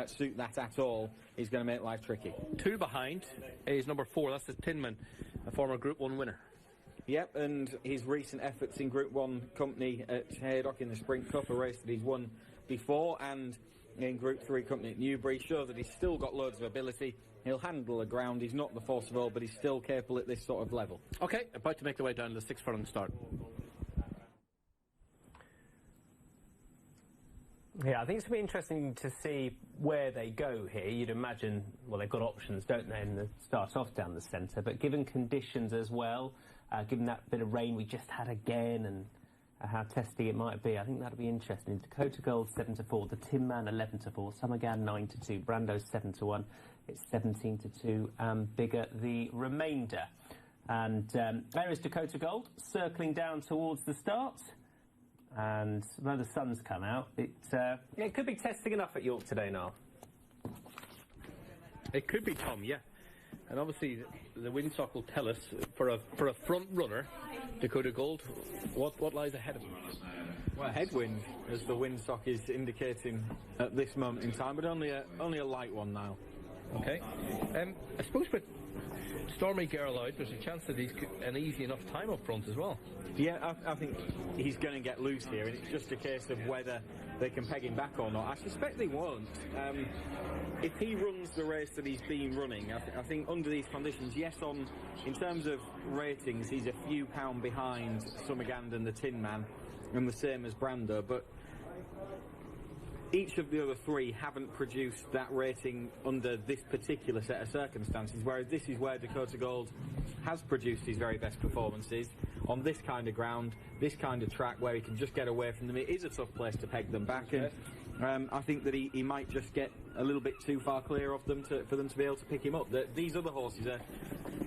suit that at all is going to make life tricky. 2 behind is number 4, that's the Tinman, a former Group 1 winner. Yep, and his recent efforts in Group 1 company at Haydock in the Sprint Cup, a race that he's won before, and in Group 3 company at Newbury, show that he's still got loads of ability. He'll handle the ground, he's not the force of all, but he's still capable at this sort of level. Okay, about to make the way down to the 6 furlong start. Yeah, I think it's going to be interesting to see where they go here. You'd imagine, well, they've got options, don't they, and they start off down the centre, but given conditions as well, given that bit of rain we just had again, and how testy it might be, I think that'll be interesting. Dakota Gold 7-4, the Tinman 11-4, Summergan 9-2, Brando 7-1, it's 17-2, and Bigger the remainder. And there is Dakota Gold circling down towards the start. And when the sun's come out, it could be testing enough at York today, Niall. It could be, Tom, yeah. And obviously the windsock will tell us, for a front runner, Dakota Gold, what lies ahead of him. Well, headwind, as the windsock is indicating at this moment in time, but only a light one now. Okay. I suppose with Stormy Girl out, there's a chance that he's an easy enough time up front as well. Yeah, I think he's going to get loose here, and it's just a case of whether they can peg him back or not. I suspect they won't. If he runs the race that he's been running, I think under these conditions, yes, in terms of ratings, he's a few pound behind Summergand and the Tinman, and the same as Brando, but each of the other 3 haven't produced that rating under this particular set of circumstances, whereas this is where Dakota Gold has produced his very best performances, on this kind of ground, this kind of track where he can just get away from them. It is a tough place to peg them back, and I think that he might just get a little bit too far clear of them for them to be able to pick him up. These other horses are,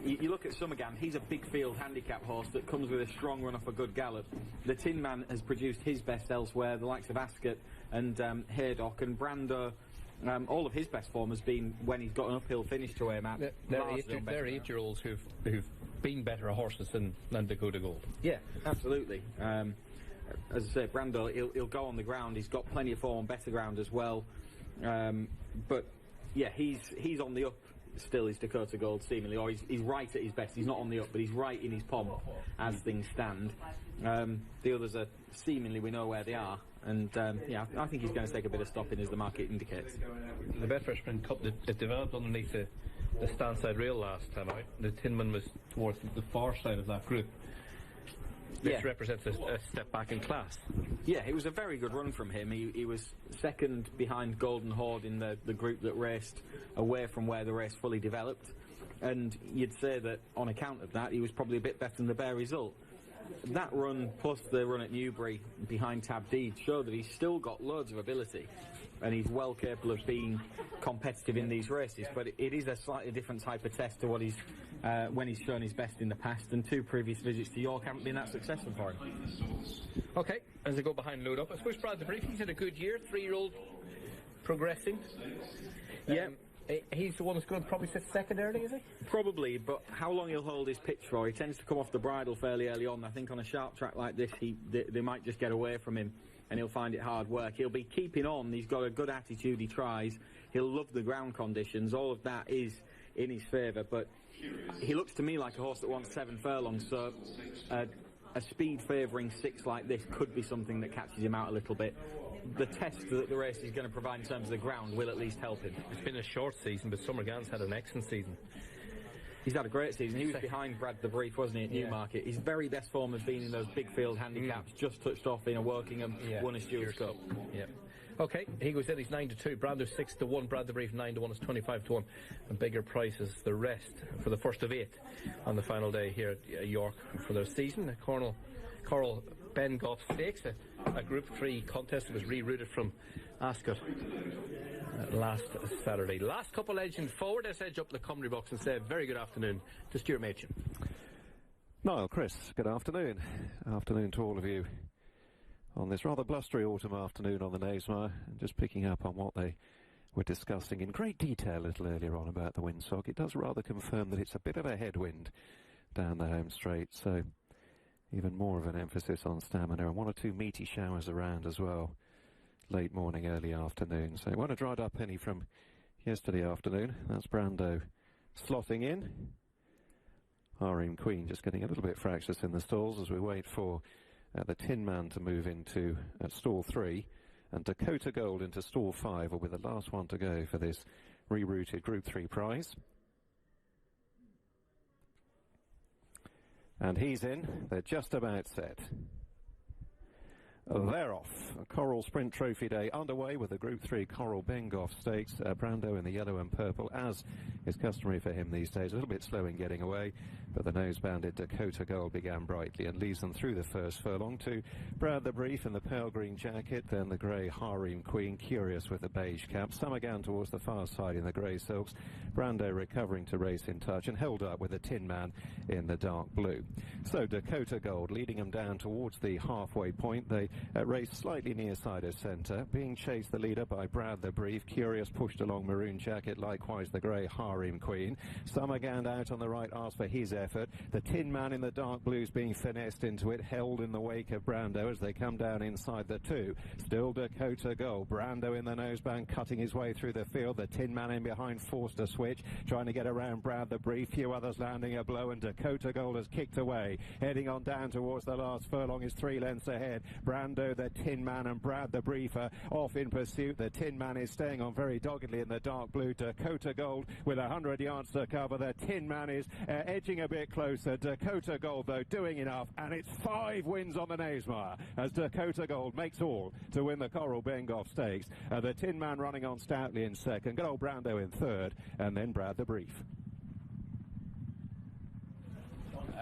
you look at Summergan, he's a big field handicap horse that comes with a strong run off a good gallop. The Tinman has produced his best elsewhere, the likes of Ascot and Haydock, and Brando, all of his best form has been when he's got an uphill finish to aim at. They're 8-year-olds who've been better horses than Dakota Gold. Yeah, absolutely. As I say, Brando, he'll go on the ground. He's got plenty of form on better ground as well. But yeah, he's on the up still, is Dakota Gold, seemingly, or he's right at his best. He's not on the up, but he's right in his pomp as things stand. The others are seemingly, we know where they are, and yeah, I think he's going to take a bit of stopping as the market indicates. The Betfair Sprint Cup, it developed underneath the stand side rail last time out. The Tinman was towards the far side of that group. This represents a step back in class. Yeah, it was a very good run from him. He was second behind Golden Horde in the group that raced away from where the race fully developed, and you'd say that on account of that he was probably a bit better than the bare result. That run plus the run at Newbury behind Tabdeed show that he's still got loads of ability, and he's well capable of being competitive in these races, but it is a slightly different type of test to what he's when he's shown his best in the past, and 2 previous visits to York haven't been that successful for him. Okay, as they go behind load up, I suppose Brad the Brief, he's had a good year, 3-year-old progressing. Yeah. He's the one that's going to probably sit second early, is he? Probably, but how long he'll hold his pitch for? He tends to come off the bridle fairly early on. I think on a sharp track like this, they might just get away from him, and he'll find it hard work. He'll be keeping on. He's got a good attitude. He tries. He'll love the ground conditions. All of that is in his favour, but he looks to me like a horse that wants 7 furlongs, so a speed favouring 6 like this could be something that catches him out a little bit. The test that the race is going to provide in terms of the ground will at least help him. It's been a short season, but Summergan's had an excellent season. He's had a great season. He was behind Brad the Brief, wasn't he, at Newmarket? His very best form has been in those big field handicaps, just touched off in a Wokingham, won a Stewards Cup. Yeah. Okay, he goes in, he's 9-2, Brando 6-1, Brad the Brief 9-1 is 25-1, and bigger prices the rest for the first of 8 on the final day here at York for their season. Coral Ben Goff Stakes, a Group 3 contest that was rerouted from Ascot last Saturday. Last couple legends forward, let's edge up the commentary box and say very good afternoon to Stuart Machin. Niall, Chris, good afternoon. Afternoon to all of you on this rather blustery autumn afternoon on the Knavesmire, and just picking up on what they were discussing in great detail a little earlier on about the windsock. It does rather confirm that it's a bit of a headwind down the home straight, so even more of an emphasis on stamina, and 1 or 2 meaty showers around as well. late morning, early afternoon. So it won't have dried up any from yesterday afternoon. That's Brando slotting in. Harem Queen just getting a little bit fractious in the stalls as we wait for the Tin Man to move into stall 3, and Dakota Gold into stall 5 will be the last one to go for this rerouted Group 3 prize. And he's in. They're just about set. They're off. A Coral Sprint Trophy Day underway with the Group 3 Coral Bengoff Stakes. Brando in the yellow and purple, as is customary for him these days. A little bit slow in getting away, but the nose-banded Dakota Gold began brightly and leads them through the first furlong to Brad the Brief in the pale green jacket, then the grey Harem Queen, Curious with the beige cap, Summergan towards the far side in the grey silks, Brando recovering to race in touch and held up with the Tin Man in the dark blue. So Dakota Gold leading them down towards the halfway point. They race slightly near side of centre, being chased the leader by Brad the Brief, Curious pushed along maroon jacket, likewise the grey Harem Queen. Summergand out on the right asked for his effort. The Tin Man in the dark blues being finessed into it, held in the wake of Brando as they come down inside the 2. Still Dakota Gold, Brando in the noseband cutting his way through the field. The Tin Man in behind forced a switch, trying to get around Brad the Brief, few others landing a blow, and Dakota Gold has kicked away. Heading on down towards the last furlong is 3 lengths ahead. Brando, the Tin Man, and Brad the Briefer off in pursuit. The Tin Man is staying on very doggedly in the dark blue. Dakota Gold with 100 yards to cover. The Tin Man is edging a bit closer. Dakota Gold, though, doing enough, and it's 5 wins on the Knavesmire as Dakota Gold makes all to win the Coral Bengoff Stakes. The Tin Man running on stoutly in second. Good old Brando in third, and then Brad the Brief.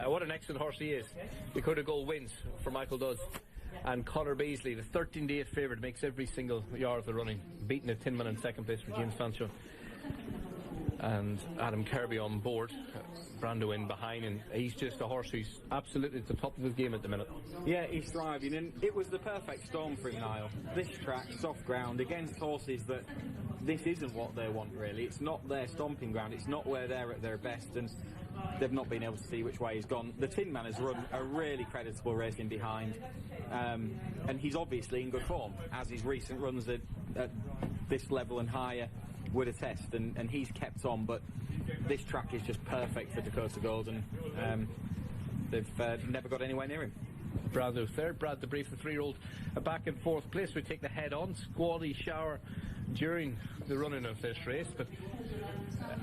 What an excellent horse he is. Dakota Gold wins for Michael Dodds. And Conor Beasley, the 13-to-8 favourite, makes every single yard of the running, beating the Tin Man in second place for James Fancho. And Adam Kirby on board, Brando in behind, and he's just a horse who's absolutely at the top of his game at the minute. Yeah, he's thriving, and it was the perfect storm for him, Niall. This track, soft ground, against horses that this isn't what they want, really. It's not their stomping ground, it's not where they're at their best, and they've not been able to see which way he's gone. The Tin Man has run a really creditable race in behind, and he's obviously in good form, as his recent runs at this level and higher would attest, and he's kept on, but this track is just perfect for Dakota Gold, and they've never got anywhere near him. Brando third, Brad the Brief, the 3-year-old, back in fourth place. We take the head-on, squally shower during the running of this race, but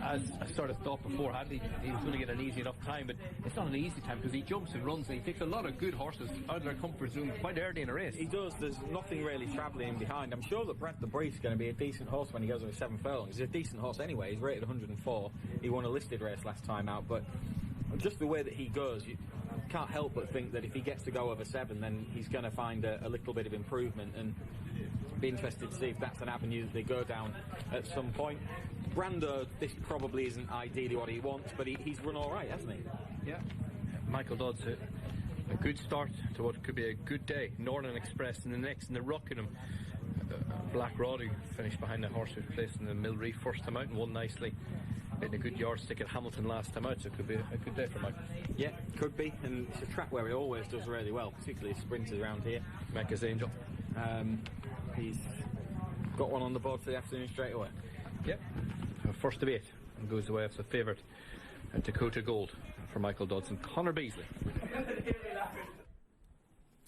as I sort of thought beforehand, he was going to get an easy enough time, but it's not an easy time because he jumps and runs and he takes a lot of good horses out of their comfort zone quite early in a race. He does. There's nothing really travelling in behind. I'm sure that Brad the Brief's going to be a decent horse when he goes over 7 furlongs. He's a decent horse anyway. He's rated 104. He won a listed race last time out, but just the way that he goes, you can't help but think that if he gets to go over 7, then he's going to find a little bit of improvement, and be interested to see if that's an avenue that they go down at some point. Brando, this probably isn't ideally what he wants, but he's run all right, hasn't he? Yeah. Michael Dodds, a good start to what could be a good day. Northern Express in the next, in the Rockingham. Black Roddy finished behind the horse who placed in the Mill Reef first time out and won nicely. Hitting a good yardstick at Hamilton last time out, so it could be a good day for Michael. Yeah, could be, and it's a track where he always does really well, particularly sprinters around here. Mecca's Angel. He's got one on the board for the afternoon straight away. Yep. First of 8 and goes away as the favourite. Dakota Gold for Michael Dodson. Conor Beasley.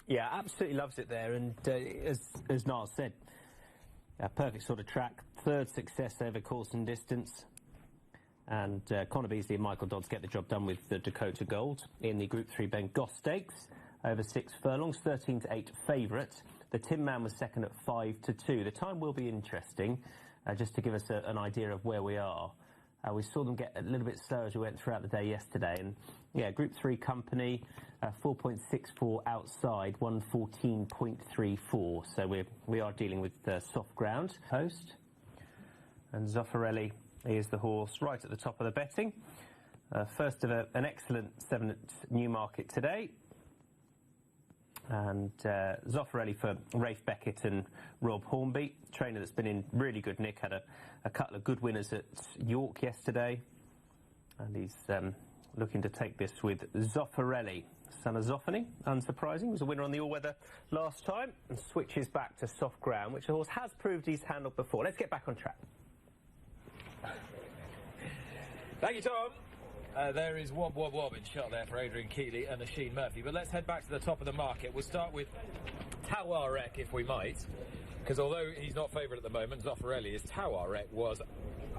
Yeah, absolutely loves it there, and as Niall said, a perfect sort of track. 3rd success over course and distance. And Conor Beasley and Michael Dodds get the job done with the Dakota Gold in the Group 3 Bengoff Stakes over 6 furlongs, 13-to-8 favourite. The Tin Man was second at 5-2. The time will be interesting, just to give us an idea of where we are. We saw them get a little bit slow as we went throughout the day yesterday, and yeah, Group 3 company, 4.64 outside, 114.34. So we are dealing with soft ground. Post, and Zoffarelli is the horse right at the top of the betting. First of an excellent 7 at Newmarket today. And Zoffarelli for Rafe Beckett and Rob Hornby, trainer that's been in really good nick, had a couple of good winners at York yesterday, and he's looking to take this with Zoffarelli. Son of Zoffany, unsurprising, was a winner on the all-weather last time and switches back to soft ground, which the horse has proved he's handled before. Let's get back on track. Thank you, Tom. There is Wob Wob Wob in shot there for Adrian Keeley and Oisin Murphy. But let's head back to the top of the market. We'll start with Tawarek, if we might. Because although he's not favourite at the moment, Zoffarelli is. Tawarek was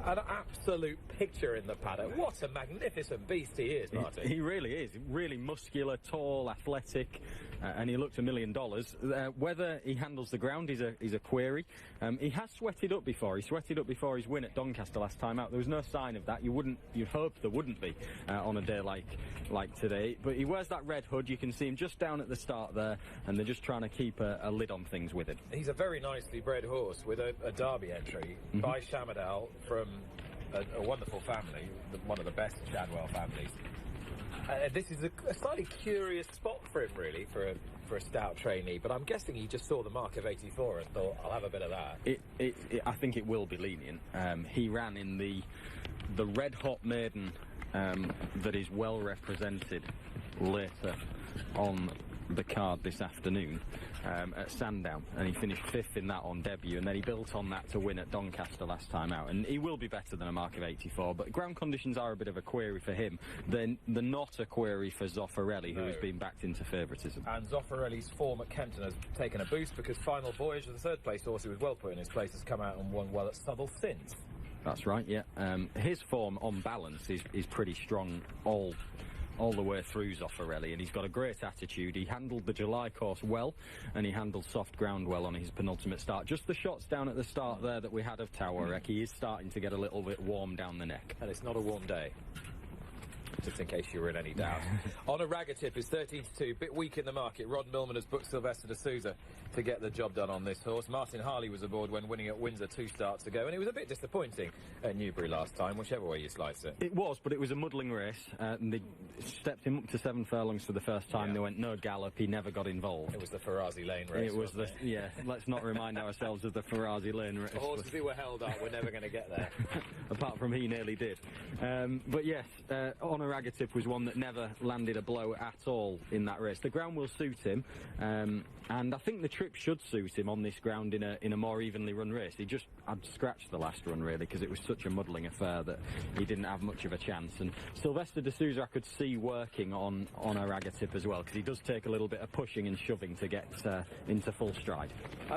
an absolute picture in the paddock. What a magnificent beast he is, Martin. He really is. Really muscular, tall, athletic, and he looks $1 million. Whether he handles the ground is a query. He has sweated up before. He sweated up before his win at Doncaster last time out. There was no sign of that. You'd hope there wouldn't be on a day like today. But he wears that red hood. You can see him just down at the start there, and they're just trying to keep a lid on things with him. He's a very nicely bred horse with a Derby entry by Shamadal from a wonderful family, one of the best Shadwell families. This is a slightly curious spot for him, really, for a stout trainee. But I'm guessing he just saw the mark of 84 and thought, I'll have a bit of that. I think it will be lenient. He ran in the Red Hot Maiden that is well represented later on the card this afternoon at Sandown, and he finished 5th in that on debut, and then he built on that to win at Doncaster last time out, and he will be better than a mark of 84, but ground conditions are a bit of a query for him. They're not a query for Zoffarelli, who has been backed into favouritism. And Zoffarelli's form at Kempton has taken a boost because Final Voyage, the third place horse who was well put in his place, has come out and won well at Southwell since. That's right, yeah. His form on balance is pretty strong all the way through Zoffarelli, and he's got a great attitude. He handled the July course well, and he handled soft ground well on his penultimate start. Just the shots down at the start there that we had of Tawarek, he is starting to get a little bit warm down the neck. And it's not a warm day, just in case you were in any doubt. On a ragger tip is 13-2, bit weak in the market. Rod Millman has booked Sylvester de Souza to get the job done on this horse. Martin Harley was aboard when winning at Windsor 2 starts ago, and it was a bit disappointing at Newbury last time, whichever way you slice it. It was, but it was a muddling race. And they stepped him up to 7 furlongs for the first time. They went no gallop. He never got involved. It was the Ferrazzi Lane race. It was let's not remind ourselves of the Ferrazzi Lane race. The horses who were held up were never going to get there. Apart from he nearly did. But yes, On a Ragger Tip was one that never landed a blow at all in that race. The ground will suit him, and I think the trip should suit him on this ground in a more evenly run race. He just had scratched the last run, really, because it was such a muddling affair that he didn't have much of a chance. And Sylvester de Souza I could see working on a Ragger Tip as well, because he does take a little bit of pushing and shoving to get into full stride.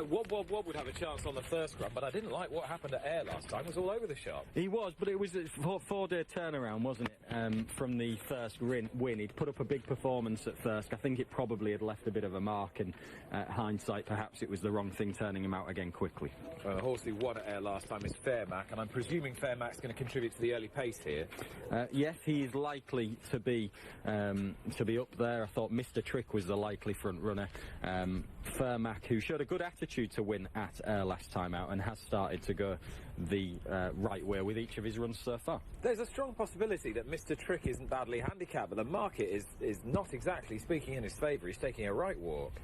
Wob would have a chance on the first run, but I didn't like what happened at Ayr last time. It was all over the shop. He was, but it was a 4-day turnaround, wasn't it, from the first win. He'd put up a big performance at Thirsk. I think it probably had left a bit of a mark, and hindsight, perhaps it was the wrong thing turning him out again quickly. The horse who won at Ayr last time is Fairmack, and I'm presuming Fairmack's going to contribute to the early pace here. Yes, he is likely to be up there. I thought Mr. Trick was the likely front runner. Fairmack, who showed a good attitude to win at Ayr last time out, and has started to go the right way with each of his runs so far. There's a strong possibility that Mr. Trick isn't badly handicapped, but the market is not exactly speaking in his favour. He's taking a right walk.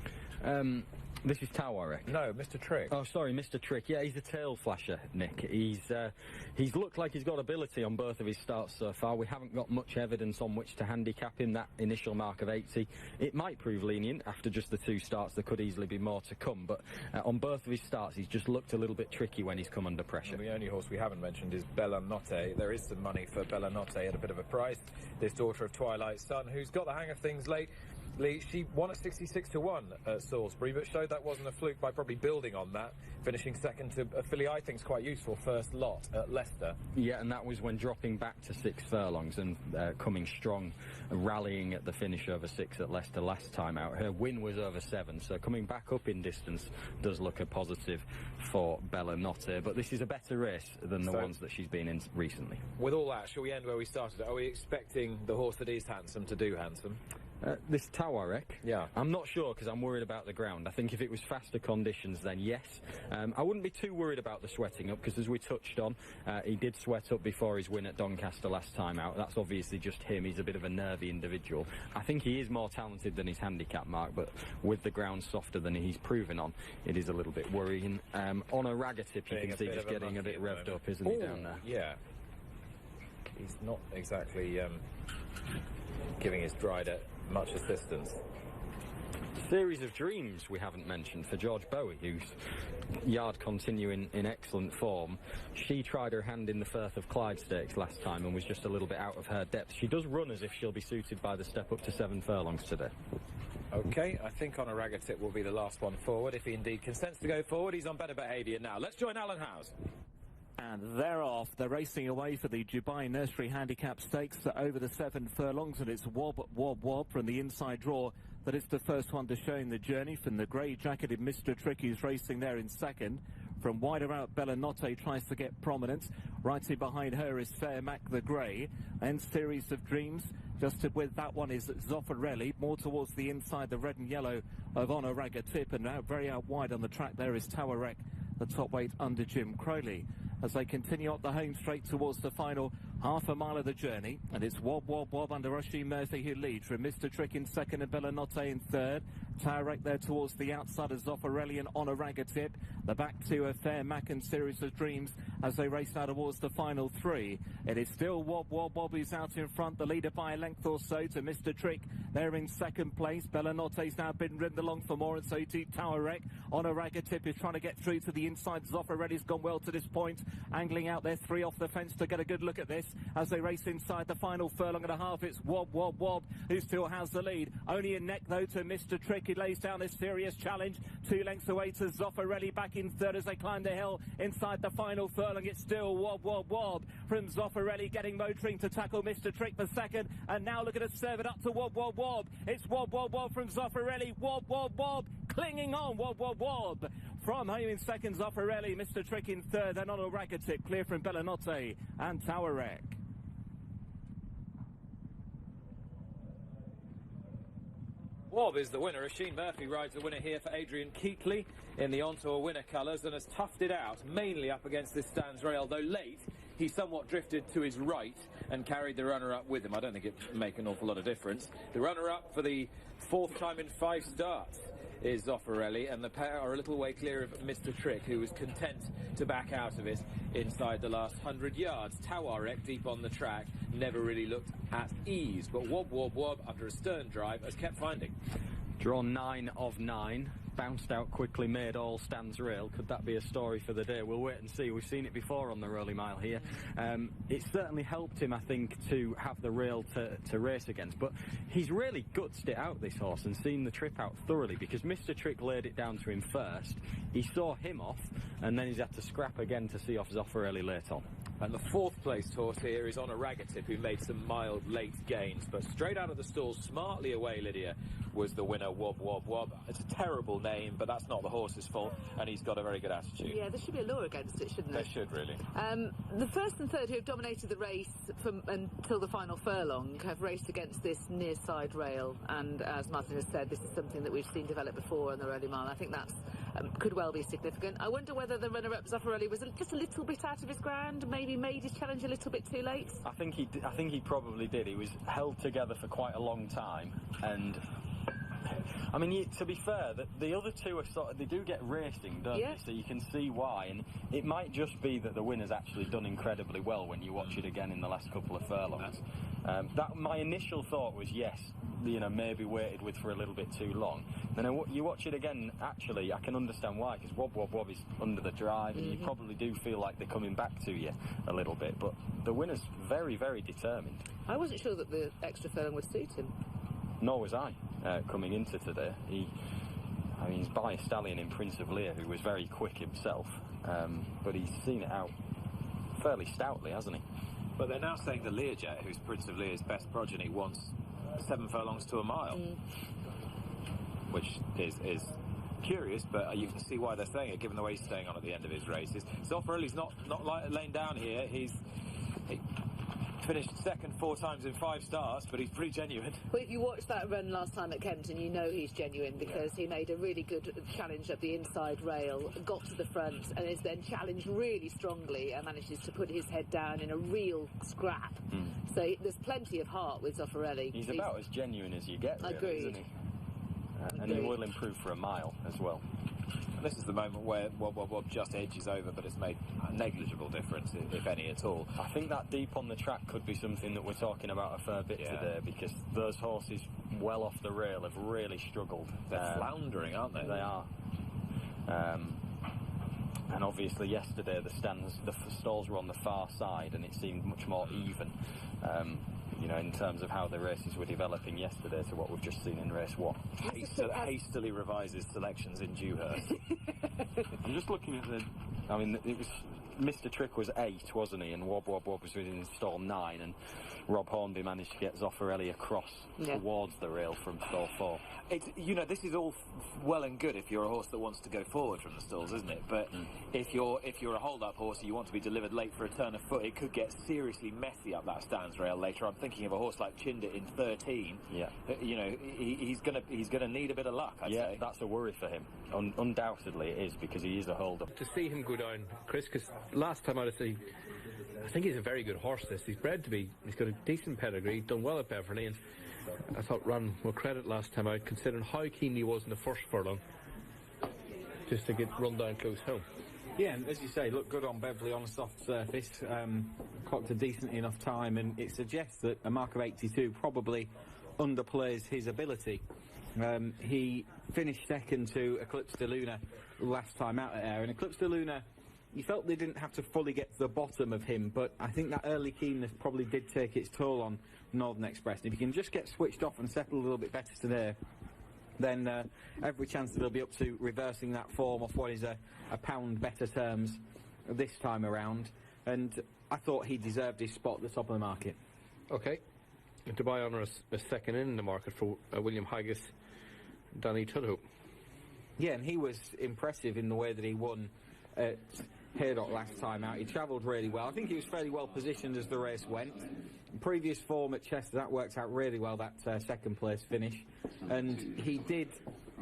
This is Tawarek. No, Mr. Trick. Oh, sorry, Mr. Trick. Yeah, he's a tail flasher, Nick. He's looked like he's got ability on both of his starts so far. We haven't got much evidence on which to handicap him. That initial mark of 80, it might prove lenient after just the 2 starts. There could easily be more to come, but on both of his starts, he's just looked a little bit tricky when he's come under pressure. And the only horse we haven't mentioned is Bella Notte. There is some money for Bella Notte at a bit of a price. This daughter of Twilight Sun, who's got the hang of things lately. She won at 66-1 at Salisbury, but showed that wasn't a fluke by probably building on that, finishing second to a filly I think's quite useful, First Lot at Leicester. Yeah, and that was when dropping back to 6 furlongs and coming strong, rallying at the finish over 6 at Leicester last time out. Her win was over 7, so coming back up in distance does look a positive for Bella Notte, but this is a better race than the ones that she's been in recently. With all that, shall we end where we started? Are we expecting the horse that is handsome to do handsome? This Tawarek? Yeah. I'm not sure, because I'm worried about the ground. I think if it was faster conditions, then yes. I wouldn't be too worried about the sweating up, because as we touched on, he did sweat up before his win at Doncaster last time out. That's obviously just him. He's a bit of a nervy individual. I think he is more talented than his handicap mark, but with the ground softer than he's proven on, it is a little bit worrying. On a Ragger Tip, you can see just getting a bit revved up, isn't he, down there? Yeah. He's not exactly giving his stride at much assistance. Series of Dreams we haven't mentioned for George Bowie, whose yard continuing in excellent form. She tried her hand in the Firth of Clyde Stakes last time and was just a little bit out of her depth. She does run as if she'll be suited by the step up to 7 furlongs today. Okay, I think On a Ragger Tip will be the last one forward. If he indeed consents to go forward, he's on better behaviour now. Let's join Alan Howes. And they're off. They're racing away for the Dubai Nursery Handicap Stakes over the 7 furlongs, and it's Wob, Wob, Wob from the inside draw that is the first one to show in the journey. From the grey-jacketed Mr. Trick, who's racing there in second. From wider out, Bellanotte tries to get prominence. Right behind her is Fair Mac the Grey. And Series of Dreams. Just with that one is Zoffarelli, more towards the inside, the red and yellow of On a Ragger Tip. And now very out wide on the track there is Tawarek, the top weight under Jim Crowley. As they continue up the home straight towards the final half a mile of the journey. And it's Wob, Wob, Wob under Oisin Murphy who leads. From Mr. Trick in second and Bellanotte in third. Tawarek there towards the outside of Zoffarelli and On a Ragger Tip. The back two are Fair Mac and Series of Dreams as they race now towards the final 3. It is still Wob, Wob, Wob who's out in front. The leader by a length or so to Mr. Trick. They're in second place. Bellanotte's now been ridden along for more, and so too Tawarek. On a Ragger Tip is trying to get through to the inside. Zoffarelli's gone well to this point. Angling out there 3 off the fence to get a good look at this as they race inside the final furlong and a half. It's Wob, Wob, Wob who still has the lead. Only a neck though to Mr. Trick. He lays down a serious challenge. 2 lengths away to Zoffarelli back in third as they climb the hill inside the final furlong. It's still Wob, Wob, Wob from Zoffarelli getting motoring to tackle Mr. Trick for second. And now look at it, serve it up to Wob, Wob, Wob. It's Wob, Wob, Wob from Zoffarelli. Wob, Wob, Wob clinging on. Wob, Wob, Wob from home in second. Zoffarelli, Mr. Trick in third. Then On a Ragger Tip clear from Bellanotte and Tawarek. Wob is the winner. Oisin Murphy rides the winner here for Adrian Keatley in the On-Tour winner colours and has toughed it out, mainly up against this stands rail, though late he somewhat drifted to his right and carried the runner-up with him. I don't think it would make an awful lot of difference. The runner-up for the 4th time in 5 starts is Zoffarelli, and the pair are a little way clear of Mr. Trick, who was content to back out of it inside the last 100 yards. Tawarek, deep on the track, never really looked at ease, but Wob, Wob, Wob, under a stern drive, has kept finding. Drawn 9 of 9, bounced out quickly, made all stands rail. Could that be a story for the day? We'll wait and see. We've seen it before on the Rowley Mile here. It certainly helped him, I think, to have the rail to race against, but he's really gutsed it out, this horse, and seen the trip out thoroughly, because Mr. Trick laid it down to him first. He saw him off, and then he's had to scrap again to see off Zoffarelli late on. And the 4th placed horse here is On a Ragger Tip, who made some mild late gains, but straight out of the stall, smartly away, Lydia, was the winner, Wob, Wob, Wob. It's a terrible name, but that's not the horse's fault, and he's got a very good attitude. Yeah, there should be a law against it, shouldn't there? There should, really. The 1st and 3rd, who have dominated the race until the final furlong, have raced against this near side rail, and as Martin has said, this is something that we've seen develop before on the Rowley Mile. I think that's could well be significant. I wonder whether the runner-up Zoffarelli was just a little bit out of his ground, maybe made his challenge a little bit too late. I think he probably did. He was held together for quite a long time, and I mean, to be fair, the other two are they do get racing, don't they? So you can see why, and it might just be that the winner's actually done incredibly well when you watch it again in the last couple of furlongs. That my initial thought was, yes, you know, maybe waited with for a little bit too long. Then you watch it again, actually, I can understand why, because Wob, Wob, Wob is under the drive, and you probably do feel like they're coming back to you a little bit, but the winner's very, very determined. I wasn't sure that the extra furlong would suit him. Nor was I, coming into today. He's by a stallion in Prince of Lear, who was very quick himself, but he's seen it out fairly stoutly, hasn't he? But they're now saying the Learjet, who's Prince of Lear's best progeny, wants 7 furlongs to a mile, which is curious, but you can see why they're saying it, given the way he's staying on at the end of his races. Zoffarelli's not laying down here. He finished second 4 times in 5 starts, but he's pretty genuine. Well, if you watched that run last time at Kempton, you know he's genuine, because he made a really good challenge at the inside rail, got to the front, and is then challenged really strongly and manages to put his head down in a real scrap. So there's plenty of heart with Zoffarelli. He's about as genuine as you get, really, agreed. isn't he? And he will improve for a mile as well. This is the moment where Wob just edges over, but it's made a negligible difference, if any at all. I think that deep on the track could be something that we're talking about a fair bit today, because those horses well off the rail, have really struggled. They're floundering, aren't they? They are. And obviously yesterday the stalls were on the far side, and it seemed much more even, in terms of how the races were developing yesterday to what we've just seen in race 1. Hastily revises selections in Dewhurst. I'm just looking at it was Mr. Trick was 8, wasn't he? And Wob Wob Wob was in stall 9, and Rob Hornby managed to get Zoffarelli across towards the rail from stall 4. This is all well and good if you're a horse that wants to go forward from the stalls, isn't it? But if you're a hold-up horse and you want to be delivered late for a turn of foot, it could get seriously messy up that stands rail later. I'm thinking of a horse like Chindit in 13. Yeah. He's gonna need a bit of luck. I'd say. That's a worry for him. Undoubtedly it is, because he is a hold-up. To see him go down, Chris, because last time I think he's a very good horse. He's bred to be. He's got a decent pedigree. Done well at Beverley, and I thought ran with credit last time out, considering how keen he was in the first furlong, just to get run down close home. Yeah, and as you say, looked good on Beverley on a soft surface. Clocked a decent enough time, and it suggests that a mark of 82 probably underplays his ability. He finished second to Eclipse de Luna last time out at Ayr, and Eclipse de Luna, you felt they didn't have to fully get to the bottom of him, but I think that early keenness probably did take its toll on Northern Express. And if you can just get switched off and settle a little bit better today, then every chance that he'll be up to reversing that form off what is a pound better terms this time around. And I thought he deserved his spot at the top of the market. Okay. And to buy honour a second in the market for William Haggis, Danny Tudhope. Yeah, and he was impressive in the way that he won at Haydock last time out. He travelled really well. I think he was fairly well positioned as the race went. Previous form at Chester, that worked out really well, that second place finish. And he did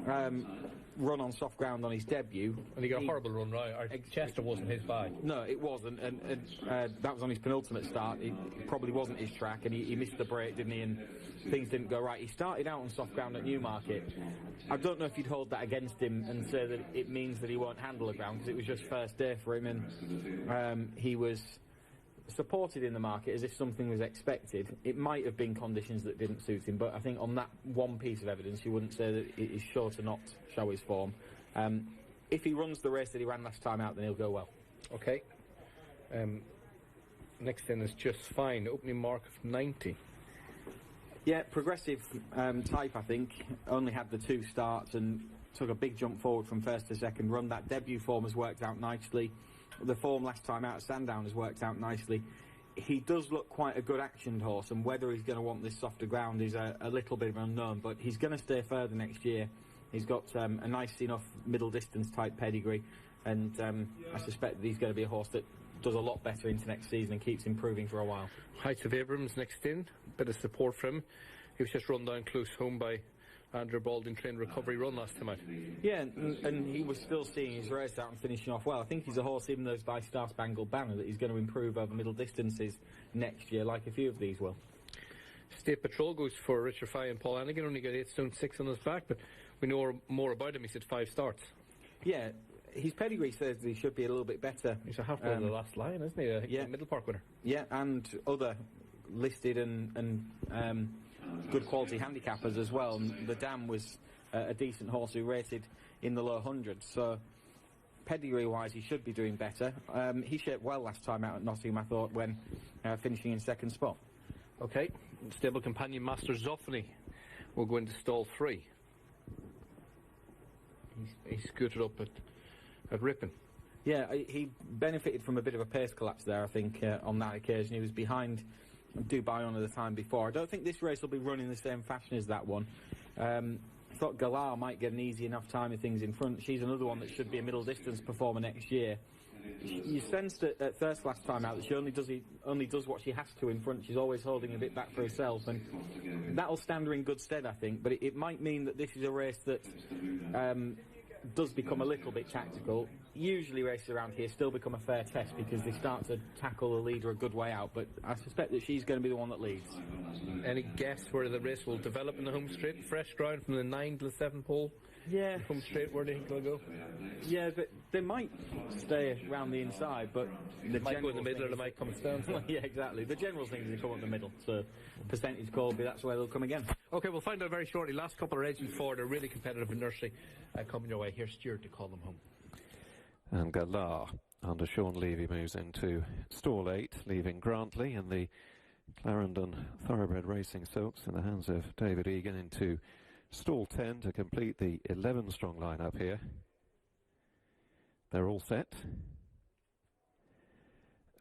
run on soft ground on his debut. And he got a horrible run, right? Chester wasn't his bag. No, it wasn't. And that was on his penultimate start. It probably wasn't his track, and he missed the break, didn't he? And things didn't go right. He started out on soft ground at Newmarket. I don't know if you'd hold that against him and say that it means that he won't handle the ground, because it was just first day for him, and he was supported in the market as if something was expected. It might have been conditions that didn't suit him, but I think on that one piece of evidence you wouldn't say that it is sure to not show his form. If he runs the race that he ran last time out, then he'll go well. Okay. Next in is Just Fine, opening mark of 90. Yeah, progressive type, I think. Only had the 2 starts and took a big jump forward from first to second run. That debut form has worked out nicely. The form last time out at Sandown has worked out nicely. He does look quite a good actioned horse, and whether he's going to want this softer ground is a little bit of an unknown, but he's going to stay further next year. He's got a nice enough middle distance type pedigree, and I suspect that he's going to be a horse that does a lot better into next season and keeps improving for a while. Heights of Abrams next in, bit of support from him. He was just run down close home by Andrew Baldwin trained recovery run last time out. Yeah, and he was still seeing his race out and finishing off well. I think he's a horse, even though it's by Star Spangled Banner, that he's going to improve over middle distances next year, like a few of these will. State Patrol goes for Richard Fye and Paul Hannigan, only got 8 stone 6 on his back, but we know more about him. He's had 5 starts. Yeah, his pedigree says that he should be a little bit better. He's a half-brother of the Last Lion, isn't he? A Middle Park winner. Yeah, and other listed and good quality handicappers as well. And the Dam was a decent horse who rated in the low hundreds, so pedigree wise he should be doing better. He shaped well last time out at Nottingham, I thought, when finishing in second spot. Okay, stable companion Master Zoffany will go into stall 3. He scooted up at Ripon. Yeah, he benefited from a bit of a pace collapse there, I think, on that occasion. He was behind Dubai on at the time before. I don't think this race will be running the same fashion as that one. I thought Galar might get an easy enough time of things in front. She's another one that should be a middle distance performer next year. You sensed at Thirst last time out that she only does what she has to in front. She's always holding a bit back for herself, and that'll stand her in good stead, I think. But it might mean that this is a race that does become a little bit tactical. Usually races around here still become a fair test because they start to tackle the leader a good way out, but I suspect that she's going to be the one that leads. Any guess where the race will develop in the home straight? Fresh ground from the 9 to the 7 pole Yeah. Come straight where they think they'll go. Yeah, but they might stay around the inside, but the Might go in the general middle or thing they might come stand. is- yeah, exactly. The general thing is they come up the middle. So percentage call, but that's where they'll come again. Okay, we'll find out very shortly. Last couple of races forward are really competitive in nursery. Coming your way. Here's Stuart to call them home. And Galar, under Sean Levy, moves into stall 8, leaving Grantley and the Clarendon Thoroughbred Racing Silks in the hands of David Egan into stall 10 to complete the 11-strong lineup here. They're all set.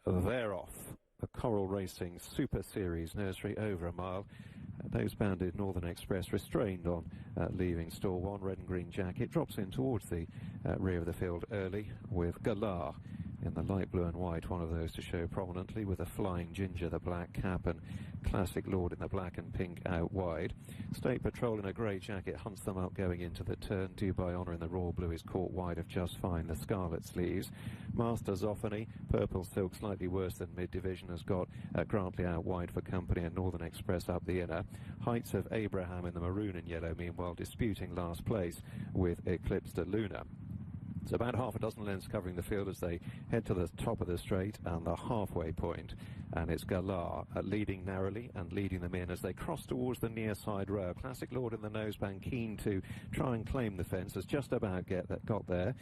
They're off. The Coral Racing Super Series Nursery over a mile. Nose-banded Northern Express restrained on leaving stall 1. Red and green jacket drops in towards the rear of the field early with Galar in the light blue and white, one of those to show prominently, with a Flying Ginger, the black cap, and Classic Lord in the black and pink out wide. State Patrol in a grey jacket hunts them up going into the turn. Dubai Honour in the royal blue is caught wide of Just Fine, the scarlet sleeves. Master Zophany, purple silk, slightly worse than mid-division, has got Grantley out wide for company and Northern Express up the inner. Heights of Abraham in the maroon and yellow, meanwhile disputing last place with Eclipse de Luna. It's about half a dozen lengths covering the field as they head to the top of the straight and the halfway point. And it's Galar leading narrowly and leading them in as they cross towards the near side row. Classic Lord in the noseband, keen to try and claim the fence, has just about got there.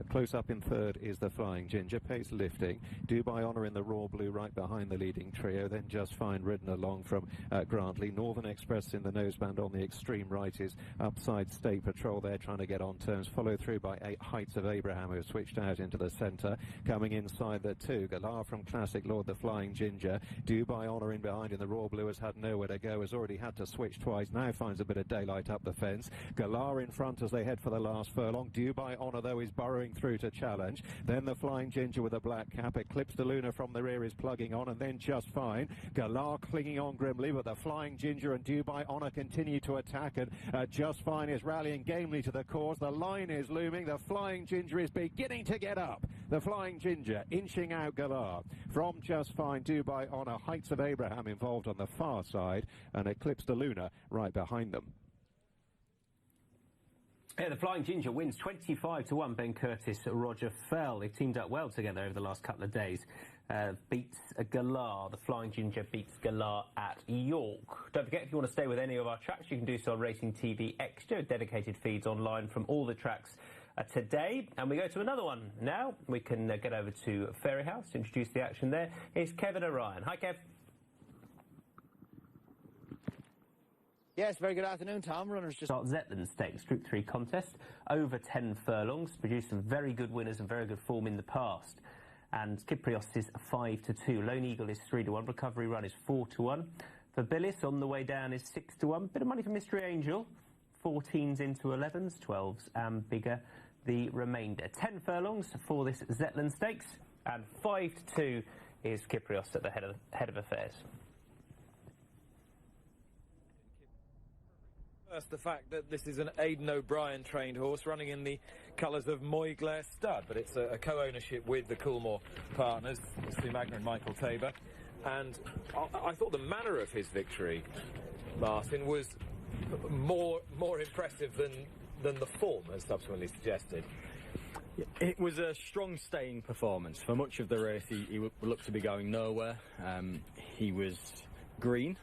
Close up in third is the Flying Ginger, pace lifting. Dubai Honour in the raw blue right behind the leading trio. Then Just Fine ridden along from Grantley. Northern Express in the noseband on the extreme right is Upside State Patrol there trying to get on terms. Followed through by Heights of Abraham, who have switched out into the centre. Coming inside the two, Galar from Classic Lord, the Flying Ginger. Dubai Honour in behind in the raw blue has had nowhere to go, has already had to switch twice, now finds a bit of daylight up the fence. Galar in front as they head for the last furlong. Dubai Honour, though, is burrowing through to challenge. Then the Flying Ginger with a black cap. Eclipse de Luna from the rear is plugging on, and then Just Fine. Galar clinging on grimly, but the Flying Ginger and Dubai Honour continue to attack, and Just Fine is rallying gamely to the cause. The line is looming. The Flying Ginger is beginning to get up. The Flying Ginger inching out Galar from Just Fine. Dubai Honour, Heights of Abraham involved on the far side, and Eclipse de Luna right behind them. Yeah, the Flying Ginger wins 25-1. Ben Curtis, Roger Fell. They've teamed up well together over the last couple of days. Beats Galar. The Flying Ginger beats Galar at York. Don't forget, if you want to stay with any of our tracks, you can do so on Racing TV Extra. Dedicated feeds online from all the tracks today. And we go to another one now. We can get over to Fairyhouse to introduce the action there. Here's Kevin O'Ryan. Hi, Kev. Yes, very good afternoon, Tom. Runners just... Start Zetland Stakes Group 3 contest. Over 10 furlongs. Produced some very good winners and very good form in the past. And Kyprios is 5-2. Lone Eagle is 3-1. Recovery Run is 4-1. For Billis, On the Way Down is 6-1. Bit of money for Mystery Angel. 14s into 11s, 12s and bigger the remainder. 10 furlongs for this Zetland Stakes, and 5-2 is Kyprios at the head of affairs. First, the fact that this is an Aidan O'Brien trained horse running in the colours of Moyglaire Stud, but it's a co-ownership with the Coolmore partners, Sue Magner and Michael Tabor. And I thought the manner of his victory, Martin, was more impressive than the form has subsequently suggested. It was a strong staying performance. For much of the race, he looked to be going nowhere. He was green,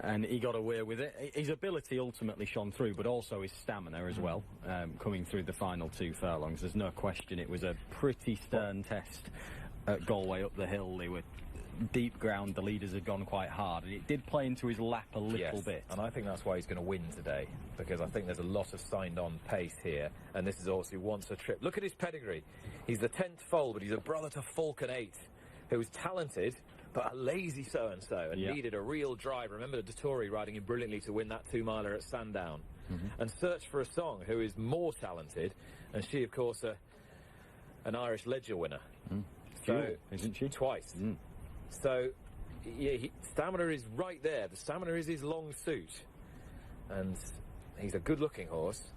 and he got away with it. His ability ultimately shone through, but also his stamina as well, coming through the final 2 furlongs. There's no question it was a pretty stern test at Galway up the hill. They were deep ground, the leaders had gone quite hard, and it did play into his lap a little bit. And I think that's why he's going to win today, because I think there's a lot of signed-on pace here, and this is also once a trip. Look at his pedigree. He's the 10th foal, but he's a brother to Falcon 8, who was talented, but a lazy so-and-so, and needed a real drive. Remember the Dettori riding him brilliantly to win that 2-miler at Sandown. And Search for a Song, who is more talented, and she, of course, an Irish Leger winner. So, isn't she? Twice. So, yeah, stamina is right there. The stamina is his long suit. And he's a good-looking horse,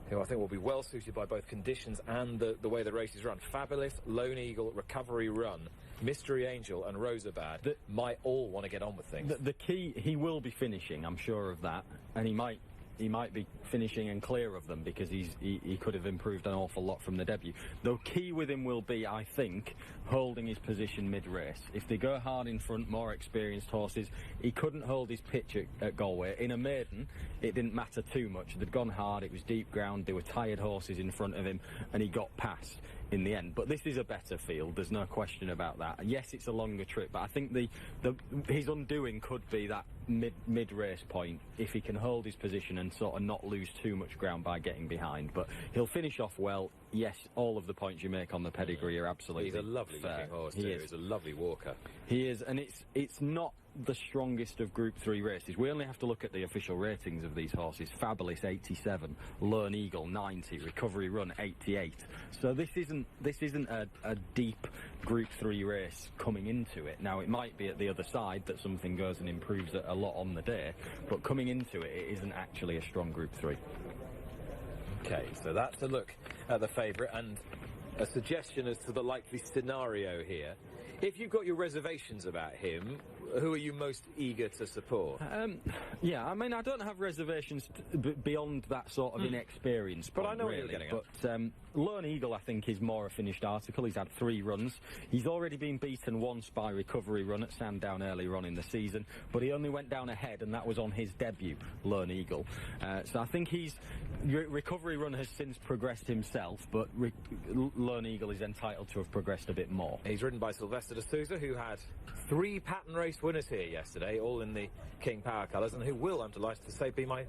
who I think will be well suited by both conditions and the way the race is run. Fabulous, Lone Eagle, Recovery Run, Mystery Angel and Rosabad might all want to get on with things. The key, he will be finishing, I'm sure of that, and he might he might be finishing and clear of them because he could have improved an awful lot from the debut. The key with him will be, I think, holding his position mid-race. If they go hard in front, more experienced horses, he couldn't hold his pitch at Galway. In a maiden, it didn't matter too much. They'd gone hard, it was deep ground, there were tired horses in front of him, and he got past in the end. But this is a better field, there's no question about that. And yes, it's a longer trip, but I think his undoing could be that mid-race point if he can hold his position and sort of not lose too much ground by getting behind. But he'll finish off well. Yes, all of the points you make on the pedigree are absolutely fair. He's a lovely looking horse too. He's a lovely walker. He is, and it's not the strongest of Group 3 races. We only have to look at the official ratings of these horses. Fabulous 87, Lone Eagle 90, Recovery Run 88. So this isn't a deep Group 3 race coming into it. Now it might be at the other side that something goes and improves it a lot on the day, but coming into it, it isn't actually a strong Group 3. Okay, so that's a look at the favourite and a suggestion as to the likely scenario here. If you've got your reservations about him, who are you most eager to support? Yeah, I mean, I don't have reservations beyond that sort of inexperience point, but I know really. what you're getting at. But Lone Eagle, I think, is more a finished article. He's had 3 runs. He's already been beaten once by Recovery Run at Sandown earlier on in the season, but he only went down ahead, and that was on his debut, Lone Eagle. So I think Recovery Run has since progressed himself, but Lone Eagle is entitled to have progressed a bit more. He's ridden by Sylvester de Sousa, who had 3 pattern race winners here yesterday, all in the King Power colours, and who will, I'm delighted to say, be my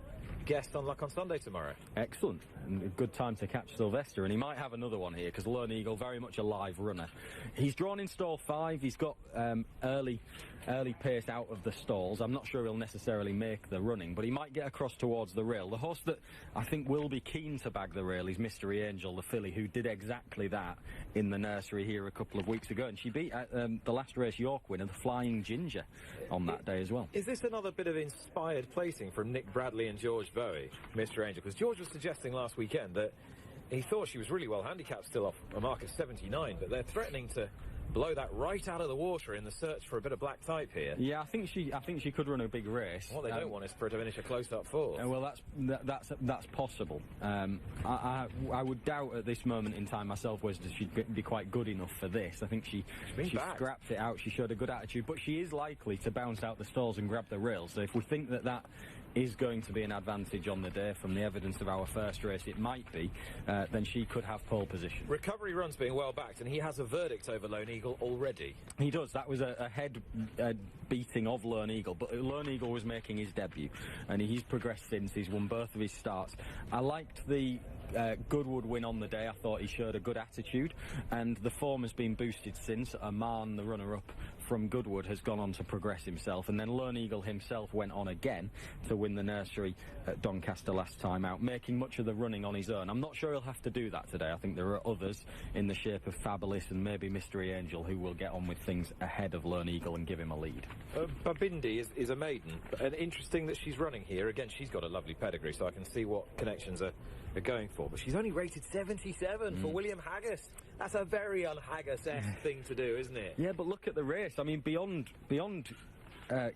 guest on Luck on Sunday tomorrow. Excellent, and a good time to catch Sylvester, and he might have another one here because Lone Eagle very much a live runner. He's drawn in stall 5. He's got early pace out of the stalls. I'm not sure he'll necessarily make the running, but he might get across towards the rail. The horse that I think will be keen to bag the rail is Mystery Angel, the filly, who did exactly that in the nursery here a couple of weeks ago, and she beat the last race York winner, the Flying Ginger, on that day as well. Is this another bit of inspired placing from Nick Bradley and George Bowie, Mr. Angel? Because George was suggesting last weekend that he thought she was really well handicapped, still off a mark of 79, but they're threatening to blow that right out of the water in the search for a bit of black type here. Yeah, I think she could run a big race. What they don't want is for her to finish a close-up 4th. Well, that's possible. I would doubt at this moment in time myself whether she'd be quite good enough for this. I think she scrapped it out. She showed a good attitude, but she is likely to bounce out the stalls and grab the rail. So if we think that is going to be an advantage on the day from the evidence of our first race, it might be, then she could have pole position. Recovery Run's being well backed, and he has a verdict over Lone Eagle already. He does. That was a head beating of Lone Eagle, but Lone Eagle was making his debut, and he's progressed since. He's won both of his starts. I liked the Goodwood win on the day. I thought he showed a good attitude, and the form has been boosted since. Aman, the runner-up from Goodwood, has gone on to progress himself, and then Lone Eagle himself went on again to win the nursery at Doncaster last time out, making much of the running on his own. I'm not sure he'll have to do that today. I think there are others in the shape of Fabulous and maybe Mystery Angel who will get on with things ahead of Lone Eagle and give him a lead. Babindi is a maiden, and interesting that she's running here. Again, she's got a lovely pedigree, so I can see what connections are going for, but she's only rated 77 for William Haggis. That's a very un-Haggis-esque thing to do, isn't it? Yeah, but look at the race. I mean, beyond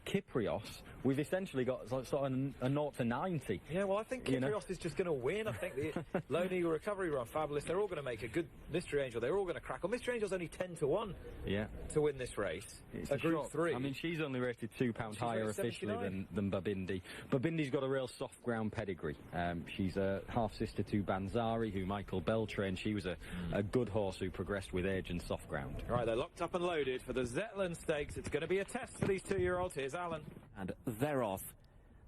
Kyprios, we've essentially got sort of a 0 to 90. Yeah, well, I think Kyprios is just going to win. I think the Lone Eagle, Recovery Run, Fabulous, they're all going to make a good Mystery Angel. They're all going to crackle. Mystery Angel's only 10 to 1 to win this race. It's a Group 3. I mean, she's only rated £2 higher officially than Babindi. Babindi's got a real soft ground pedigree. She's a half-sister to Banzari, who Michael Bell trained. She was a good horse who progressed with age and soft ground. Right, they're locked up and loaded for the Zetland Stakes. It's going to be a test for these 2-year-olds. Here's Alan. And they're off.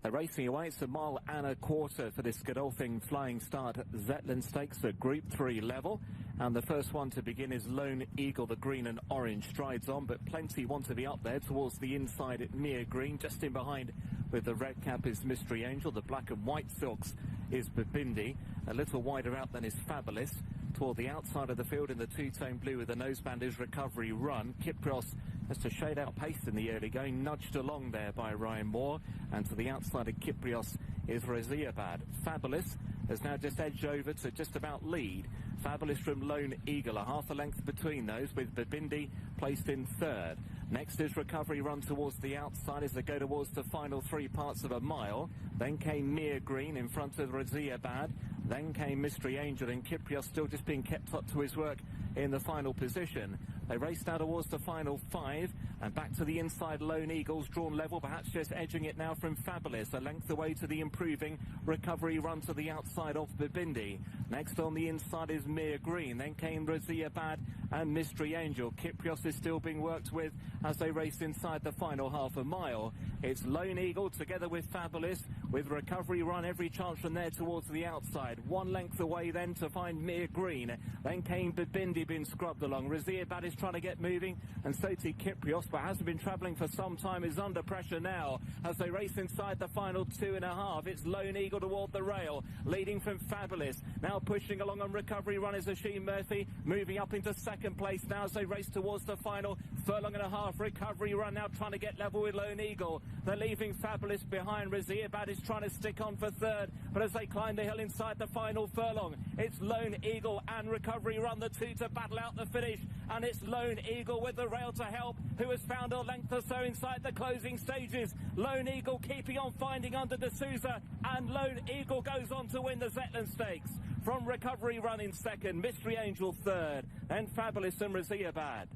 They're racing away. It's a mile and a quarter for this Godolphin Flying Start at Zetland Stakes at Group 3 level. And the first one to begin is Lone Eagle. The green and orange strides on, but plenty want to be up there towards the inside at Mere Green. Just in behind with the red cap is Mystery Angel. The black and white silks is Babindi. A little wider out than is Fabulous. Toward the outside of the field in the two-tone blue with the noseband is Recovery Run. Kyprios has to shade out pace in the early going, nudged along there by Ryan Moore. And to the outside of Kyprios is Raziabad. Fabulous has now just edged over to just about lead. Fabulous from Lone Eagle, a half a length between those, with Babindi placed in 3rd. Next is Recovery Run towards the outside as they go towards the final 3 parts of a mile. Then came Mere Green in front of Raziabad. Then came Mystery Angel, and Kyprios still just being kept up to his work in the final position. They raced now towards the final 5 and back to the inside. Lone Eagles drawn level, perhaps just edging it now from Fabulous, a length away to the improving Recovery Run to the outside of Bibindi. Next on the inside is Mere Green, then came Raziabad and Mystery Angel. Kyprios is still being worked with as they race inside the final half a mile. It's Lone Eagle together with Fabulous, with Recovery Run every chance from there towards the outside. 1 length away then to find Mere Green. Then came Bibindi being scrubbed along. Raziabad is trying to get moving, and so too Kyprios, but hasn't been travelling for some time, is under pressure now as they race inside the final 2.5. It's Lone Eagle toward the rail, leading from Fabulous. Now pushing along on Recovery Run is Oisin Murphy, moving up into second place now as they race towards the final furlong and a half. Recovery Run now trying to get level with Lone Eagle. They're leaving Fabulous behind. Raziabad is trying to stick on for third, but as they climb the hill inside the final furlong, it's Lone Eagle and Recovery Run, the two to battle out the finish, and it's Lone Eagle with the rail to help, who has found a length or so inside the closing stages. Lone Eagle keeping on finding under D'Souza, and Lone Eagle goes on to win the Zetland Stakes. From Recovery Run in second, Mystery Angel third, then Fabulous and Raziabad.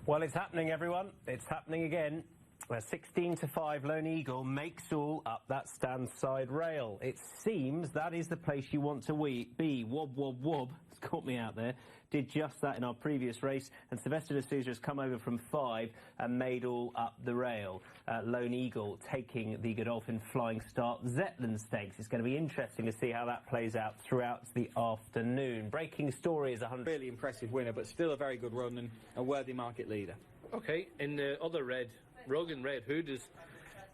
Well, it's happening, everyone. It's happening again. 16-5, Lone Eagle makes all up that stand side rail. It seems that is the place you want to be. Wob, wob, wob. It's caught me out there. Did just that in our previous race, and Sylvester D'Souza has come over from 5 and made all up the rail. Lone Eagle taking the Godolphin Flying Start Zetland Stakes. It's going to be interesting to see how that plays out throughout the afternoon. Breaking story is 100. Really impressive winner, but still a very good run and a worthy market leader. Okay, in the other red, Rogan Red Hood is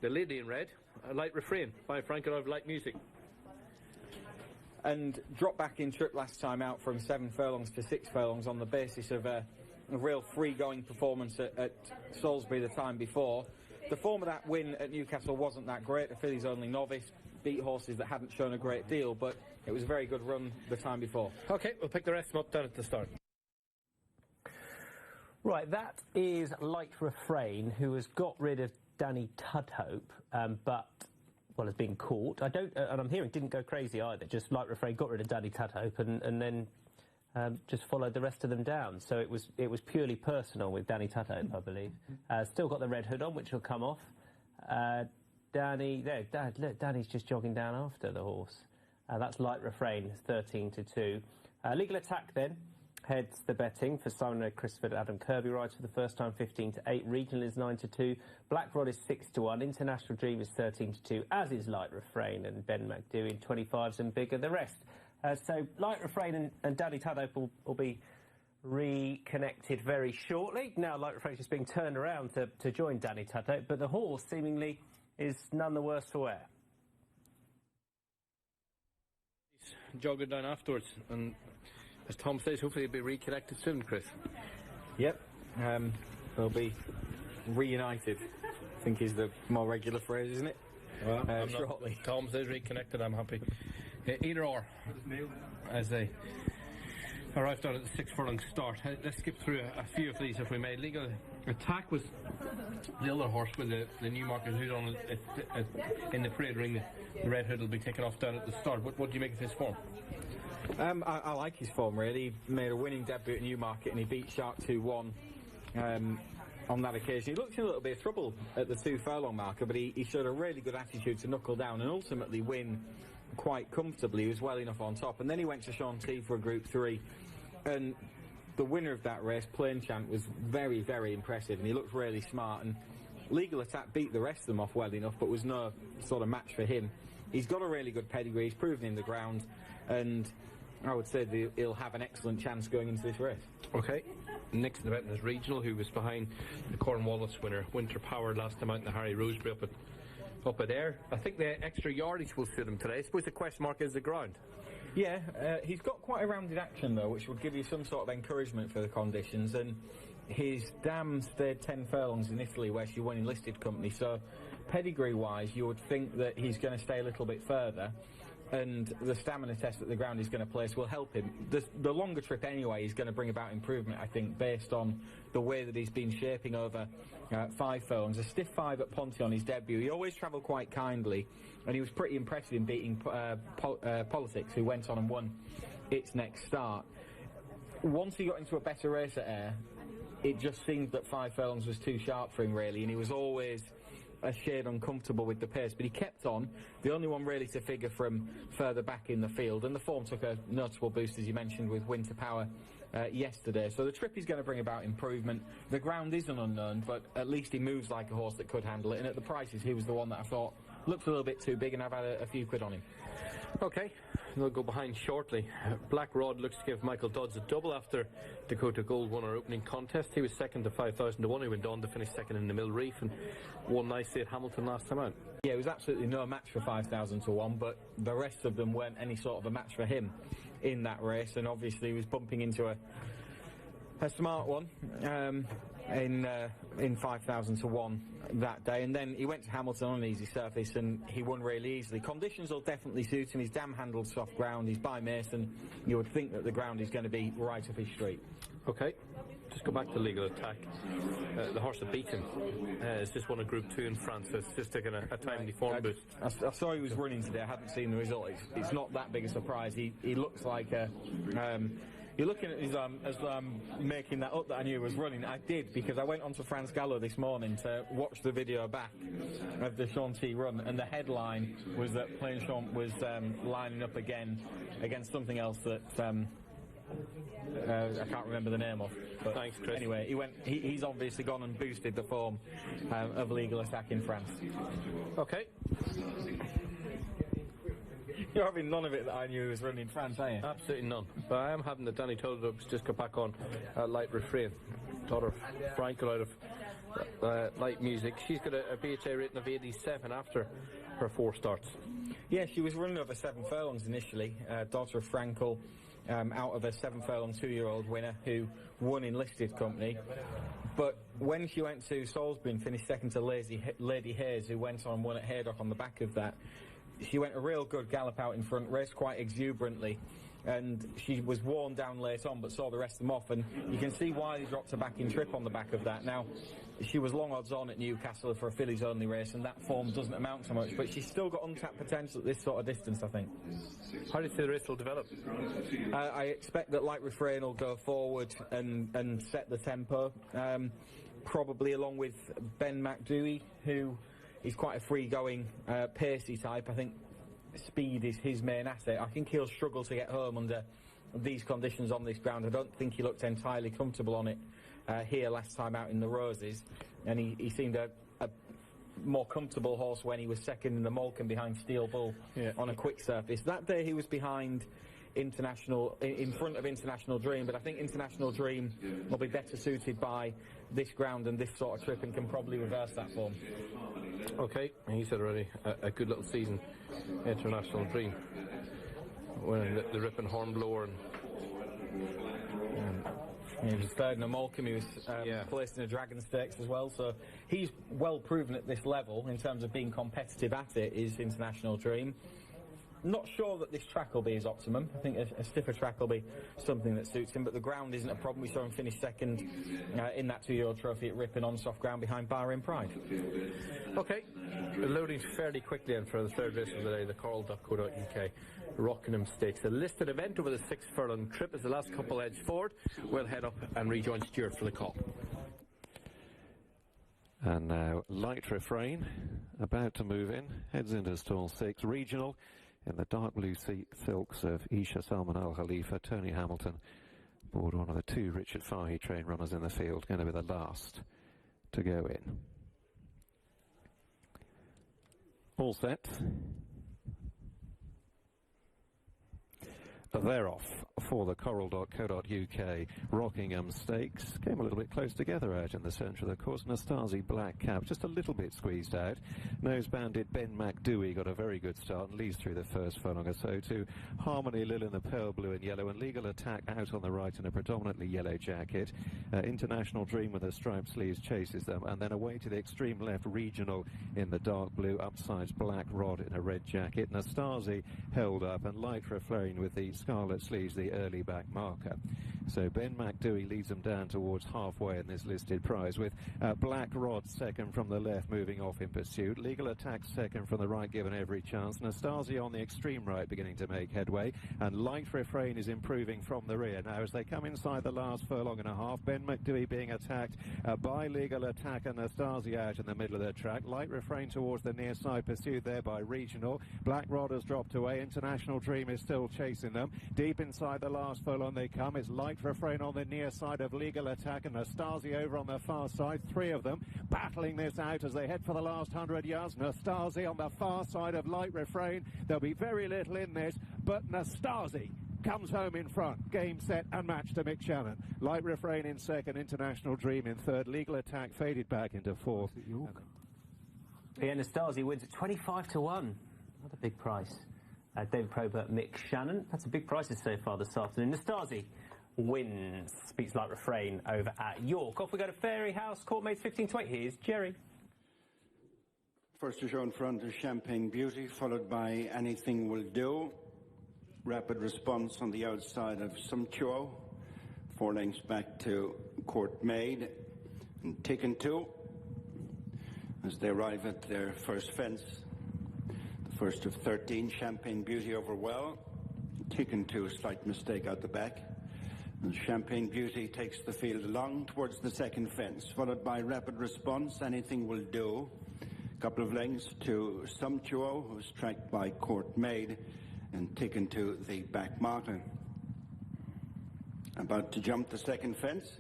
the lady in red. A light refrain by Frankenov Light Music. And dropped back in trip last time out from 7 furlongs to 6 furlongs on the basis of a real free-going performance at Salisbury the time before. The form of that win at Newcastle wasn't that great. The filly's only novice, beat horses that hadn't shown a great deal, but it was a very good run the time before. Okay, we'll pick the rest of them up down at the start. Right, that is Light Refrain, who has got rid of Danny Tudhope, but has been caught. And I'm hearing didn't go crazy either. Just Light Refrain got rid of Danny Tudhope and then just followed the rest of them down. So it was purely personal with Danny Tudhope, I believe. Still got the red hood on, which will come off. Danny's just jogging down after the horse. That's Light Refrain, 13-2. Legal Attack then heads the betting for Simon Red Christopher. Adam Kirby rides for the first time, 15-8. Regional is 9-2. Black Rod is 6-1. International Dream is 13-2, as is Light Refrain and Ben McDoo in 25s and bigger the rest. So Light Refrain and Danny Tudhope will be reconnected very shortly. Now Light Refrain is just being turned around to join Danny Tudhope, but the horse seemingly is none the worse for wear. He's jogging down afterwards, and as Tom says, hopefully he'll be reconnected soon, Chris. Yep, they'll be reunited, I think is the more regular phrase, isn't it? Well, shortly. Tom says reconnected, I'm happy. Either or, as they arrived out at the 6 furlong start. Let's skip through a few of these if we may. Legal Attack was the other horse with the Newmarket hood on in the parade ring. The red hood will be taken off down at the start. What do you make of his form? I like his form, really. He made a winning debut at Newmarket and he beat Shark 2-1 on that occasion. He looked in a little bit of trouble at the 2 furlong marker, but he showed a really good attitude to knuckle down and ultimately win quite comfortably. He was well enough on top, and then he went to Sean T for a Group 3, and the winner of that race, Plain Chant, was very, very impressive, and he looked really smart, and Legal Attack beat the rest of them off well enough, but was no sort of match for him. He's got a really good pedigree, he's proven in the ground, and I would say that he'll have an excellent chance going into this race. Okay. Next to the betting is Regional, who was behind the Cornwallis winner, Winter Power, last time out in the Harry Rosebery up at Ayr. I think the extra yardage will suit him today. I suppose the question mark is the ground. Yeah, he's got quite a rounded action though, which would give you some sort of encouragement for the conditions, and his dam stayed 10 furlongs in Italy where she won enlisted company, so pedigree wise you would think that he's going to stay a little bit further. and the stamina test that the ground is going to place will help him. The longer trip anyway is going to bring about improvement, I think, based on the way that he's been shaping over 5 furlongs. A stiff 5 at Ponty on his debut. He always travelled quite kindly, and he was pretty impressive in beating Politics, who went on and won its next start. Once he got into a better race at Ayr, it just seemed that 5 furlongs was too sharp for him, really, and he was always a shade uncomfortable with the pace, but he kept on, the only one really to figure from further back in the field, and the form took a notable boost, as you mentioned, with Winter Power yesterday. So the trip is going to bring about improvement. The ground is an unknown, but at least he moves like a horse that could handle it, and at the prices he was the one that I thought looked a little bit too big, and I've had a few quid on him. Okay, we'll go behind shortly. Black Rod looks to give Michael Dodds a double after Dakota Gold won our opening contest. He was second to 5,000 to 1. He went on to finish second in the Mill Reef and won nicely at Hamilton last time out. Yeah, it was absolutely no match for 5,000 to 1, but the rest of them weren't any sort of a match for him in that race, and obviously he was bumping into a smart one in 5,000 to 1 that day, and then he went to Hamilton on an easy surface and he won really easily. Conditions will definitely suit him. He's damn handled soft ground. He's by Mason. You would think that the ground is going to be right up his street. Okay, just go back to Legal Attack. The horse that beat him has just won a Group 2 in France, so it's just taken a timely form boost. I saw he was running today. I haven't seen the result. It's not that big a surprise. He looks like a... You're looking at his as making that up that I knew he was running. I did, because I went onto France Gallo this morning to watch the video back of the Chantilly run, and the headline was that Plain Champ was lining up again against something else that I can't remember the name of. But thanks, Chris. Anyway, he's obviously gone and boosted the form of Legal Attack in France. Okay. You're having none of it that I knew he was running in France, are you? Absolutely none. But I am having the Danny Tulloch's just got back on Light Refrain. Daughter of Frankel out of Light Music. She's got a BHA rating of 87 after her 4 starts. Yeah, she was running over 7 furlongs initially. Daughter of Frankel, out of a 7 furlong 2-year-old winner who won in listed company. But when she went to Salisbury and finished second to Lady Hayes, who went on and won at Haydock on the back of that, she went a real good gallop out in front, raced quite exuberantly, and she was worn down late on but saw the rest of them off, and you can see why they dropped her back in trip on the back of that. Now, she was long odds on at Newcastle for a fillies only race, and that form doesn't amount to much, but she's still got untapped potential at this sort of distance, I think. How do you see the race will develop? I expect that Light Refrain will go forward and set the tempo, probably along with Ben McDewey, who is quite a free-going, pacey type. I think speed is his main asset. I think he'll struggle to get home under these conditions on this ground. I don't think he looked entirely comfortable on it here last time out in the Roses, and he seemed a more comfortable horse when he was second in the Malcolm behind Steel Bull on a quick surface. That day he was behind in front of International Dream, but I think International Dream will be better suited by this ground and this sort of trip and can probably reverse that form. Okay, he said already a good little season, International Dream, winning the Rip and Hornblower, and he was third in a Malcolm. He was placed in a Dragon Stakes as well, so he's well proven at this level in terms of being competitive at it. Is International Dream. Not sure that this track will be his optimum. I think a stiffer track will be something that suits him, but the ground isn't a problem. We saw him finish second in that 2-year-old trophy at Ripon on soft ground behind Bahrain Pride. Okay, loading fairly quickly in for the third race of the day, the Coral.co.uk Rockingham Stakes. A listed event over the 6 furlong trip as the last couple edge forward. We'll head up and rejoin Stuart for the call. And now Light Refrain, about to move in, heads into stall 6, regional, in the dark blue silks of Isha Salman Al Khalifa. Tony Hamilton aboard one of the 2 Richard Fahey train runners in the field, going to be the last to go in. All set. They're off for the Coral.co.uk Rockingham Stakes. Came a little bit close together out in the centre of the course. Nastasi Black Cap just a little bit squeezed out. Nose banded Ben McDewey got a very good start and leads through the first furlong or so to Harmony Lil in the pale blue and yellow, and Legal Attack out on the right in a predominantly yellow jacket. International Dream with the striped sleeves chases them, and then away to the extreme left, Regional in the dark blue, upsides Black Rod in a red jacket. Nastasi held up, and Light Refrain with the scarlet sleeves, the early back marker. So Ben McDewey leads them down towards halfway in this listed prize, with Black Rod second from the left moving off in pursuit. Legal Attack second from the right, given every chance. Nastasi on the extreme right beginning to make headway, and Light Refrain is improving from the rear. Now as they come inside the last furlong and a half, Ben McDewey being attacked by Legal Attack and Nastasi out in the middle of the track. Light Refrain towards the near side, pursued there by Regional. Black Rod has dropped away. International Dream is still chasing them. Deep inside the last furlong they come. It's Light Refrain on the near side of Legal Attack and Nastasi over on the far side. Three of them battling this out as they head for the last 100 yards. Nastasi on the far side of Light Refrain. There'll be very little in this, but Nastasi comes home in front. Game, set and match to Mick Shannon. Light Refrain in second, International Dream in third. Legal Attack faded back into fourth. Yeah, Nastasi wins at 25 to 1. Not a big price. David Probert, Mick Shannon. That's a big prices so far this afternoon. Nastasi wins. Beats Light Refrain over at York. Off we go to Fairyhouse. Court Mates 15 to 8. Here's Jerry. First to show in front is Champagne Beauty, followed by Anything Will Do. Rapid Response on the outside of Sumptuo. 4 lengths back to Court Maid and Taken 2 as they arrive at their first fence. The first of 13, Champagne Beauty over well. Taken 2, a slight mistake out the back. And Champagne Beauty takes the field along towards the second fence, followed by Rapid Response, Anything Will Do. A couple of lengths to Sumptuo, who's tracked by Court Maid and taken to the back marker. About to jump the second fence,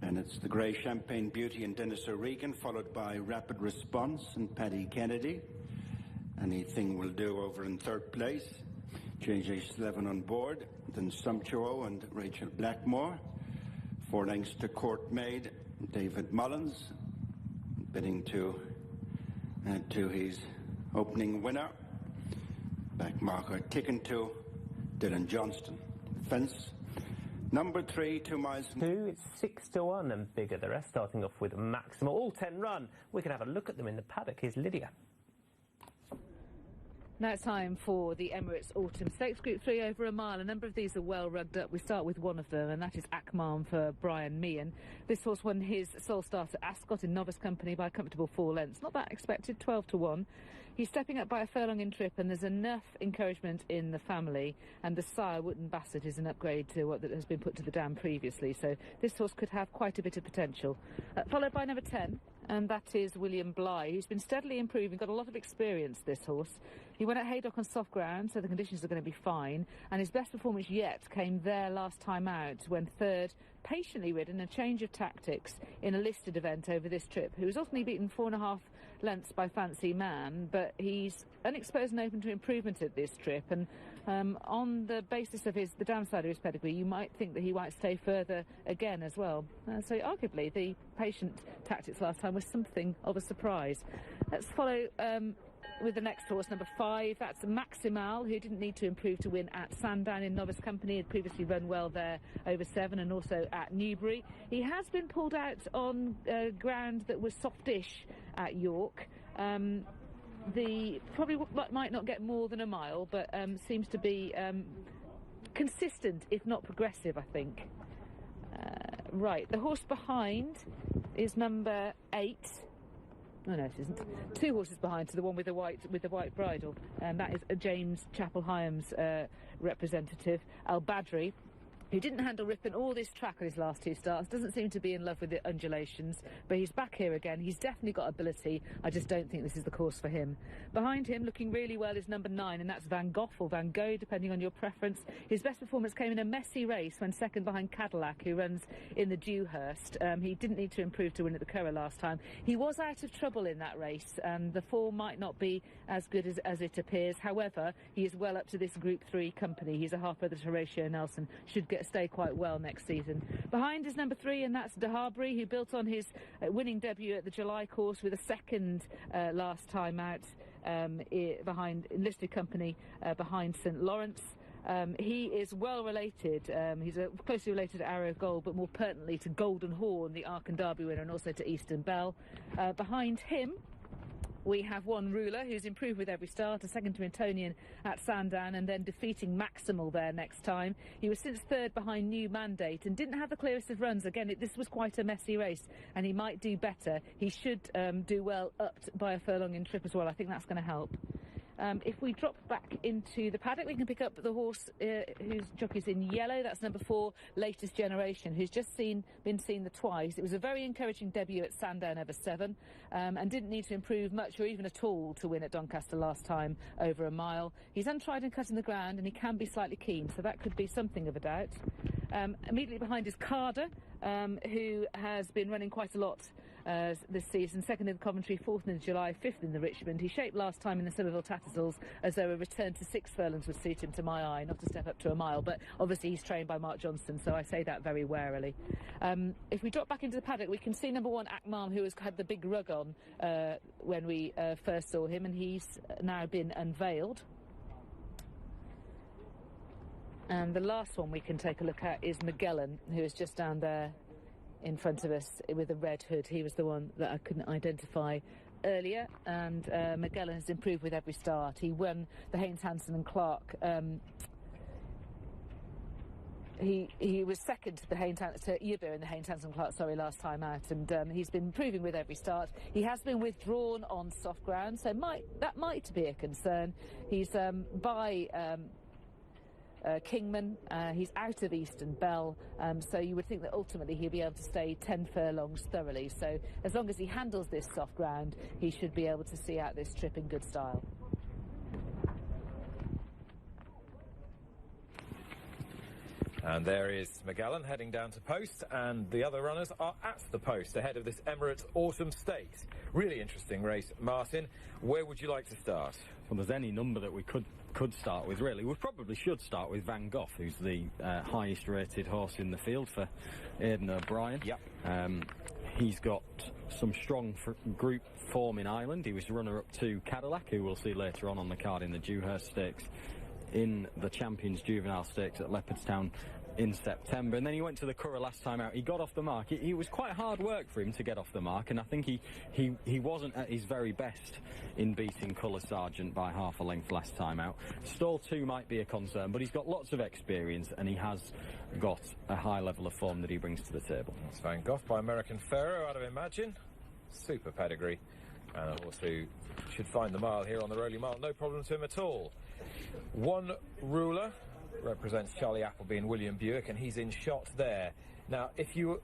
and it's the grey Champagne Beauty and Dennis O'Regan, followed by Rapid Response and Paddy Kennedy. Anything Will Do over in third place. JJ Slevin on board, then Sumptuo and Rachel Blackmore. 4 lengths to Court Maid, David Mullins, bidding to his opening winner. Back marker taken to Dylan Johnston. Fence number 3, 2 miles. It's 6 to 1 and bigger. The rest starting off with Maximal. All 10 run. We can have a look at them in the paddock. Here's Lydia. Now it's time for the Emirates Autumn Stakes Group 3 over a mile. A number of these are well rugged up. We start with one of them, and that is Akman for Brian Meehan. This horse won his sole start at Ascot in novice company by a comfortable 4 lengths. Not that expected, 12 to 1. He's stepping up by a furlong in trip, and there's enough encouragement in the family. And the sire, Wootton Bassett, is an upgrade to what has been put to the dam previously. So this horse could have quite a bit of potential. Followed by number 10. And that is William Bligh, who's been steadily improving, got a lot of experience, this horse. He went at Haydock on soft ground, so the conditions are going to be fine. And his best performance yet came there last time out, when third, patiently ridden, a change of tactics in a listed event over this trip. He was ultimately beaten 4.5 lengths by Fancy Man, but he's unexposed and open to improvement at this trip. And on the basis of the downside of his pedigree, you might think that he might stay further again as well. So arguably the patient tactics last time was something of a surprise. Let's follow with the next horse, number 5. That's Maximal, who didn't need to improve to win at Sandown in novice company. Had previously run well there over 7 and also at Newbury. He has been pulled out on ground that was softish at York. Probably might not get more than a mile, but seems to be consistent, if not progressive, I think. Right, the horse behind is number 8. Oh, no, it isn't. 2 horses behind to the one with the white bridle, and that is James Chapel-Hyam's representative, Al Badri. who didn't handle Ripon all this track on his last 2 starts, doesn't seem to be in love with the undulations, but he's back here again. He's definitely got ability. I just don't think this is the course for him. Behind him, looking really well, is number 9, and that's Van Gogh or Van Gogh, depending on your preference. His best performance came in a messy race when second behind Cadillac, who runs in the Dewhurst. He didn't need to improve to win at the Curragh last time. He was out of trouble in that race, and the form might not be as good as it appears. However, he is well up to this Group 3 company. He's a half-brother to Horatio Nelson. Should stay quite well next season. Behind is number 3, and that's De Harbury, who built on his winning debut at the July course with a second last time out behind enlisted company behind St Lawrence. He is well related. He's closely related to Arrow Gold, but more pertinently to Golden Horn, the Ark and Derby winner, and also to Eastern Bell. Behind him, we have One Ruler, who's improved with every start, a second to Mintonian at Sandown, and then defeating Maximal there next time. He was since third behind New Mandate and didn't have the clearest of runs. Again, this was quite a messy race, and he might do better. He should do well up by a furlong in trip as well. I think that's going to help. If we drop back into the paddock, we can pick up the horse whose jockey's in yellow. That's number 4, Latest Generation, who's just been seen twice. It was a very encouraging debut at Sandown over 7, and didn't need to improve much or even at all to win at Doncaster last time over a mile. He's untried and cut in the ground, and he can be slightly keen, so that could be something of a doubt. Immediately behind is Carder, who has been running quite a lot this season, second in the Coventry, 4th in the July, 5th in the Richmond. He shaped last time in the Somerville Tattersall's as though a return to 6 furlongs would suit him to my eye, not to step up to a mile, but obviously he's trained by Mark Johnston, so I say that very warily. If we drop back into the paddock, we can see number 1, Akmal, who has had the big rug on when we first saw him, and he's now been unveiled. And the last one we can take a look at is Magellan, who is just down there in front of us with a red hood. He was the one that I couldn't identify earlier, and Magellan has improved with every start. He won the Haynes Hansen and Clark. He was second to Yibir in the Haynes Hansen Clark, last time out, and he's been improving with every start. He has been withdrawn on soft ground, so that might be a concern. He's by Kingman, he's out of Eastern Bell, so you would think that ultimately he'll be able to stay 10 furlongs thoroughly. So as long as he handles this soft ground, he should be able to see out this trip in good style. And there is Magellan heading down to post, and the other runners are at the post ahead of this Emirates Autumn Stakes. Really interesting race, Martin. Where would you like to start? Well, there's any number that we could start with, really. We probably should start with Van Gogh, who's the highest rated horse in the field for Aidan O'Brien. Yep. He's got some strong group form in Ireland. He was runner-up to Cadillac, who we'll see later on the card in the Dewhurst Stakes, in the Champions Juvenile Stakes at Leopardstown in September, and then he went to the Curragh last time out. He got off the mark. It was quite hard work for him to get off the mark, and I think he wasn't at his very best in beating Colour Sergeant by half a length last time out. Stall 2 might be a concern, but he's got lots of experience, and he has got a high level of form that he brings to the table. That's Van Gogh by American Pharaoh out of Imagine. Super pedigree, and a horse who should find the mile here on the Rowley Mile. No problem to him at all. One Ruler represents Charlie Appleby and William Buick, and he's in shot there. Now, if you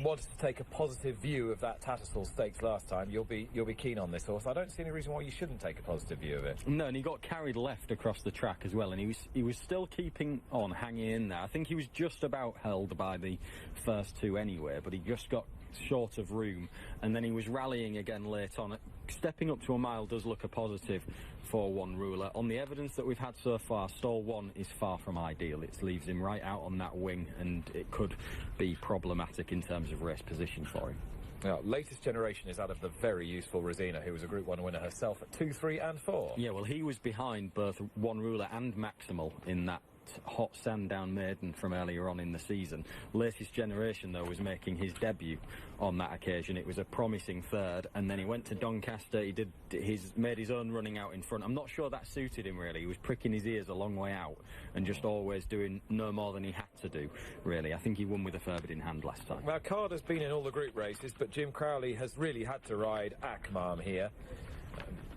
wanted to take a positive view of that Tattersall Stakes last time, you'll be keen on this horse. I don't see any reason why you shouldn't take a positive view of it. No, and he got carried left across the track as well, and he was still keeping on, hanging in there. I think he was just about held by the first 2 anyway, but he just got short of room, and then he was rallying again late on. Stepping up to a mile does look a positive for One Ruler. On the evidence that we've had so far, stall 1 is far from ideal. It leaves him right out on that wing, and it could be problematic in terms of race position for him. Now, Latest Generation is out of the very useful Rosina, who was a Group 1 winner herself at 2, 3 and 4. Yeah, well, he was behind both One Ruler and Maximal in that hot Sandown maiden from earlier on in the season. Latest Generation, though, was making his debut on that occasion. It was a promising third, and then he went to Doncaster. He made his own running out in front. I'm not sure that suited him, really. He was pricking his ears a long way out and just always doing no more than he had to do, really. I think he won with a favourite in hand last time. Well, Card has been in all the group races, but Jim Crowley has really had to ride Akmal here.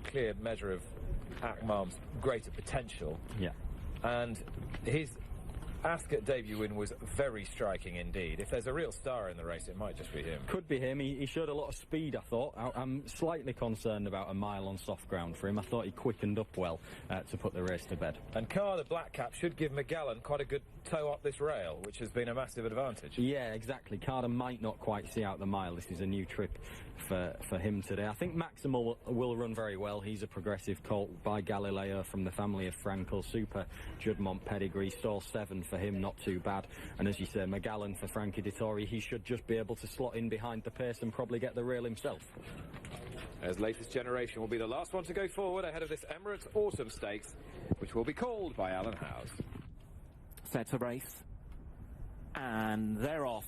Clear measure of Akmal's greater potential. Yeah. And his Ascot debut win was very striking indeed. If there's a real star in the race, it might just be him. Could be him. He showed a lot of speed, I thought. I'm slightly concerned about a mile on soft ground for him. I thought he quickened up well to put the race to bed. And Carr, the black cap, should give McGallen quite a good tow up this rail, which has been a massive advantage. Yeah, exactly. Carter might not quite see out the mile. This is a new trip for him today. I think Maximal will run very well. He's a progressive colt by Galileo from the family of Frankel. Super Juddmonte pedigree. Stall 7 for him, not too bad. And as you say, McGallen for Frankie Dettori. He should just be able to slot in behind the pace and probably get the rail himself. As Latest Generation will be the last one to go forward ahead of this Emirates Autumn Stakes, which will be called by Alan Howes. Set to race. And they're off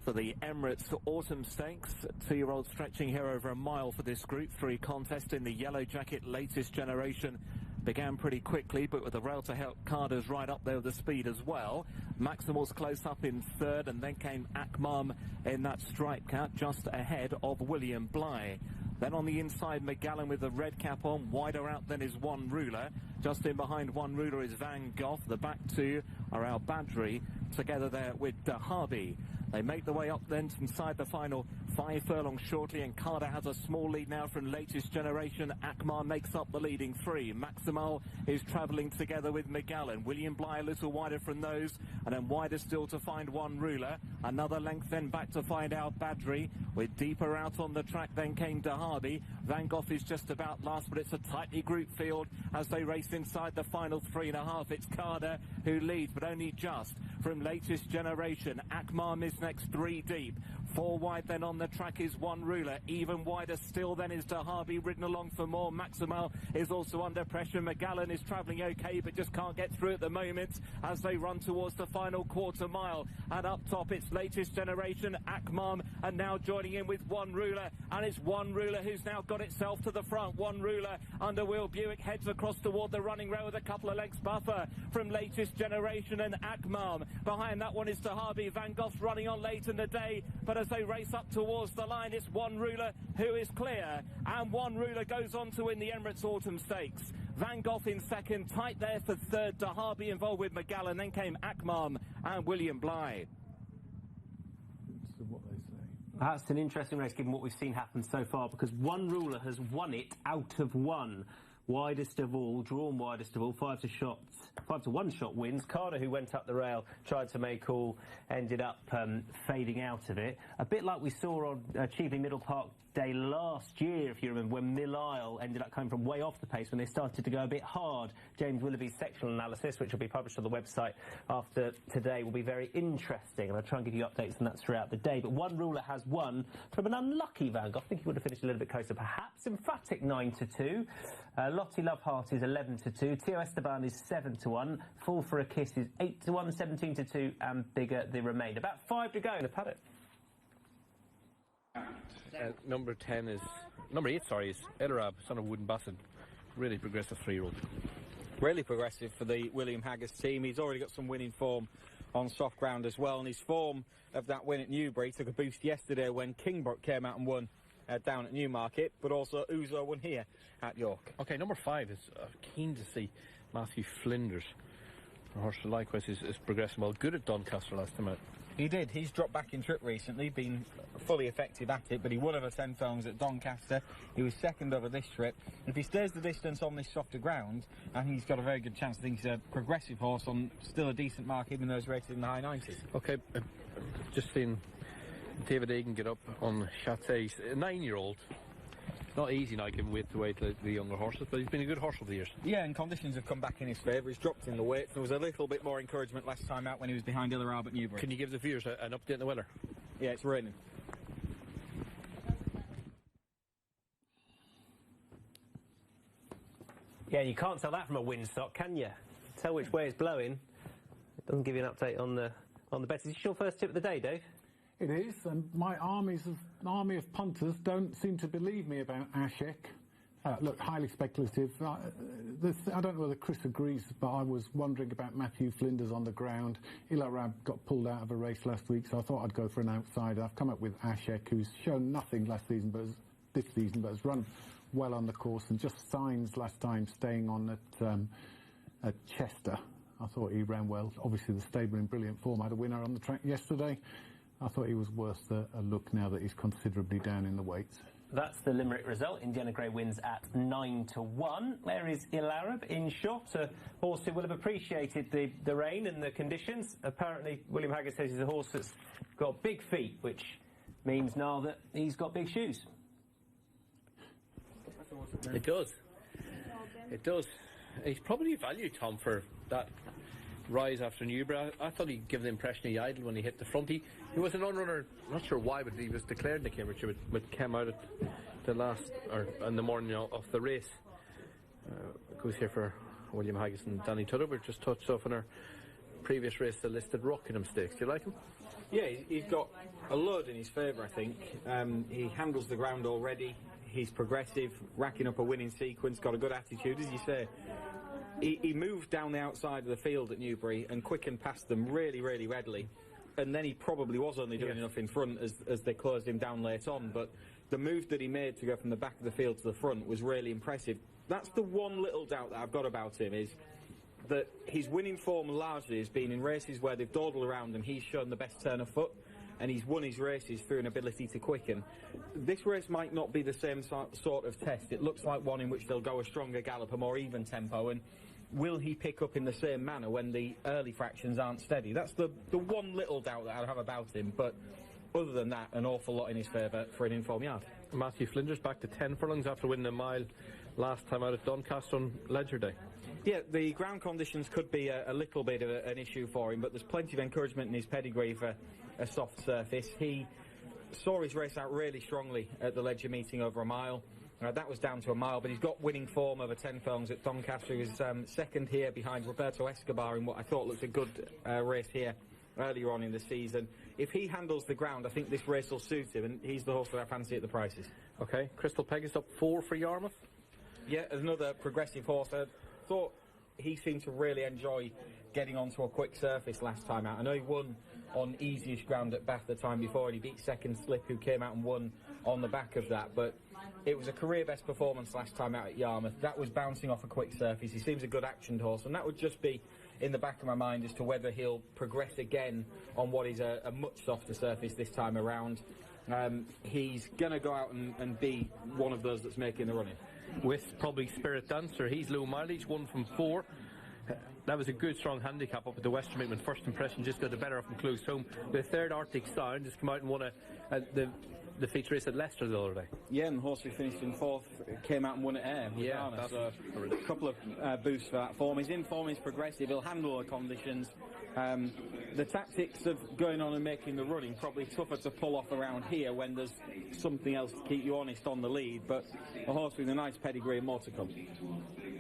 for the Emirates Autumn Stakes. 2-year-old stretching here over a mile for this Group 3 contest in the yellow jacket. Latest Generation began pretty quickly, but with the rail to help, Carter's right up there with the speed as well. Maximal's close up in third, and then came Akmam in that stripe cap just ahead of William Bligh. Then on the inside, McGallen with the red cap on. Wider out then is One Ruler. Just in behind One Ruler is Van Gogh. The back two are Al Badri, together there with Harvey. They make the way up then inside the final 5 furlongs shortly, and Carter has a small lead now from Latest Generation. Akmar makes up the leading 3. Maximal is travelling together with McGallen. William Bligh a little wider from those, and then wider still to find One Ruler. Another length then back to find Al Badri. With deeper out on the track then came Harvey. Van Gogh is just about last, but it's a tightly grouped field as they race inside the final 3.5. It's Carter who leads, but only just from Latest Generation. Akmar is next, 3 deep. 4 wide then on the track is One Ruler. Even wider still then is Harvey, ridden along for more. Maximal is also under pressure. McGallen is travelling okay, but just can't get through at the moment as they run towards the final quarter mile. And up top it's Latest Generation, Akmar, and now joining in with One Ruler, and it's One Ruler who's now got itself to the front. One Ruler under Will Buick heads across toward the running rail with a couple of lengths buffer from Latest Generation and Akmar. Behind that one is Harvey. Van Gogh's running on late in the day, but as they race up towards the line, it's One Ruler who is clear, and One Ruler goes on to win the Emirates Autumn Stakes. Van Gogh in second, tight there for third. Harvey involved with McGallen, then came Akmar and William Bligh. That's an interesting race given what we've seen happen so far, because One Ruler has won it out of 1. Widest of all, drawn widest of all, 5 to 1 shot wins. Carter, who went up the rail, tried to make all, ended up fading out of it. A bit like we saw on Cheveley Middle Park Day last year, if you remember, when Mill Isle ended up coming from way off the pace when they started to go a bit hard. James Willoughby's sectional analysis, which will be published on the website after today, will be very interesting, and I'll try and give you updates on that throughout the day. But One Ruler has won from an unlucky Van Gogh. I think he would have finished a little bit closer, perhaps. Emphatic 9-2. Lottie Loveheart is 11-2. Tio Esteban is 7-1. Fall for a Kiss is 8-1. 17-2, and Bigger the Remain. About 5 to go in the paddock. Number 8, is El Arab, son of Wooden Basset. Really progressive 3-year-old. Really progressive for the William Haggas team. He's already got some winning form on soft ground as well, and his form of that win at Newbury took a boost yesterday when Kingbrook came out and won down at Newmarket, but also Ouzo won here at York. Okay, number 5 is keen to see Matthew Flinders. The horse likewise is progressing well. Good at Doncaster last time out. He did. He's dropped back in trip recently, been fully effective at it, but he won over 10 furlongs at Doncaster. He was second over this trip. If he stays the distance on this softer ground, I think he's got a very good chance. I think he's a progressive horse on still a decent mark, even though he's rated in the high 90s. Okay, just seen David Egan get up on Château, a 9-year-old. It's not easy now giving weight to the younger horses, but he's been a good horse over the years. Yeah, and conditions have come back in his favour. He's dropped in the weight. There was a little bit more encouragement last time out when he was behind El Arab at Newbury. Can you give the viewers an update on the weather? Yeah, it's raining. Yeah, you can't tell that from a windsock, can you? Tell which way it's blowing. It doesn't give you an update on the bets. Is this your first tip of the day, Dave? It is, and my army of punters don't seem to believe me about Ashek. Look, highly speculative. I don't know whether Chris agrees, but I was wondering about Matthew Flinders on the ground. El Arab got pulled out of a race last week, so I thought I'd go for an outsider. I've come up with Ashek, who's shown nothing this season, but has run well on the course, and just signs last time staying on at Chester. I thought he ran well. Obviously, the stable in brilliant form. Had a winner on the track yesterday. I thought he was worth a look now that he's considerably down in the weights. That's the Limerick result. Indiana Grey wins at 9-1. There is Il Arab in shot, a horse who will have appreciated the rain and the conditions. Apparently, William Haggard says he's a horse that's got big feet, which means now that he's got big shoes. It does. It does. He's probably valued, Tom, for that rise after Newbury. I thought he'd give the impression he idled when he hit the front. He was an on-runner, not sure why, but he was declared in the Cambridgeshire, but came out at the last, or in the morning of the race. Goes here for William Haggis and Danny Tudor. We just touched off in our previous race, the listed Rockingham Stakes. Do you like him? Yeah, he's got a load in his favour, I think. He handles the ground already. He's progressive, racking up a winning sequence, got a good attitude, as you say. He moved down the outside of the field at Newbury and quickened past them really, really readily. And then he probably was only doing enough in front as they closed him down late on. But the move that he made to go from the back of the field to the front was really impressive. That's the one little doubt that I've got about him, is that his winning form largely has been in races where they've dawdled around and he's shown the best turn of foot, and he's won his races through an ability to quicken. This race might not be the same sort of test. It looks like one in which they'll go a stronger gallop, a more even tempo, and will he pick up in the same manner when the early fractions aren't steady? That's the one little doubt that I have about him, but other than that, an awful lot in his favour for an informed yard. Matthew Flinders back to 10 furlongs after winning a mile last time out at Doncaster on Ledger Day. Yeah, the ground conditions could be a little bit of an issue for him, but there's plenty of encouragement in his pedigree for a soft surface. He saw his race out really strongly at the Ledger meeting over a mile. That was down to a mile, but he's got winning form over 10 furlongs at Doncaster. He was second here behind Roberto Escobar in what I thought looked a good race here earlier on in the season. If he handles the ground, I think this race will suit him, and he's the horse that I fancy at the prices. Okay, Crystal Pegasus up 4 for Yarmouth. Yeah, another progressive horse. I thought he seemed to really enjoy getting onto a quick surface last time out. I know he won on easiest ground at Bath the time before, and he beat Second Slip, who came out and won on the back of that, but it was a career best performance last time out at Yarmouth. That was bouncing off a quick surface. He seems a good actioned horse, and that would just be in the back of my mind as to whether he'll progress again on what is a much softer surface this time around. He's going to go out and be one of those that's making the running. With probably Spirit Dancer, he's low mileage, 1 from 4. That was a good strong handicap up at the Western Meeting. First impression just got the better of him close home. The third Arctic Sound just come out and won the feature race at Leicester the other day. Yeah, and the horse who finished in 4th came out and won at Ayr. Yeah, so a couple of boosts for that form. His in form is progressive. He'll handle the conditions. The tactics of going on and making the running probably tougher to pull off around here when there's something else to keep you honest on the lead, but a horse with a nice pedigree and more to come.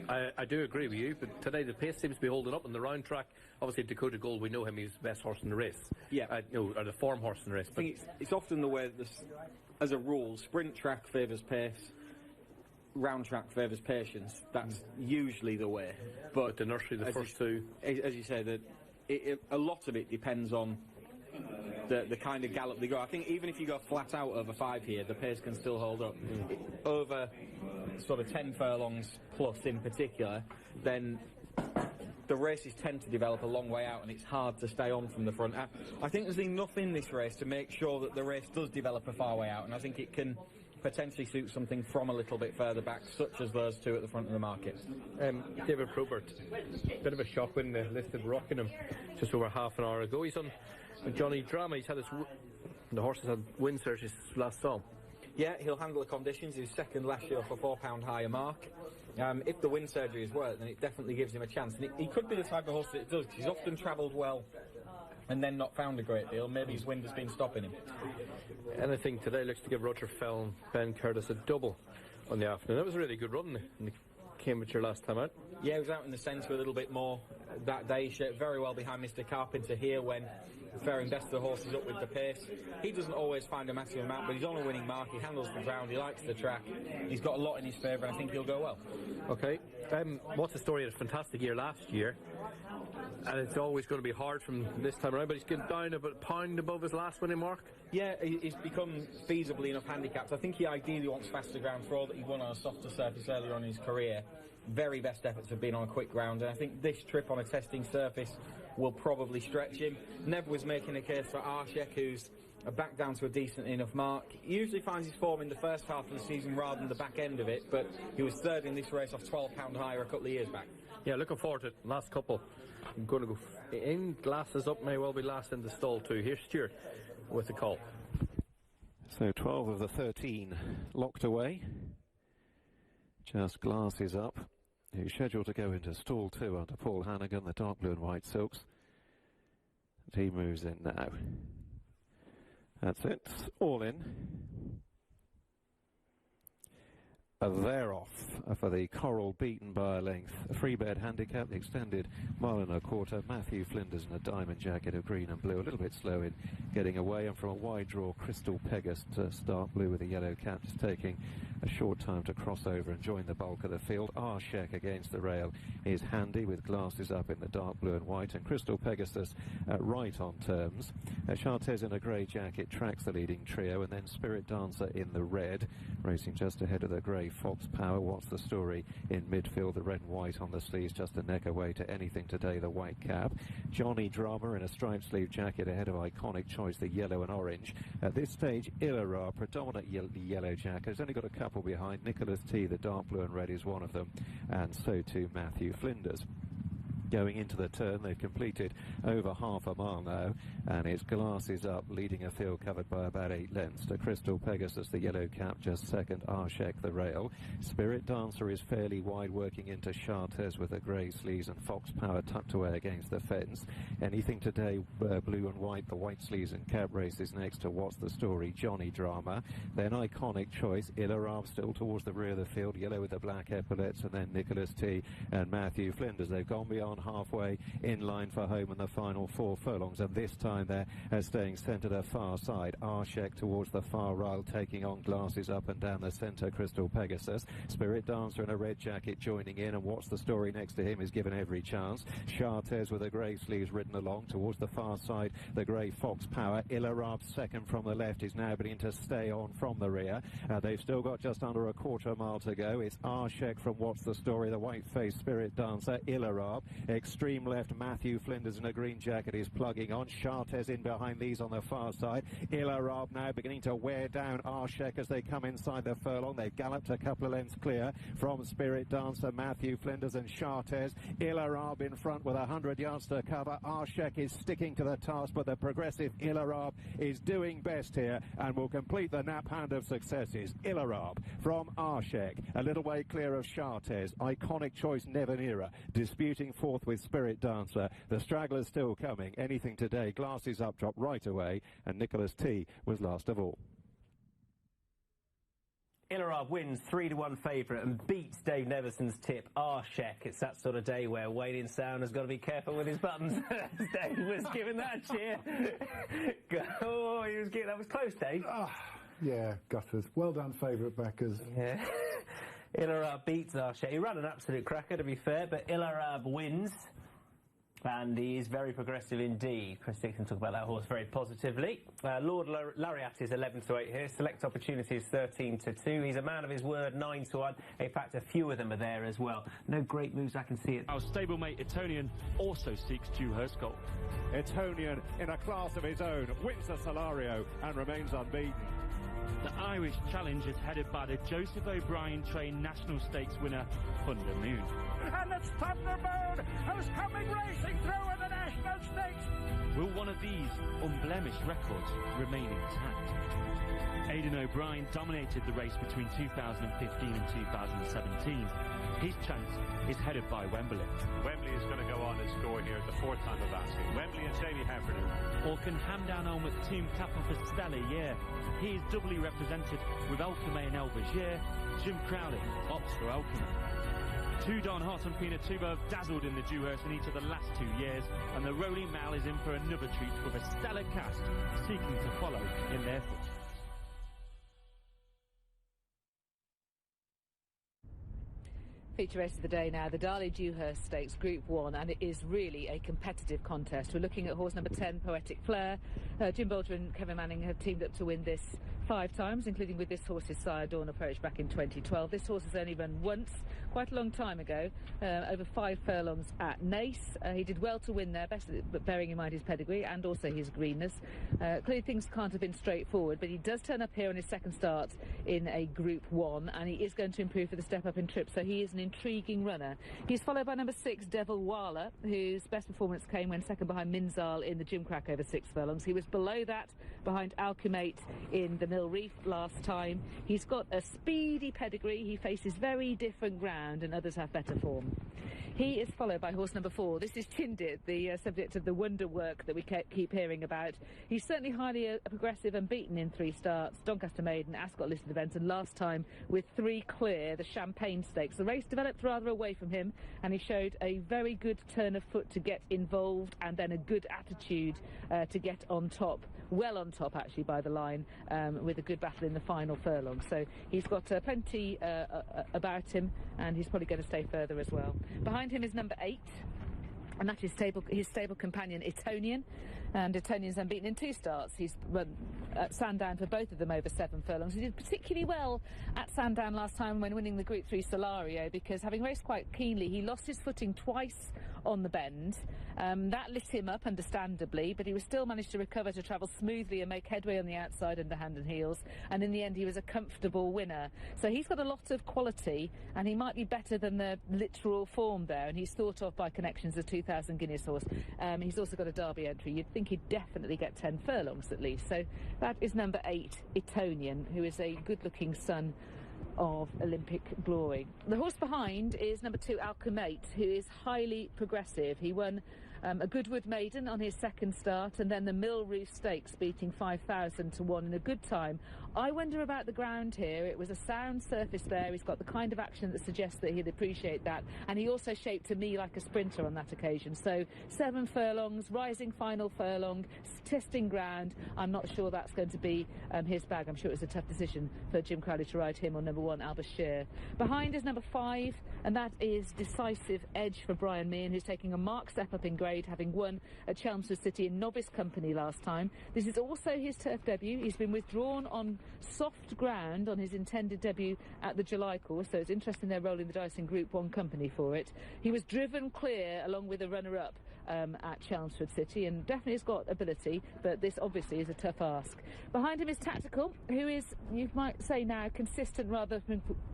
I do agree with you, but today the pace seems to be holding up on the round track. Obviously Dakota Gold, we know him, he's the best horse in the race. Yeah. Or the form horse in the race. I think it's often the way that as a rule, sprint track favours pace, round track favours patience. That's usually the way. But the nursery, the first two. As you say, that a lot of it depends on the kind of gallop they go. I think even if you go flat out over 5 here, the pace can still hold up. Over sort of 10 furlongs plus in particular, then the races tend to develop a long way out and it's hard to stay on from the front. I think there's enough in this race to make sure that the race does develop a far way out, and I think it can potentially suit something from a little bit further back, such as those two at the front of the market. David Probert, bit of a shock when they listed Rockingham just over half an hour ago. He's on Johnny Drama. He's had the horses had wind surges last time. Yeah, he'll handle the conditions. He was second last year off a £4 higher mark. If the wind surgery has worked, then it definitely gives him a chance. And he could be the type of horse that it does, because he's often travelled well and then not found a great deal. Maybe his wind has been stopping him. Anything today looks to give Roger Fell and Ben Curtis a double on the afternoon. That was a really good run in the Cambridgeshire last time out. Yeah, he was out in the centre a little bit more that day. He shaped very well behind Mr Carpenter here when faring best of the horses up with the pace. He doesn't always find a massive amount, but he's on a winning mark. He handles the ground. He likes the track. He's got a lot in his favour, and I think he'll go well. Okay. What's the story? Had a fantastic year last year, and it's always going to be hard from this time around, but he's getting down about a pound above his last winning mark. Yeah, he's become feasibly enough handicapped. I think he ideally wants faster ground for all that he won on a softer surface earlier on in his career. Very best efforts have been on a quick ground, and I think this trip on a testing surface will probably stretch him. Neb was making a case for Arshek, who's back down to a decent enough mark. He usually finds his form in the first half of the season rather than the back end of it, but he was third in this race off £12 higher a couple of years back. Yeah, looking forward to it. Last couple. I'm going to go in, glasses up, may well be last in the stall too. Here's Stuart with the call. So 12 of the 13 locked away. Just glasses up. He's scheduled to go into stall 2 under Paul Hannigan, the dark blue and white silks. And he moves in now. That's it. All in. They're off for the Coral, beaten by a length. A free-bed handicap, the extended 1 1/4. Matthew Flinders in a diamond jacket of green and blue, a little bit slow in getting away, and from a wide draw, Crystal Pegasus start blue with a yellow cap, just taking a short time to cross over and join the bulk of the field. Arshek against the rail is handy with glasses up in the dark blue and white, and Crystal Pegasus right on terms. Chartez in a grey jacket tracks the leading trio, and then Spirit Dancer in the red, racing just ahead of the grey Fox Power. What's the story in midfield? The red and white on the sleeves, just a neck away to anything today, the white cap. Johnny Drama in a striped sleeve jacket ahead of Iconic Choice, the yellow and orange. At this stage, Illarar, predominant yellow jacket, has only got a couple behind. Nicholas T, the dark blue and red, is one of them, and so too Matthew Flinders. Going into the turn, they've completed over half a mile now, and it's glasses up, leading a field covered by about 8 lengths to Crystal Pegasus, the yellow cap, just second, Arshek the rail. Spirit Dancer is fairly wide, working into Chartez with the grey sleeves, and Fox Power tucked away against the fence. Anything today, blue and white, the white sleeves and cab races next to What's the Story, Johnny Drama. Then Iconic Choice, Illarar still towards the rear of the field, yellow with the black epaulets, and then Nicholas T and Matthew Flinders. They've gone beyond halfway, in line for home in the final 4 furlongs, and this time they're staying centred at far side. Arshek towards the far rail, taking on glasses up and down the centre, Crystal Pegasus. Spirit Dancer in a red jacket joining in, and What's the Story next to him is given every chance. Chartez with the grey sleeves ridden along towards the far side, the grey Fox Power. Illarab second from the left is now beginning to stay on from the rear. They've still got just under a quarter mile to go. It's Arshek from What's the Story, the white-faced Spirit Dancer. Illarab extreme left, Matthew Flinders in a green jacket is plugging on. Chartez in behind these on the far side. Illarar now beginning to wear down Arshek as they come inside the furlong. They've galloped a couple of lengths clear from Spirit Dancer, Matthew Flinders and Chartez. Illarar in front with 100 yards to cover. Arshek is sticking to the task, but the progressive Illarar is doing best here and will complete the nap hand of successes. Illarar from Arshek, a little way clear of Chartez. Iconic Choice, Nevanera disputing fourth with Spirit Dancer. The stragglers still coming. Anything today, glasses up, drop right away, and Nicholas T was last of all. Illarar wins 3-1 favourite and beats Dave Neverson's tip, Arshek. It's that sort of day where Wayne Sound has got to be careful with his buttons. Dave was giving that a cheer. Oh, he was giving, that was close, Dave. Oh, yeah, gutters. Well done, favourite backers. Yeah. Illarar beats Arshek. He ran an absolute cracker, to be fair, but Illarar wins. And he is very progressive indeed. Chris Dixon talked about that horse very positively. Lord Lariat is 11-8 here. Select Opportunity is 13-2. He's a man of his word, 9-1. In fact, a few of them are there as well. No great moves, I can see it. Our stablemate Etonian also seeks Dewhurst goal. Etonian, in a class of his own, wins the Solario and remains unbeaten. The Irish Challenge is headed by the Joseph O'Brien trained National Stakes winner, Thunder Moon. And it's Thunder Moon who's coming racing through in the National Stakes. Will one of these unblemished records remain intact? Aidan O'Brien dominated the race between 2015 and 2017. His chance is headed by Wembley. Wembley is going to go on and score here at the 4th time of asking. Wembley and Jamie Heffernan. Or can Hamdan Al Maktoum cap off a stellar year? He is doubly represented with Alchemy and El Bajir. Jim Crowley opts for Alchemy. Too Darn Hot and Pinatubo have dazzled in the Dewhurst in each of the last 2 years, and the Rolling Mal is in for another treat with a stellar cast seeking to follow in their footsteps. Feature race of the day now, the Darley Dewhurst Stakes Group 1, and it is really a competitive contest. We're looking at horse number 10, Poetic Fleur. Jim Bolger and Kevin Manning have teamed up to win this 5 times, including with this horse's sire, Dawn Approach, back in 2012. This horse has only run once, quite a long time ago, over 5 furlongs at Naas. He did well to win there, but bearing in mind his pedigree and also his greenness. Clearly things can't have been straightforward, but he does turn up here on his second start in a Group 1, and he is going to improve for the step up in trip, so he is an intriguing runner. He's followed by number 6, Devil Wala, whose best performance came when second behind Minzal in the Gimcrack over 6 furlongs. He was below that behind Alchemate in the Mill Reef last time. He's got a speedy pedigree. He faces very different ground, and others have better form. He is followed by horse number 4. This is Chindit, the subject of the wonder work that we keep hearing about. He's certainly highly progressive and beaten in 3 starts, Doncaster Maiden, Ascot listed events, and last time with 3 clear, the Champagne Stakes. The race developed rather away from him, and he showed a very good turn of foot to get involved, and then a good attitude to get on top. Well on top, actually, by the line, with a good battle in the final furlong. So he's got plenty about him, and he's probably going to stay further as well. Behind him is number 8, and that is his stable companion, Etonian. And Etonian's unbeaten in 2 starts. He's run at Sandown for both of them over 7 furlongs. He did particularly well at Sandown last time when winning the Group 3 Solario, because having raced quite keenly, he lost his footing twice on the bend. That lit him up, understandably, but he was still managed to recover to travel smoothly and make headway on the outside under hand and heels, and in the end he was a comfortable winner. So he's got a lot of quality, and he might be better than the literal form there, and he's thought of by connections as 2,000 Guineas horse. He's also got a Derby entry. You'd think he'd definitely get 10 furlongs at least. So that is number 8, Etonian, who is a good-looking son of Olympic glory. The horse behind is number 2, Alchemate, who is highly progressive. He won a Goodwood Maiden on his second start, and then the Mill Reef Stakes, beating 5,000 to 1 in a good time. I wonder about the ground here. It was a sound surface there. He's got the kind of action that suggests that he'd appreciate that, and he also shaped to me like a sprinter on that occasion. So 7 furlongs, rising final furlong, testing ground. I'm not sure that's going to be his bag. I'm sure it was a tough decision for Jim Crowley to ride him on number 1, Albashir. Behind is number 5, and that is Decisive Edge for Brian Meehan, who's taking a marked step up in grade, having won at Chelmsford City in novice company last time. This is also his turf debut. He's been withdrawn on soft ground on his intended debut at the July course, so it's interesting they're rolling the dice in Group 1 company for it. He was driven clear along with a runner-up at Chelmsford City, and definitely has got ability, but this obviously is a tough ask. Behind him is Tactical, who is, you might say now, consistent rather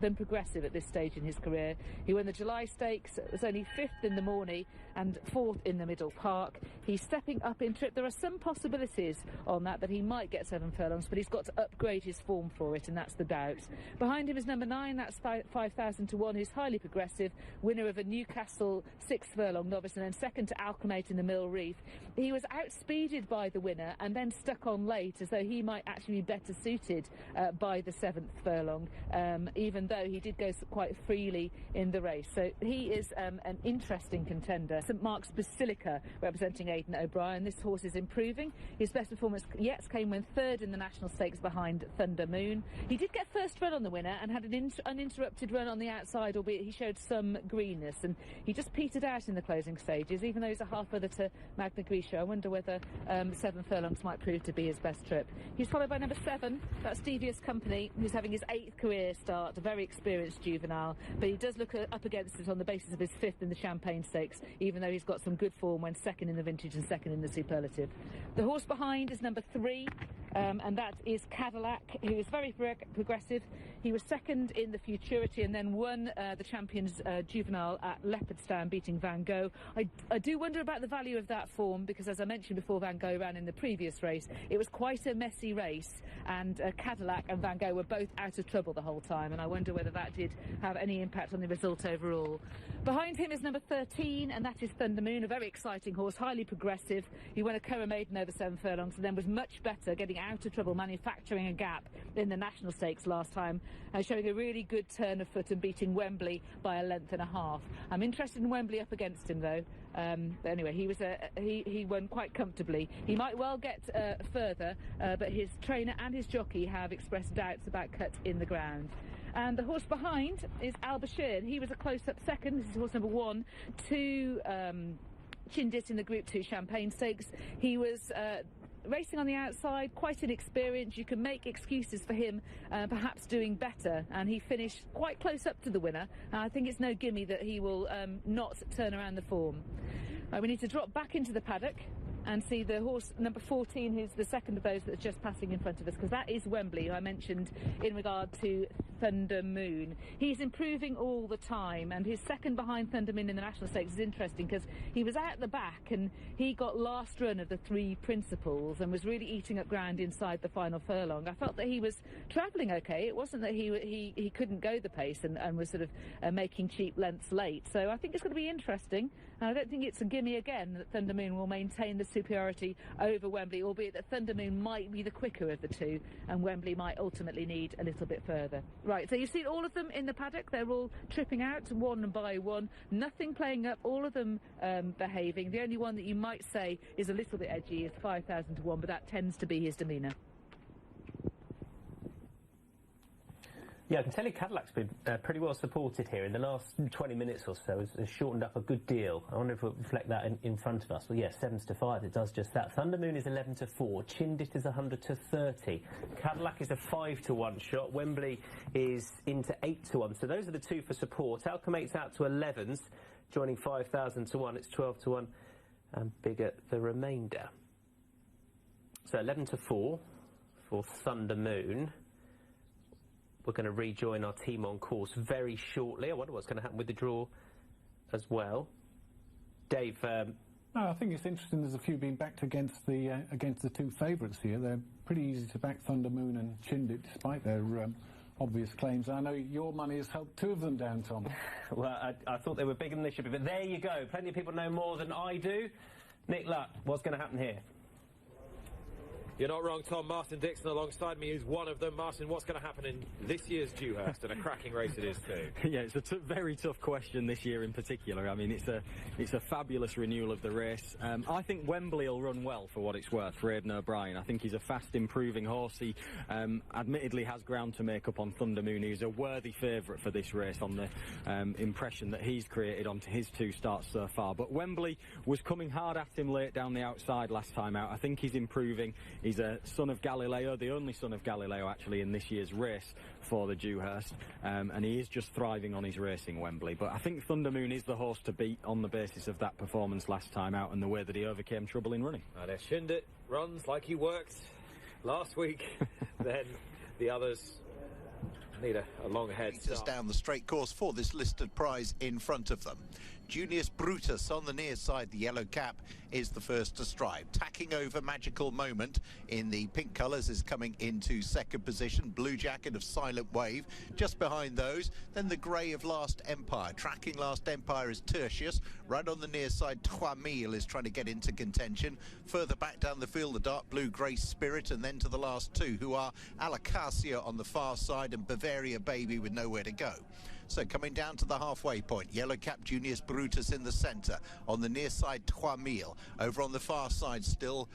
than progressive at this stage in his career. He won the July Stakes, was only 5th in the Morney and 4th in the Middle Park. He's stepping up in trip. There are some possibilities on that he might get 7 furlongs, but he's got to upgrade his form for it, and that's the doubt. Behind him is number 9, that's 5,000 to 1, who's highly progressive, winner of a Newcastle 6 furlong novice, and then second to Alchemate in the Mill Reef. He was outspeeded by the winner and then stuck on late, as though he might actually be better suited by the 7th furlong, even though he did go quite freely in the race. So he is an interesting contender. St Mark's Basilica representing Aidan O'Brien. This horse is improving. His best performance yet came when 3rd in the National Stakes behind Thunder Moon. He did get first run on the winner and had an uninterrupted run on the outside, albeit he showed some greenness, and he just petered out in the closing stages, even though he's a half further to Magna Grecia. I wonder whether 7 furlongs might prove to be his best trip. He's followed by number 7, that's Devious Company, who's having his 8th career start, a very experienced juvenile, but he does look up against it on the basis of his 5th in the Champagne Stakes, even though he's got some good form when 2nd in the Vintage and 2nd in the Superlative. The horse behind is number 3, and that is Cadillac, who is very progressive. He was 2nd in the Futurity and then won the Champions Juvenile at Leopardstown, beating Van Gogh. I do wonder about the value of that form, because as I mentioned before, Van Gogh ran in the previous race. It was quite a messy race, and Cadillac and Van Gogh were both out of trouble the whole time, and I wonder whether that did have any impact on the result overall. Behind him is number 13, and that is Thunder Moon, a very exciting horse, highly progressive. He won a Curragh Maiden over 7 furlongs and then was much better, getting out of trouble, manufacturing a gap in the National Stakes last time, showing a really good turn of foot and beating Wembley by a length and a half. I'm interested in Wembley up against him, though. But anyway, he won quite comfortably. He might well get further, but his trainer and his jockey have expressed doubts about cut in the ground. And the horse behind is Al Bashir. He was a close-up second. This is horse number 1 to Chindit in the Group 2 Champagne Stakes. He was racing on the outside, quite inexperienced. You can make excuses for him perhaps doing better, and he finished quite close up to the winner. I think it's no gimme that he will not turn around the form. We need to drop back into the paddock and see the horse number 14, who's the second of those that's just passing in front of us, because that is Wembley, who I mentioned in regard to Thunder Moon. He's improving all the time, and his second behind Thunder Moon in the National Stakes is interesting because he was out the back and he got last run of the 3 principals and was really eating up ground inside the final furlong. I felt that he was travelling okay. It wasn't that he couldn't go the pace and was sort of making cheap lengths late. So I think it's going to be interesting. And I don't think it's a gimme again that Thunder Moon will maintain the superiority over Wembley, albeit that Thunder Moon might be the quicker of the two and Wembley might ultimately need a little bit further. Right, so you've seen all of them in the paddock. They're all tripping out one by one, nothing playing up, all of them behaving. The only one that you might say is a little bit edgy is 5,000 to 1, but that tends to be his demeanour. Yeah, I can tell you Cadillac's been pretty well supported here in the last 20 minutes or so. Has shortened up a good deal. I wonder if it will reflect that in front of us. Well, yeah, 7 to 5, it does just that. Thunder Moon is 11 to 4. Chindit is 100 to 30. Cadillac is a 5 to 1 shot. Wembley is into 8 to 1. So those are the two for support. Alchemate's out to 11s, joining 5,000 to 1. It's 12 to 1, and bigger the remainder. So 11 to 4 for Thunder Moon. We're going to rejoin our team on course very shortly. I wonder what's going to happen with the draw as well. Dave? No, I think it's interesting there's a few being backed against the two favourites here. They're pretty easy to back, Thunder Moon and Chindit, despite their obvious claims. I know your money has helped 2 of them down, Tom. Well, I thought they were bigger than they should be, but there you go. Plenty of people know more than I do. Nick Luck, what's going to happen here? You're not wrong, Tom. Martin Dixon alongside me is one of them. Martin, what's going to happen in this year's Dewhurst? And a cracking race it is too. Yeah, it's a very tough question this year in particular. I mean, it's a fabulous renewal of the race. I think Wembley will run well for what it's worth for Aidan O'Brien. I think he's a fast improving horse. He admittedly has ground to make up on Thunder Moon. He's a worthy favourite for this race on the impression that he's created onto his 2 starts so far. But Wembley was coming hard at him late down the outside last time out. I think he's improving. He's a son of Galileo, the only son of Galileo actually in this year's race for the Dewhurst, and he is just thriving on his racing, Wembley. But I think Thunder Moon is the horse to beat on the basis of that performance last time out and the way that he overcame trouble in running. And if Chindit runs like he worked last week, then the others need a long head start. Down the straight course for this listed prize in front of them. Junius Brutus on the near side, the yellow cap, is the first to stride. Tacking over Magical Moment in the pink colours is coming into second position. Blue Jacket of Silent Wave just behind those. Then the grey of Last Empire. Tracking Last Empire is Tertius. Right on the near side, Trois Mille is trying to get into contention. Further back down the field, the dark blue Grey Spirit, and then to the last 2, who are Alacacia on the far side and Bavaria Baby with nowhere to go. So coming down to the halfway point, yellow cap Junius Brutus in the centre. On the near side, Trois Mille. Over on the far side still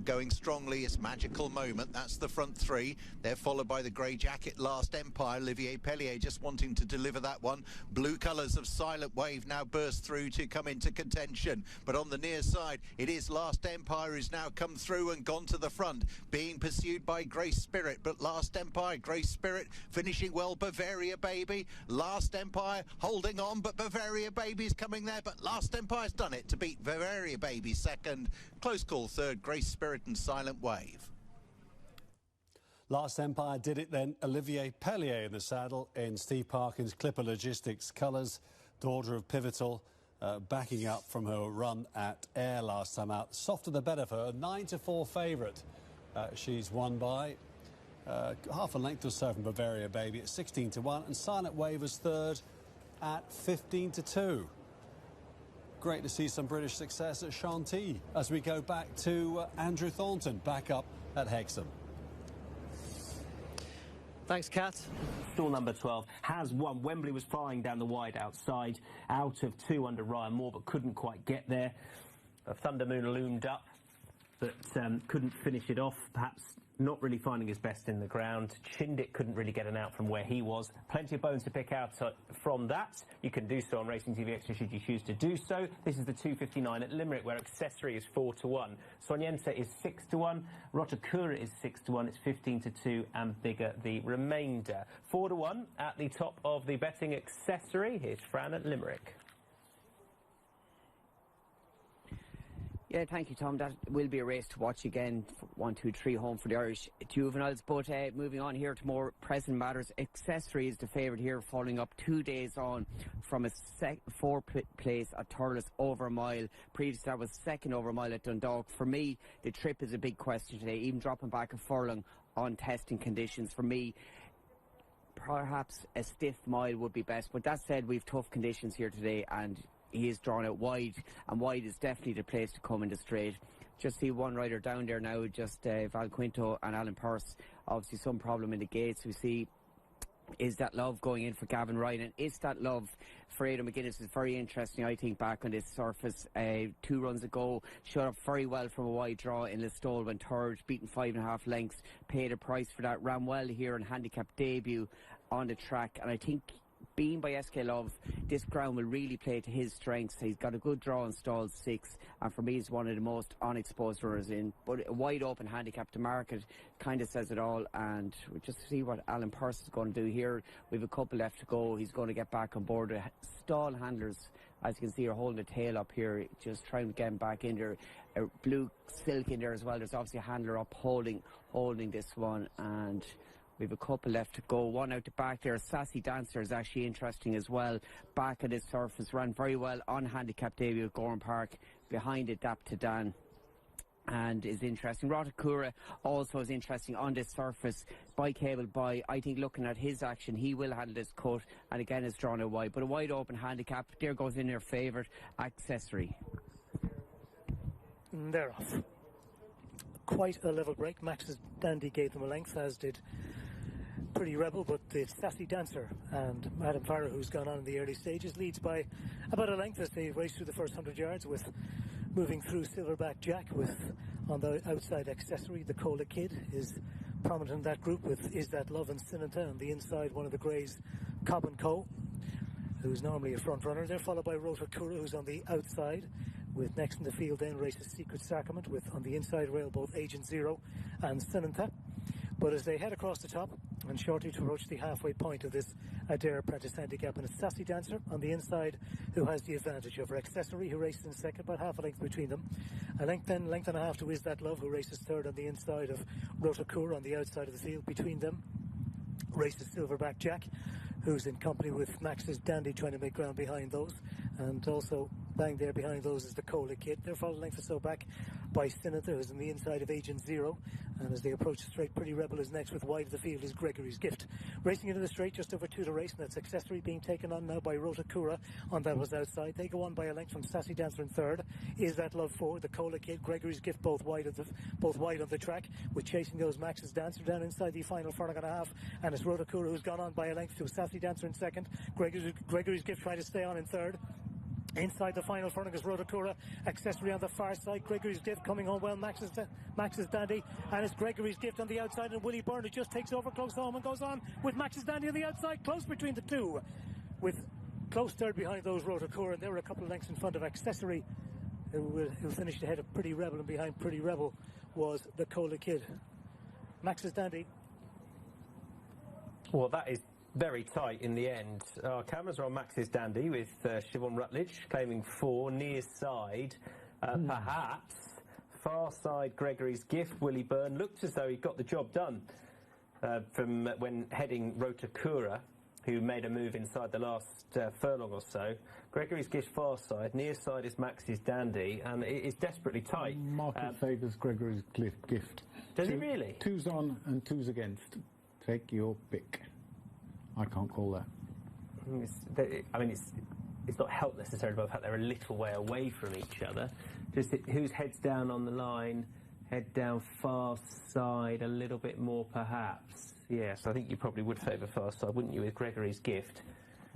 going strongly is Magical Moment. That's the front 3. They're followed by the grey jacket Last Empire. Olivier Pellier just wanting to deliver that one. Blue colours of Silent Wave now burst through to come into contention. But on the near side, it is Last Empire who's now come through and gone to the front, being pursued by Grey Spirit. But Last Empire, Grey Spirit finishing well. Bavaria Baby, Last Empire holding on, but Bavaria Baby's coming there. But Last Empire's done it to beat Bavaria Baby second. Close call third, Grey Spirit and Silent Wave. Last Empire did it then. Olivier Pellier in the saddle in Steve Parkin's Clipper Logistics colours. Daughter of Pivotal, backing up from her run at Ayr last time out. Softer the better for her. 9 to 4 favourite. She's won by half a length or so from Bavaria Baby at 16 to 1. And Silent Wave was third at 15 to 2. Great to see some British success at Chantilly as we go back to Andrew Thornton back up at Hexham. Thanks, Kat. Stall number 12 has won. Wembley was flying down the wide outside, out of 2 under Ryan Moore, but couldn't quite get there. A Thunder Moon loomed up, but couldn't finish it off. Perhaps not really finding his best in the ground. Chindic couldn't really get an out from where he was. Plenty of bones to pick out from that. You can do so on Racing TV Extra should you choose to do so. This is the 2:59 at Limerick, where Accessory is 4-1. Sonienza is 6-1. Rotakura is 6-1. It's 15-2, and Bigger the remainder. 4-1 at the top of the betting Accessory. Here's Fran at Limerick. Yeah, thank you, Tom. That will be a race to watch again. 1, 2, 3 home for the Irish juveniles. But moving on here to more present matters. Accessory is the favourite here, following up 2 days on from a 4th place at Thurles over a mile. Previously that was 2nd over a mile at Dundalk. For me, the trip is a big question today. Even dropping back a furlong on testing conditions, for me, perhaps a stiff mile would be best. But that said, we've tough conditions here today, and he is drawn out wide, and wide is definitely the place to come in the straight. Just see one rider down there now, just Val Quinto and Alan Pearce. Obviously some problem in the gates. We see Is That Love going in for Gavin Ryan, and Is That Love for Aidan McGuinness is very interesting, I think, back on this surface. 2 runs ago, showed up very well from a wide draw in Listowel, went third, beaten 5.5 lengths, paid a price for that, ran well here in handicap debut on the track, and I think being by SK Love, this ground will really play to his strengths. He's got a good draw in stalls 6, and for me he's one of the most unexposed runners in. But a wide open handicap to market kind of says it all, and we'll just see what Alan Pearce is going to do here. We have a couple left to go. He's going to get back on board. The stall handlers, as you can see, are holding the tail up here, just trying to get him back in there. A blue silk in there as well. There's obviously a handler up holding this one, and we have a couple left to go. One out the back there, Sassy Dancer, is actually interesting as well. Back at this surface, ran very well on handicap debut at Gorham Park. Behind it, Dap to Dan, and is interesting. Rotakura also is interesting on this surface. By Cable By, I think looking at his action, he will handle this cut, and again is drawn out wide. But a wide open handicap, there goes in their favourite, Accessory. They're off. Quite a level break. Max's Dandy gave them a length, as did Pretty Rebel, but the Sassy Dancer and Adam Farah, who's gone on in the early stages, leads by about a length as they race through the first 100 yards, with moving through Silverback Jack, with on the outside Accessory. The Cola Kid is prominent in that group, with Is That Love and Sinata on the inside. One of the Greys, Cobb and Co, who's normally a front runner. They're followed by Rotakura, who's on the outside, with next in the field then races Secret Sacrament, with on the inside rail both Agent Zero and Sinanta. But as they head across the top and shortly to approach the halfway point of this Adair Apprentice handicap, and a Sassy Dancer on the inside who has the advantage over Accessory, who races in second, about half a length between them. A length and a half to Is That Love, who races third on the inside of Rotakura on the outside of the field. Between them races Silverback Jack, who's in company with Max's Dandy, trying to make ground behind those, and also bang there behind those is the Cola Kid. They're followed length or so back by Sinata, who's on the inside of Agent Zero, and as they approach the straight, Pretty Rebel is next, with wide of the field is Gregory's Gift. Racing into the straight, just over 2 to race, and that's Accessory being taken on now by Rotakura on that was outside. They go on by a length from Sassy Dancer in third. Is That Love forward, the Cola Kid, Gregory's Gift both wide on the track, with chasing those Max's Dancer down inside the final furlong and a half, and it's Rotakura who's gone on by a length to Sassy Dancer in second. Gregory's Gift trying to stay on in third. Inside the final furlong is Rotakura. Accessory on the far side. Gregory's Gift coming home well. Max's Dandy, and it's Gregory's Gift on the outside, and Willie Byrne, who just takes over close home and goes on with Max's Dandy on the outside, close between the two, with close third behind those Rotakura, and they were a couple of lengths in front of Accessory, who finished ahead of Pretty Rebel, and behind Pretty Rebel was the Cola Kid. Max's Dandy. Well, that is very tight in the end. Our cameras are on Max's Dandy, with Siobhan Rutledge claiming 4, near side. Perhaps far side Gregory's Gift. Willie Byrne looked as though he got the job done from when heading Rotakura, who made a move inside the last furlong or so. Gregory's Gift far side, near side is Max's Dandy, and it is desperately tight. Market favours Gregory's Gift. Does he really? 2's on and 2's against. Take your pick. I can't call that. It's not helped necessarily by the fact they're a little way away from each other. Just whose head's down on the line, head down far side a little bit more perhaps. Yes, I think you probably would favour Fast Side, wouldn't you, with Gregory's Gift?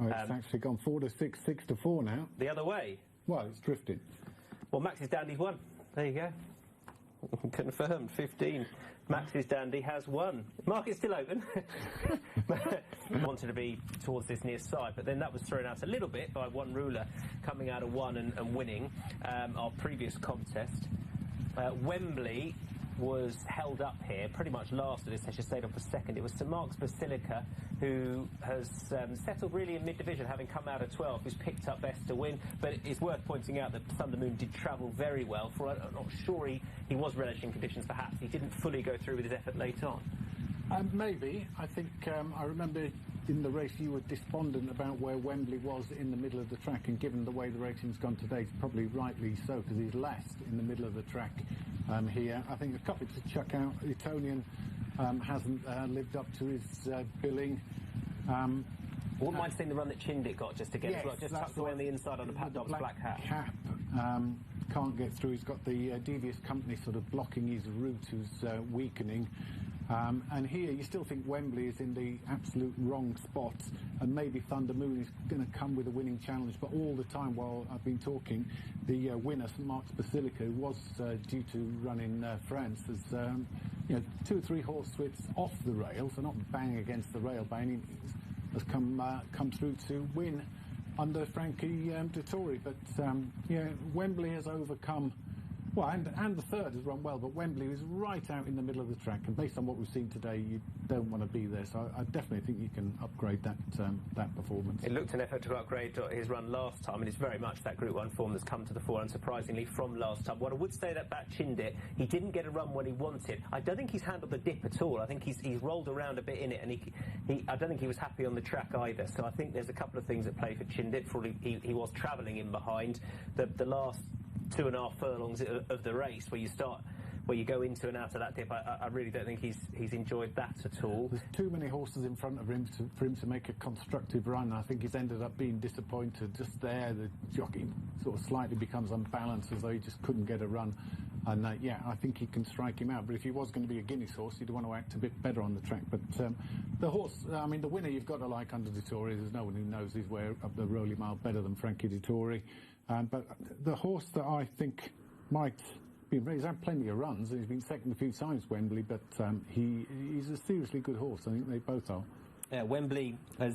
Oh, it's actually gone 4-6, 6-4 now. The other way? Well, it's drifted. Well, Max's Dandy's won. There you go. Confirmed, 15. Max's Dandy has won. Market's still open. Wanted to be towards this near side, but then that was thrown out a little bit by one ruler coming out of one and winning our previous contest. Wembley was held up here, pretty much last of this, I should stayed on for second. It was St Mark's Basilica who has settled really in mid-division, having come out of 12, who's picked up best to win, but it's worth pointing out that Thunder Moon did travel very well. I'm not sure he was relishing conditions, perhaps. He didn't fully go through with his effort late on. Maybe. I think I remember in the race you were despondent about where Wembley was in the middle of the track, and given the way the racing's gone today, it's probably rightly so, because he's last in the middle of the track here. I think a couple to chuck out. Etonian hasn't lived up to his billing. I wouldn't mind seeing the run that Chindit got just to get as well, just tucked away on the inside on the Pat Dobbs black hat. Can't get through. He's got the devious company sort of blocking his route, who's weakening. And here you still think Wembley is in the absolute wrong spot, and maybe Thunder Moon is going to come with a winning challenge. But all the time while I've been talking, the winner, St Mark's Basilica, who was due to run in France, has 2 or 3 horse swifts off the rails, so not bang against the rail by any means, has come through to win under Frankie Dettori. But Wembley has overcome. Well, and the third has run well, but Wembley was right out in the middle of the track, and based on what we've seen today, you don't want to be there. So I definitely think you can upgrade that performance. It looked an effort to upgrade his run last time, and it's very much that Group 1 form that's come to the fore, unsurprisingly, from last time. What I would say about Chindit, he didn't get a run when he wanted. I don't think he's handled the dip at all. I think he's rolled around a bit in it, and I don't think he was happy on the track either. So I think there's a couple of things at play for Chindit. He was travelling in behind. The last 2.5 furlongs of the race, where you go into and out of that dip, I really don't think he's enjoyed that at all. There's too many horses in front of him for him to make a constructive run. I think he's ended up being disappointed. Just there, the jockey sort of slightly becomes unbalanced, as though he just couldn't get a run. And I think he can strike him out. But if he was going to be a Guineas horse, you'd want to act a bit better on the track. But the horse, the winner you've got to like under Dettori. There's no one who knows his way up the Rowley Mile better than Frankie Dettori. But the horse that I think might be, he's had plenty of runs, and he's been second a few times, Wembley, but he's a seriously good horse. I think they both are. Wembley, as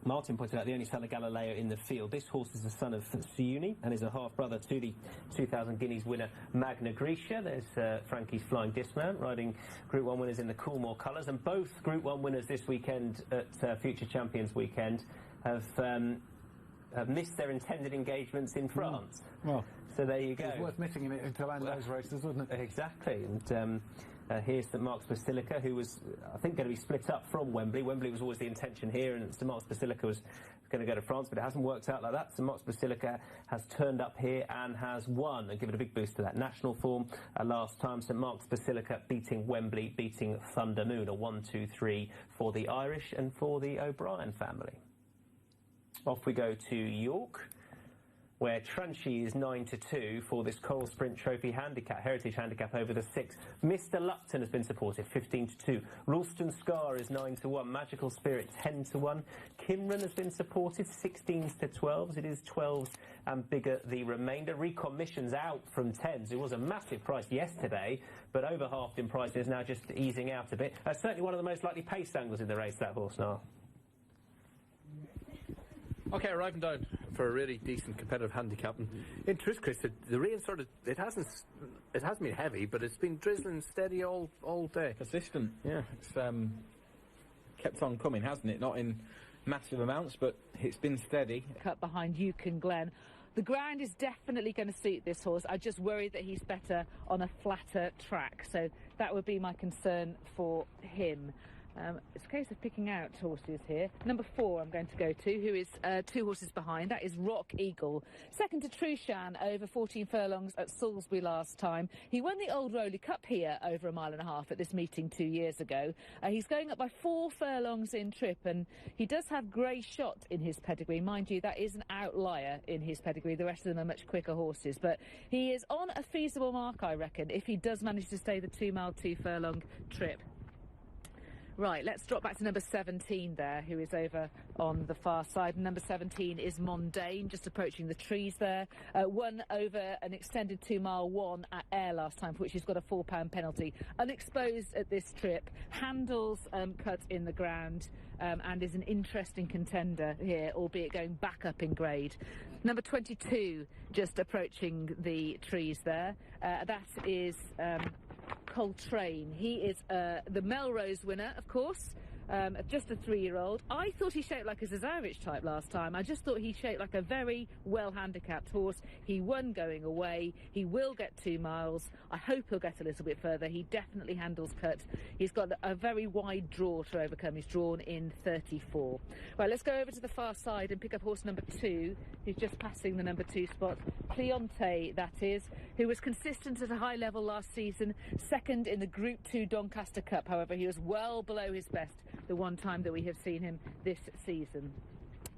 Martin pointed out, the only son of Galileo in the field. This horse is the son of Siuni and is a half-brother to the 2000 Guineas winner Magna Grecia. There's Frankie's Flying Dismount, riding Group 1 winners in the Coolmore colours, and both Group 1 winners this weekend at Future Champions Weekend have missed their intended engagements in France. Well, so there you go. It's worth missing it to land those races, wasn't it? Exactly. And here's St Mark's Basilica, who was, I think, going to be split up from Wembley. Wembley was always the intention here, and St Mark's Basilica was going to go to France, but it hasn't worked out like that. St Mark's Basilica has turned up here and has won, and given a big boost to that national form. Last time, St Mark's Basilica beating Wembley, beating Thunder Moon, a 1-2-3 for the Irish and for the O'Brien family. Off we go to York, where Tranchi is 9-2 for this Coral Sprint Trophy handicap, Heritage handicap over the 6. Mr. Lupton has been supported, 15-2. Ralston Scar is 9-1. Magical Spirit, 10-1. Kimran has been supported, 16s-12s. It is 12s and bigger the remainder. Recon Mission's out from 10s. It was a massive price yesterday, but over halved in price, is now just easing out a bit. Certainly one of the most likely pace angles in the race, that horse now. Okay, arriving down for a really decent competitive handicap. And in truth, Chris, the rain it hasn't been heavy, but it's been drizzling steady all day. Persistent. Yeah, it's kept on coming, hasn't it? Not in massive amounts, but it's been steady. Cut behind Yukon Glen. The ground is definitely going to suit this horse. I just worry that he's better on a flatter track, so that would be my concern for him. It's a case of picking out horses here. Number 4 I'm going to go to, who is 2 horses behind. That is Rock Eagle. Second to Trushan over 14 furlongs at Salisbury last time. He won the Old Rowley Cup here over a mile and a half at this meeting 2 years ago. He's going up by 4 furlongs in trip, and he does have Grey Shot in his pedigree. Mind you, that is an outlier in his pedigree. The rest of them are much quicker horses, but he is on a feasible mark, I reckon, if he does manage to stay the 2 mile 2 furlong trip. Right, let's drop back to number 17 there, who is over on the far side. Number 17 is Mondain, just approaching the trees there. Won over an extended 2-mile one at Ayr last time, for which he's got a £4 penalty. Unexposed at this trip, handles cut in the ground, and is an interesting contender here, albeit going back up in grade. Number 22, just approaching the trees there. That is Coltrane. He is the Melrose winner, of course, just a 3-year-old. I thought he shaped like a Zazarevich type last time. I just thought he shaped like a very well-handicapped horse. He won going away. He will get 2 miles. I hope he'll get a little bit further. He definitely handles cut. He's got a very wide draw to overcome. He's drawn in 34. Right, let's go over to the far side and pick up horse number 2, who's just passing the number 2 spot. Cleonte, that is, who was consistent at a high level last season, second in the Group 2 Doncaster Cup. However, he was well below his best the one time that we have seen him this season.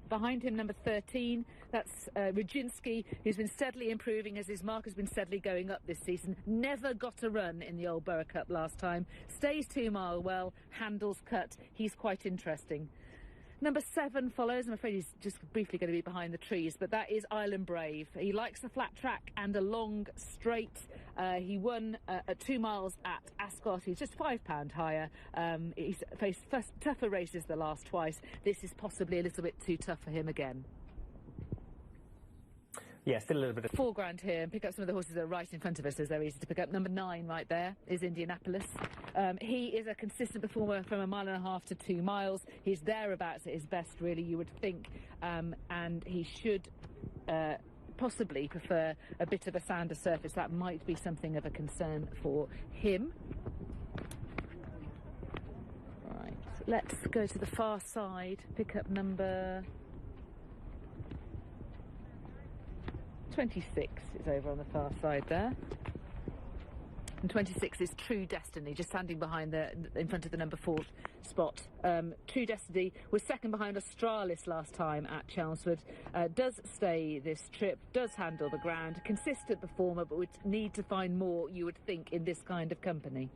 Behind him, number 13, that's Rudzinski, who's been steadily improving as his mark has been steadily going up this season. Never got a run in the Old Borough Cup last time. Stays 2 mile well, handles cut. He's quite interesting. Number 7 follows. I'm afraid he's just briefly going to be behind the trees, but that is Island Brave. He likes a flat track and a long straight. He won at 2 miles at Ascot. He's just £5 higher. He's faced tougher races the last twice. This is possibly a little bit too tough for him again. Yeah, still a little bit of £4 here, and pick up some of the horses that are right in front of us as they're easy to pick up. Number 9 right there is Indianapolis. He is a consistent performer from 1.5 miles to 2 miles. He's thereabouts at his best, really, you would think, and he should possibly prefer a bit of a sounder surface. That might be something of a concern for him. Right, let's go to the far side, pick up number 26 is over on the far side there. And 26 is True Destiny, just standing behind in front of the number 4 spot. True Destiny was second behind Australis last time at Chelmsford. Does stay this trip, does handle the ground, consistent performer, but would need to find more, you would think, in this kind of company.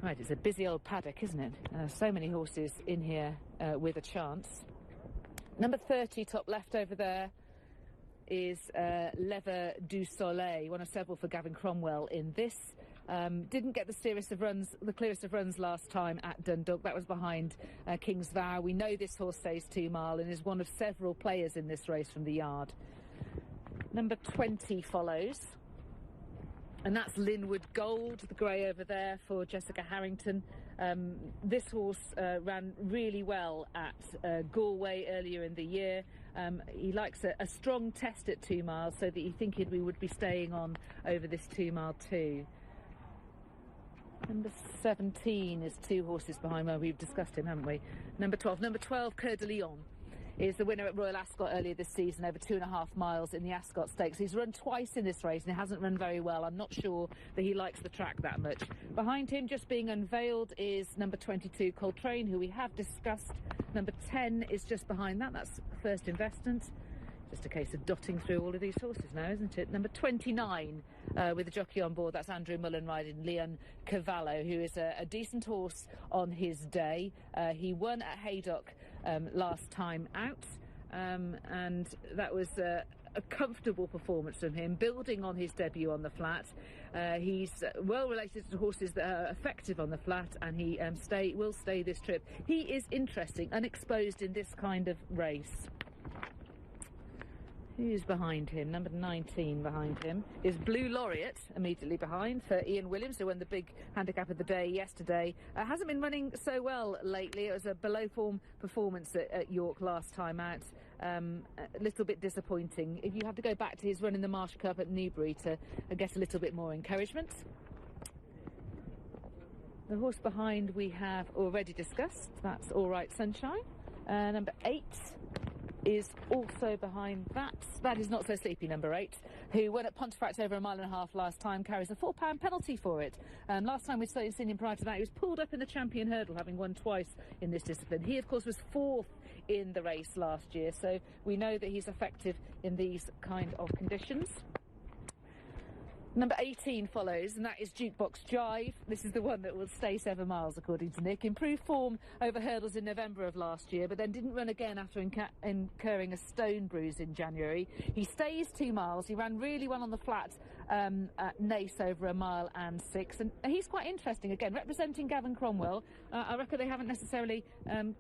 Right, it's a busy old paddock, isn't it? So many horses in here with a chance. Number 30, top left over there, is Lever du Soleil, one of several for Gavin Cromwell in this. Didn't get the clearest of runs last time at Dundalk. That was behind King's Vow. We know this horse stays 2 mile and is one of several players in this race from the yard. Number 20 follows, and that's Linwood Gold, the grey over there for Jessica Harrington. This horse ran really well at Galway earlier in the year. He likes a strong test at 2 miles, so that you think we would be staying on over this 2 mile too. Number 17 is 2 horses behind. Well, we've discussed him, haven't we? Number 12, Coeur de Lion, is the winner at Royal Ascot earlier this season, over 2.5 miles in the Ascot Stakes. He's run twice in this race and he hasn't run very well. I'm not sure that he likes the track that much. Behind him, just being unveiled, is number 22, Coltrane, who we have discussed. Number 10 is just behind that. That's First Investment. Just a case of dotting through all of these horses now, isn't it? Number 29, with the jockey on board, that's Andrew Mullen riding Leon Cavallo, who is a decent horse on his day. He won at Haydock last time out, and that was a comfortable performance from him, building on his debut on the flat. He's well related to horses that are effective on the flat, and he will stay this trip. He is interesting, unexposed in this kind of race. Who's behind him? Number 19 behind him is Blue Laureate, immediately behind for Ian Williams, who won the big handicap of the day yesterday. Hasn't been running so well lately. It was a below-form performance at York last time out. A little bit disappointing. If you have to go back to his run in the Marsh Cup at Newbury to get a little bit more encouragement. The horse behind we have already discussed. That's All Right Sunshine. Number 8 is also behind that. That is Not So Sleepy, number 8, who won at Pontefract over 1.5 miles last time, carries a £4 penalty for it. Last time we'd seen him prior to that, he was pulled up in the champion hurdle, having won twice in this discipline. He, of course, was 4th in the race last year, so we know that he's effective in these kind of conditions. Number 18 follows, and that is Jukebox Jive. This is the one that will stay 7 miles, according to Nick. Improved form over hurdles in November of last year, but then didn't run again after incurring a stone bruise in January. He stays 2 miles. He ran really well on the flat at Nace over 1 mile and 6, and he's quite interesting. Again, representing Gavin Cromwell. I reckon they haven't necessarily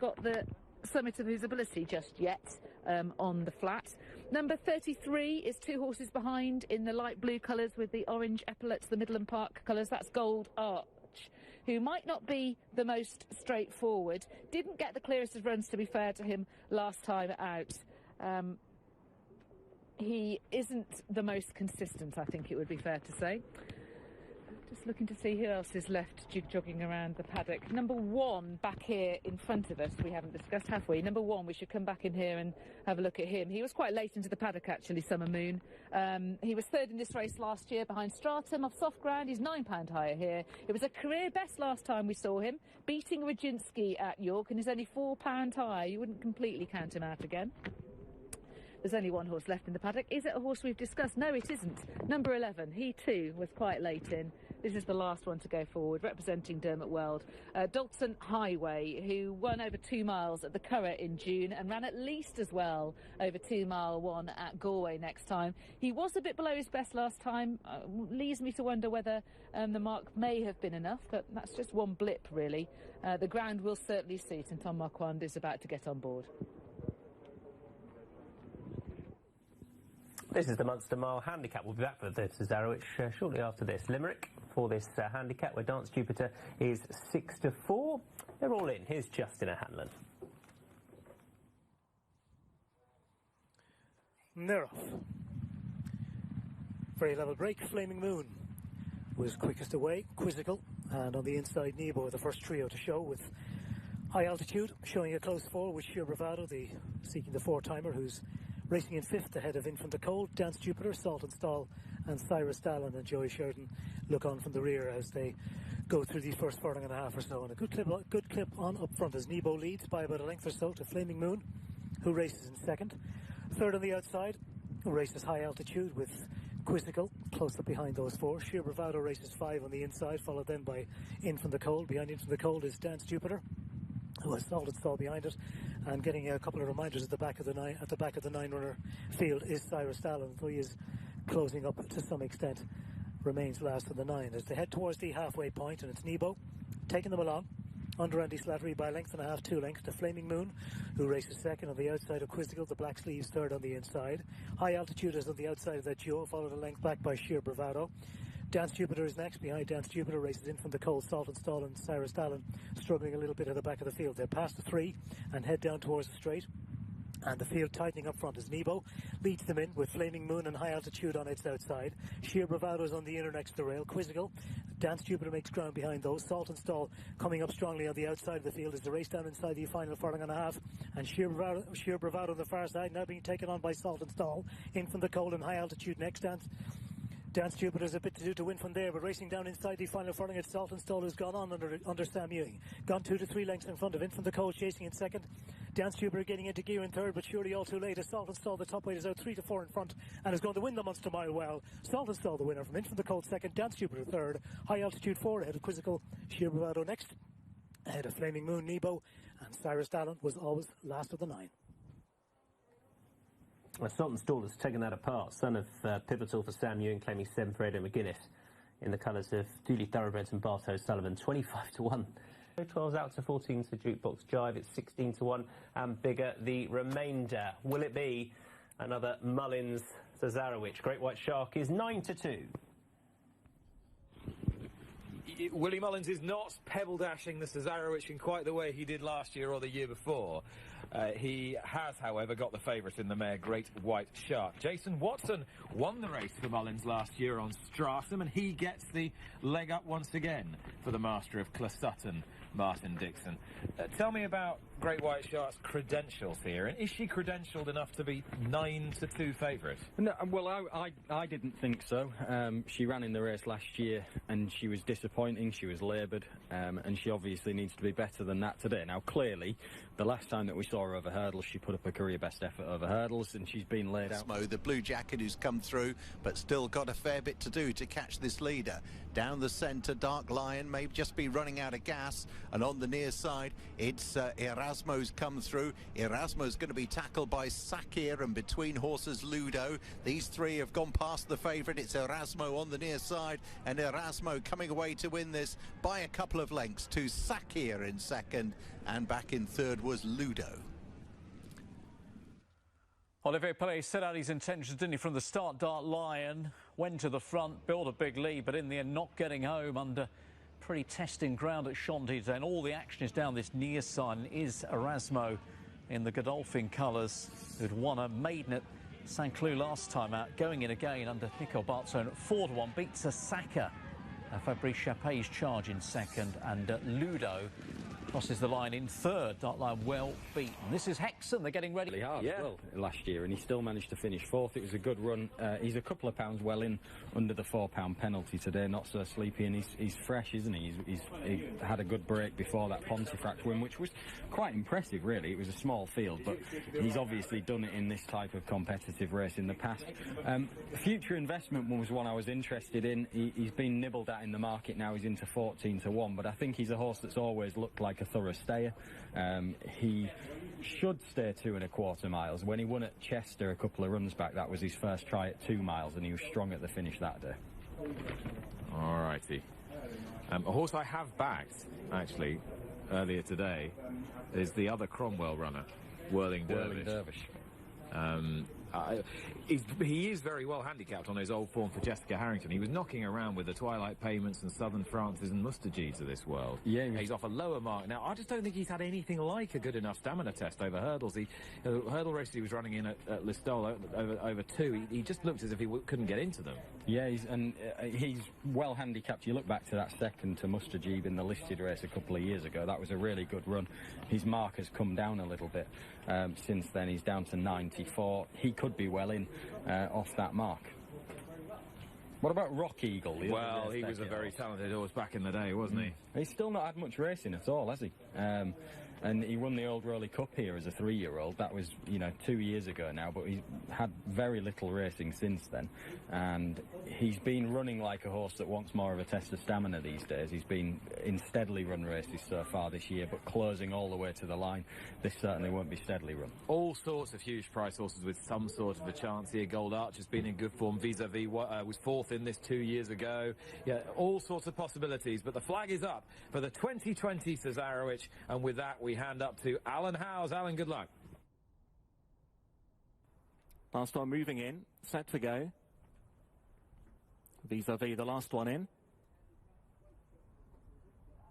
got the summit of his ability just yet on the flat. Number 33 is 2 horses behind in the light blue colours with the orange epaulets, the Midland Park colours. That's Gold Arch, who might not be the most straightforward. Didn't get the clearest of runs, to be fair to him, last time out. He isn't the most consistent, I think it would be fair to say. Just looking to see who else is left jogging around the paddock. Number 1 back here in front of us, we haven't discussed, have we? Number 1, we should come back in here and have a look at him. He was quite late into the paddock, actually, Summer Moon. He was 3rd in this race last year behind Stratum off soft ground. He's £9 higher here. It was a career best last time we saw him, beating Rajinski at York, and he's only £4 higher. You wouldn't completely count him out again. There's only 1 horse left in the paddock. Is it a horse we've discussed? No, it isn't. Number 11, he too was quite late in. This is the last one to go forward, representing Dermot Weld. Dalton Highway, who won over 2 miles at the Curragh in June and ran at least as well over 2 mile 1 at Galway next time. He was a bit below his best last time. Leads me to wonder whether the mark may have been enough, but that's just one blip, really. The ground will certainly suit, and Tom Marquand is about to get on board. This is the Munster Mile Handicap. We'll be back with the Cesarewitch shortly after this. Limerick for this handicap, where Dance Jupiter is 6-4. They're all in. Here's Justin O'Hanlon. They're off. Very level break. Flaming Moon was quickest away. Quizzical, and on the inside, Nebo, the first trio to show, with High Altitude showing a close 4 with Sheer Bravado, seeking the 4-timer, who's racing in 5th ahead of In From the Cold. Dance Jupiter, Salt and Stall, and Cyrus Dallin and Joey Sheridan look on from the rear as they go through the first furlong and a half or so. And a good clip on up front as Nebo leads by about a length or so to Flaming Moon, who races in 2nd. 3rd on the outside races High Altitude with Quizzical close up behind those 4. Sheer Bravado races 5 on the inside, followed then by In From the Cold. Behind In From the Cold is Dance Jupiter, who has Salt and Stall behind it, and getting a couple of reminders at the back of the 9-runner field is Cyrus Dallin, though he is closing up to some extent, remains last of the 9 as they head towards the halfway point, and it's Nebo taking them along under Andy Slattery by a length and a half, 2 lengths to Flaming Moon, who races 2nd on the outside of Quizzical. The Black Sleeves 3rd on the inside. High Altitude is on the outside of that duo, followed a length back by Sheer Bravado. Dance Jupiter is next. Behind Dance Jupiter races In From the Cold, Salt and Stall, and Cyrus Dallin struggling a little bit at the back of the field. They pass the 3 and head down towards the straight, and the field tightening up front as Nebo leads them in with Flaming Moon and High Altitude on its outside. Sheer Bravado is on the inner next to the rail. Quizzical, Dance Jupiter makes ground behind those. Salt and Stall coming up strongly on the outside of the field as the race down inside the final furlong and a half, and Sheer Bravado on the far side now being taken on by Salt and Stall. In From the Cold and High Altitude next. Dance Jupiter has a bit to do to win from there, but racing down inside the final furlong, it's Salt and Stall who's gone on under Sam Ewing. Gone 2 to 3 lengths in front of In From the Cold, chasing in 2nd. Dance Jupiter getting into gear in 3rd, but surely all too late as Salt and Stall, the top weight, is out 3 to 4 in front and is going to win the Munster Mile well. Salt and Stall the winner from In From the Cold 2nd, Dance Jupiter 3rd, High Altitude 4 ahead of Quizzical, Sheer Bravado next, ahead of Flaming Moon, Nebo, and Cyrus Dallin was always last of the 9. Well, Salt and Stall has taken that apart. Son of Pivotal for Sam Ewing, claiming 7 for Aidan McGuinness in the colours of Dooley Thoroughbreds and Bartow Sullivan. 25-1. 12's out to 14 to Jukebox Jive. It's 16-1 and bigger. The remainder, will it be another Mullins Cesarewitch? Great White Shark is 9-2. Willie Mullins is not pebble dashing the Cesarewitch in quite the way he did last year or the year before. He has, however, got the favourite in the mare, Great White Shark. Jason Watson won the race for Mullins last year on Stratham, and he gets the leg up once again for the master of Closutton, Martin Dixon. Tell me about Great White Shark's credentials here, and is she credentialed enough to be 9-2 favourite? No, well, I didn't think so. She ran in the race last year and she was disappointing, she was laboured, and she obviously needs to be better than that today. Now, clearly, the last time that we saw her over hurdles, she put up a career best effort over hurdles, and she's been laid out. The blue jacket who's come through, but still got a fair bit to do to catch this leader. Down the centre, Dark Lion may just be running out of gas, and on the near side, it's Erasmo's come through. Erasmo's going to be tackled by Sakir, and between horses Ludo. These three have gone past the favourite. It's Erasmo on the near side, and Erasmo coming away to win this by a couple of lengths to Sakir in second, and back in third was Ludo. Olivier Pelé set out his intentions, didn't he, from the start? Dark Lion went to the front, built a big lead, but in the end not getting home under pretty testing ground at Chantilly. And all the action is down this near side, and is Erasmo in the Godolphin colours, who'd won a maiden at St. Cloud last time out, going in again under Nico Bartzone at 4-1, beats Asaka. Fabrice Chappé's charge in second, and Ludo crosses the line in third. Dark Lion well beaten. This is Hexham. They're getting ready. Really hard as well last year, and he still managed to finish fourth. It was a good run. He's a couple of pounds well in under the £4 penalty today. Not so sleepy, and he's fresh, isn't he? He had a good break before that Pontefract win, which was quite impressive, really. It was a small field, but he's obviously done it in this type of competitive race in the past. Future Investment was one I was interested in. He's been nibbled at in the market now. He's into 14-1, but I think he's a horse that's always looked like a thorough stayer. He should stay 2¼ miles. When he won at Chester a couple of runs back, that was his first try at 2 miles, and he was strong at the finish that day. All righty. A horse I have backed, actually, earlier today, is the other Cromwell runner, Whirling Dervish. He is very well handicapped on his old form for Jessica Harrington. He was knocking around with the Twilight Payments and Southern Frances and Mustajeeds of this world. Yeah, he's off a lower mark. Now, I just don't think he's had anything like a good enough stamina test over hurdles. The hurdle race he was running in at Listowel over 2, he just looked as if he couldn't get into them. Yeah, he's well handicapped. You look back to that second to Mustajeed in the listed race a couple of years ago. That was a really good run. His mark has come down a little bit since then. He's down to 94. He could be well in off that mark. What about Rock Eagle? Well, he was a very talented horse back in the day, wasn't he? He's still not had much racing at all, has he? And he won the Old Rowley Cup here as a 3-year-old. That was, 2 years ago now, but he's had very little racing since then. And he's been running like a horse that wants more of a test of stamina these days. He's been in steadily run races so far this year, but closing all the way to the line, this certainly won't be steadily run. All sorts of huge price horses with some sort of a chance here. Gold Arch has been in good form. Vis-a-Vis was fourth in this 2 years ago. Yeah, all sorts of possibilities, but the flag is up for the 2020 Cesarewitch, and with that we hand up to Alan Howes. Alan, good luck. Last one moving in, set to go. Vis-a-Vis the last one in.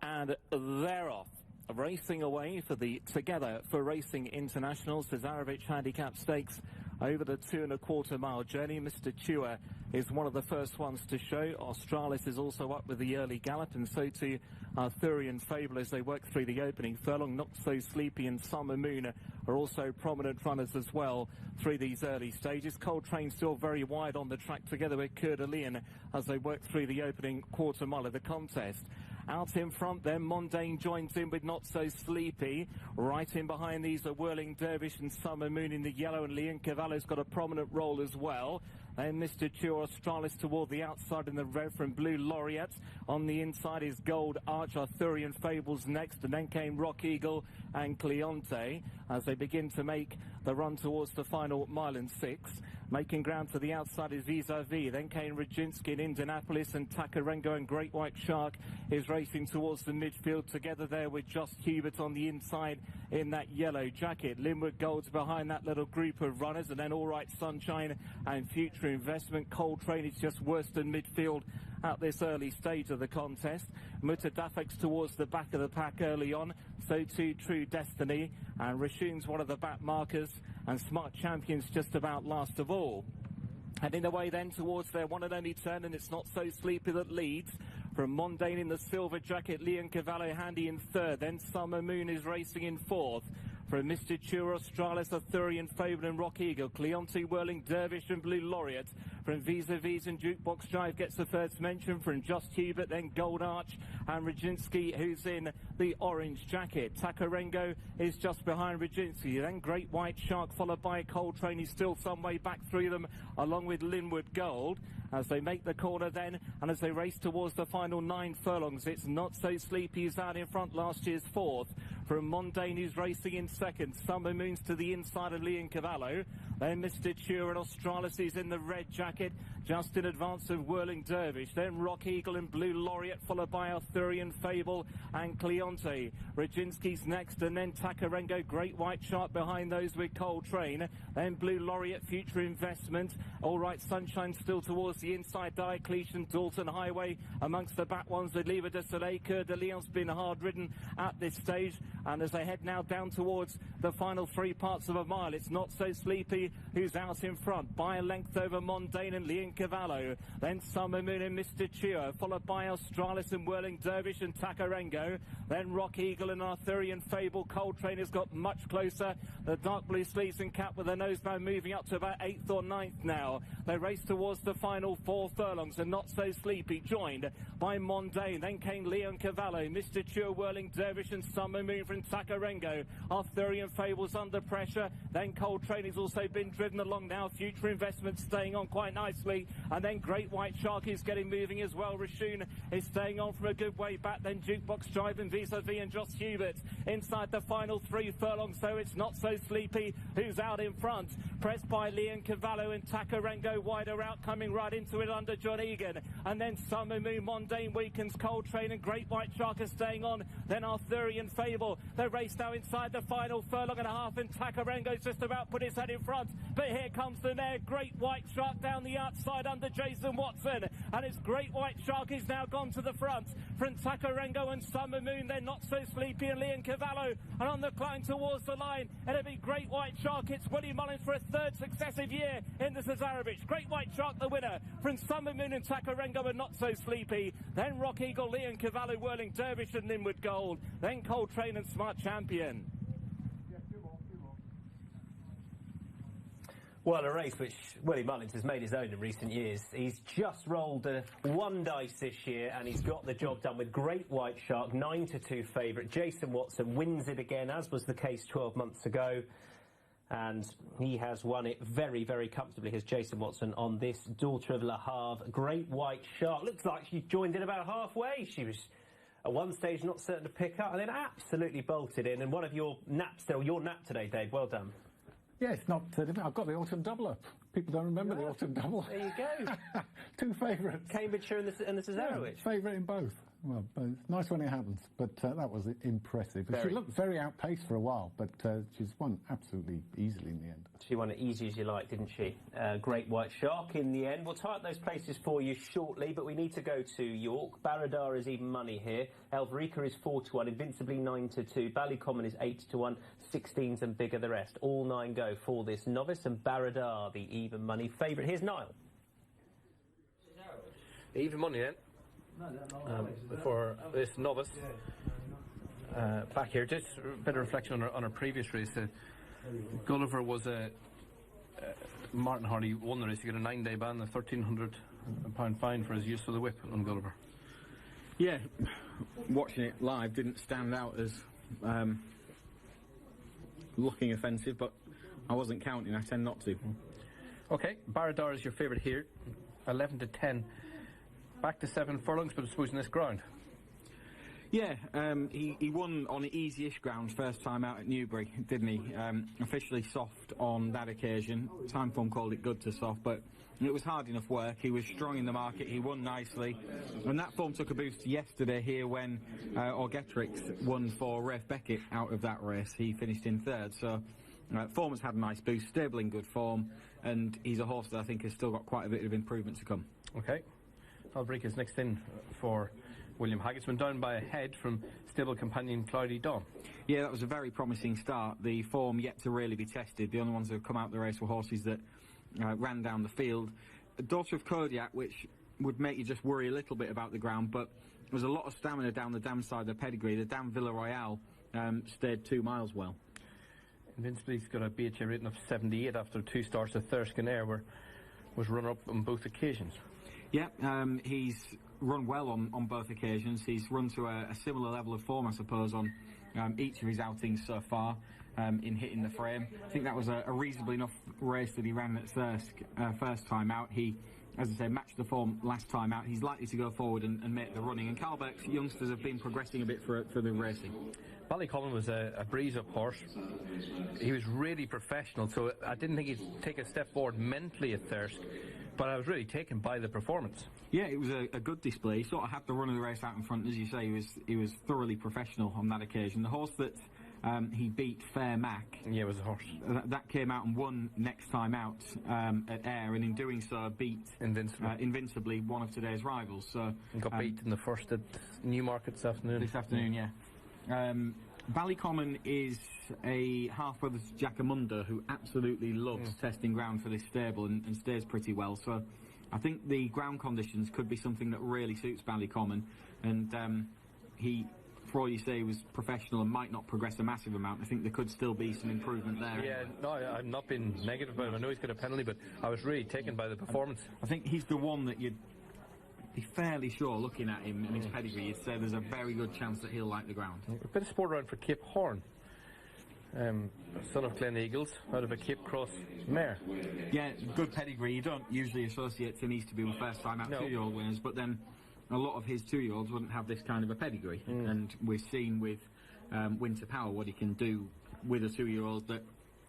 And they're off. Racing away for the Together for Racing International Cesarewitch Handicap Stakes over the 2¼ mile journey. Mr. Chua is one of the first ones to show. Australis is also up with the early gallop, and so too Arthurian Fable as they work through the opening furlong. Not So Sleepy and Summer Moon are also prominent runners as well through these early stages. Coltrane still very wide on the track together with Coeur d'Alene as they work through the opening quarter mile of the contest. Out in front then, Mondaine joins in with Not So Sleepy. Right in behind these are Whirling Dervish and Summer Moon in the yellow, and Leon Cavallo's got a prominent role as well. Then Mr. Chua Australis toward the outside in the red from Blue Laureate. On the inside is Gold Arch, Arthurian Fables next, and then came Rock Eagle and Cleonte as they begin to make the run towards the final 1.6 miles. Making ground to the outside is Vis-a-Vis. Then came Rajinsky in Indianapolis, and Takarengo and Great White Shark is racing towards the midfield together there with Just Hubert on the inside in that yellow jacket. Linwood Gold's behind that little group of runners, and then All Right Sunshine and Future Investment. Coltrane is just worse than midfield at this early stage of the contest. Mutadafex towards the back of the pack early on, so too True Destiny, and Rashun's one of the back markers, and Smart Champions just about last of all. Heading away then towards their one and only turn, and it's Not So Sleepy that leads From Mondain in the silver jacket, Leon Cavallo handy in third. Then Summer Moon is racing in fourth. From Mr. Tour, Australis, Arthurian Fable and Rock Eagle, Cleonte, Whirling Dervish and Blue Laureate. From Vis-a-Vis and Jukebox Drive gets the first mention. From Just Hubert, then Gold Arch and Rajinski, who's in the orange jacket. Takarengo is just behind Rajinski. Then Great White Shark, followed by Coltrane. He's still some way back through them, along with Linwood Gold. As they make the corner then, and as they race towards the final 9 furlongs, it's Not So Sleepy who's out in front, last year's fourth. From Mondain, who's racing in second. Summer Moon's to the inside of Leon Cavallo. Then Mr. Tour and Australis is in the red jacket, just in advance of Whirling Dervish. Then Rock Eagle and Blue Laureate, followed by Arthurian Fable and Cleonte. Rajinski's next, and then Takarengo, Great White Shark behind those with Coltrane. Then Blue Laureate, Future Investment. All Right Sunshine still towards the inside. Diocletian, Dalton Highway amongst the back ones. The Lever de Soleil, Coeur de Lion's been hard ridden at this stage. And as they head now down towards the final 3 parts of a mile, it's Not So Sleepy who's out in front by a length over Mondain and Leon Cavallo. Then Summer Moon and Mr. Chio, followed by Australis and Whirling Dervish and Takarengo. Then Rock Eagle and Arthurian Fable. Coltrane has got much closer. The dark blue sleeves and cap with the noseband moving up to about 8th or 9th now. They race towards the final 4 furlongs, and Not So Sleepy joined by Mondain. Then came Leon Cavallo, Mr. Chio, Whirling Dervish and Summer Moon from Takarengo. Arthurian Fable's under pressure. Then Coltrane has also been driven along now. Future Investment staying on quite nicely. And then Great White Shark is getting moving as well. Rashun is staying on from a good way back. Then Jukebox Drive and Vis-a-Vis and Joss Hubert inside the final 3 furlongs. So it's Not So Sleepy who's out in front. Pressed by Leon Cavallo and Takarengo wider out, coming right into it under John Egan. And then Summer Moon, Mondain weakens. Coltrane and Great White Shark are staying on. Then Arthurian Fable. They race now inside the final furlong and a half, and Takarengo's just about put his head in front. But here comes the mare, Great White Shark, down the outside under Jason Watson. And it's Great White Shark is now gone to the front. From Takarengo and Summer Moon, they're Not So Sleepy and Leon Cavallo. And on the climb towards the line, it'll be Great White Shark. It's Willie Mullins for a 3rd successive year in the Cesarevich. Great White Shark the winner. From Summer Moon and Takarengo and Not So Sleepy. Then Rock Eagle, Leon Cavallo, Whirling Dervish and Linwood Gold. Then Coltrane and Smart Champion. Well, a race which Willie Mullins has made his own in recent years. He's just rolled 1 dice this year, and he's got the job done with Great White Shark, 9-2 favourite. Jason Watson wins it again, as was the case 12 months ago. And he has won it very, very comfortably, has Jason Watson, on this Daughter of Le Havre. Great White Shark. Looks like she joined in about halfway. She was at one stage not certain to pick up, and then absolutely bolted in. And one of your naps, your nap today, Dave. Well done. Yeah, it's not. I've got the autumn double up. People don't remember the autumn double. There you go. 2 favourites. Cambridgeshire and the Cesarewitch. Yeah, favourite in both. Well, both. Nice when it happens, but that was impressive. She looked very outpaced for a while, but she's won absolutely easily in the end. She won it easy as you like, didn't she? Great White Shark in the end. We'll tie up those places for you shortly, but we need to go to York. Baradar is even money here. Elverica is 4-1, Invincibly 9-2, Ballycommon is 8-1, 16s and bigger the rest. All 9 go for this novice, and Baradar, the even money favourite. Here's Niall. Even money then. For this novice back here, just a bit of reflection on our previous race. Gulliver was Martin Hardy won the race. He got a 9-day ban, a £1,300 fine for his use of the whip on Gulliver. Yeah, watching it live didn't stand out as looking offensive, but I wasn't counting. I tend not to. Okay, Baradar is your favourite here, 11-10. Back to 7 furlongs, but I suppose in this ground. Yeah, he won on easy-ish ground first time out at Newbury, didn't he? Officially soft on that occasion. Timeform called it good to soft, but it was hard enough work. He was strong in the market, he won nicely. And that form took a boost yesterday here when Orgetrix won for Rafe Beckett out of that race. He finished in 3rd, so form has had a nice boost, stable in good form, and he's a horse that I think has still got quite a bit of improvement to come. Okay. Albricka's next in for William Haggett's been down by a head from stable companion Cloudy Dawn. Yeah, that was a very promising start. The form yet to really be tested. The only ones that have come out the race were horses that ran down the field. Daughter of Kodiak, which would make you just worry a little bit about the ground, but there's a lot of stamina down the dam side of the pedigree. The dam Villarreal stayed 2 miles well. Invincibly's got a BHA rating of 78 after 2 starts. The Thirsk and Air was runner-up on both occasions. Yeah, he's run well on both occasions. He's run to a similar level of form, I suppose, on each of his outings so far in hitting the frame. I think that was a reasonably enough race that he ran at Thirsk first time out. He, as I say, matched the form last time out. He's likely to go forward and make the running. And Carlbeck's youngsters have been progressing a bit for the racing. Ballycommon was a breeze-up horse. He was really professional, so I didn't think he'd take a step forward mentally at Thirsk, but I was really taken by the performance. Yeah, it was a good display. He sort of had the run of the race out in front. As you say, he was thoroughly professional on that occasion. The horse that he beat, Fair Mac, yeah, it was a horse that came out and won next time out at Ayr, and in doing so beat Invincibly, one of today's rivals. So he got beat in the first at Newmarket this afternoon. Yeah. Ballycommon is a half-brother to Jackamunda who absolutely loves testing ground for this stable and stays pretty well. So I think the ground conditions could be something that really suits Ballycommon, and he, for all you say, was professional and might not progress a massive amount. I think there could still be some improvement there. Yeah, no, I've not been negative about him. I know he's got a penalty, but I was really taken by the performance. I think he's the one that you'd be fairly sure, looking at him and his pedigree, you'd say there's a very good chance that he'll like the ground. A bit of sport around for Cape Horn. Son of Glen Eagles, out of a Cape Cross mare. Yeah, good pedigree. You don't usually associate Tim Easterby with first-time out 2-year-old winners, but then a lot of his 2-year-olds wouldn't have this kind of a pedigree. And we've seen with Winter Power what he can do with a 2-year-old that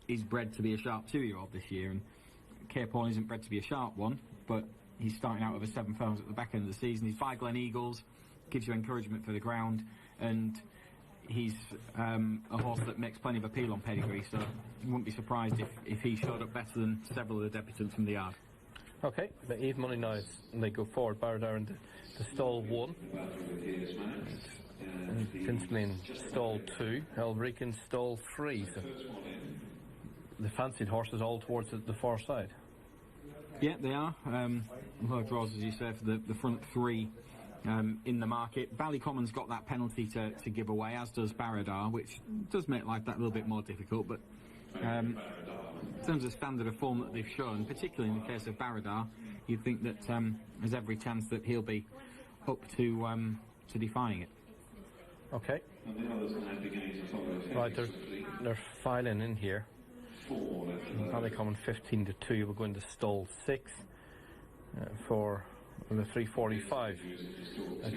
is bred to be a sharp 2-year-old this year. And Cape Horn isn't bred to be a sharp one, but he's starting out with a 7 firms at the back end of the season. He's by Glen Eagles, gives you encouragement for the ground, and he's a horse that makes plenty of appeal on pedigree, so you wouldn't be surprised if he showed up better than several of the debutants from the yard. Okay, the Eve Money now, and they go forward. Barradar in the stall 1, and Finsbury in stall 2, Elric in stall 3. So the fancied horses all towards the far side. Yeah, they are. Low draws, as you say, for the front 3 in the market. Ballycommon's got that penalty to give away, as does Barradar, which does make life that little bit more difficult. But in terms of standard of form that they've shown, particularly in the case of Barradar, you'd think that there's every chance that he'll be up to defying it. Okay. Right, they're filing in here. Ballycommon 15-2. We're going to stall 6 for the 3:45.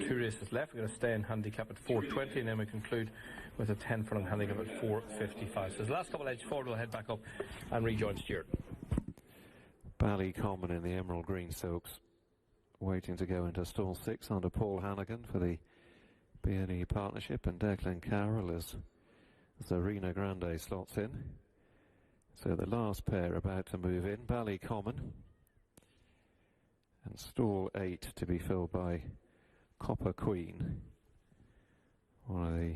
2 races left. We're going to stay in handicap at 4:20, and then we conclude with a 10 furlong handicap at 4:55. So the last couple of edges forward, we'll head back up and rejoin Stuart. Ballycommon in the emerald green silks, waiting to go into stall 6 under Paul Hannigan for the BNE partnership, and Declan Carroll as Zarina Grande slots in. So the last pair about to move in, Ballycommon, and stall 8 to be filled by Copper Queen, one of the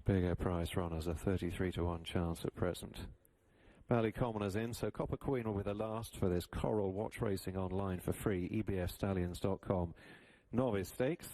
bigger price runners, a 33-1 chance at present. Ballycommon is in, so Copper Queen will be the last for this Coral Watch Racing online for free, ebfstallions.com novice stakes.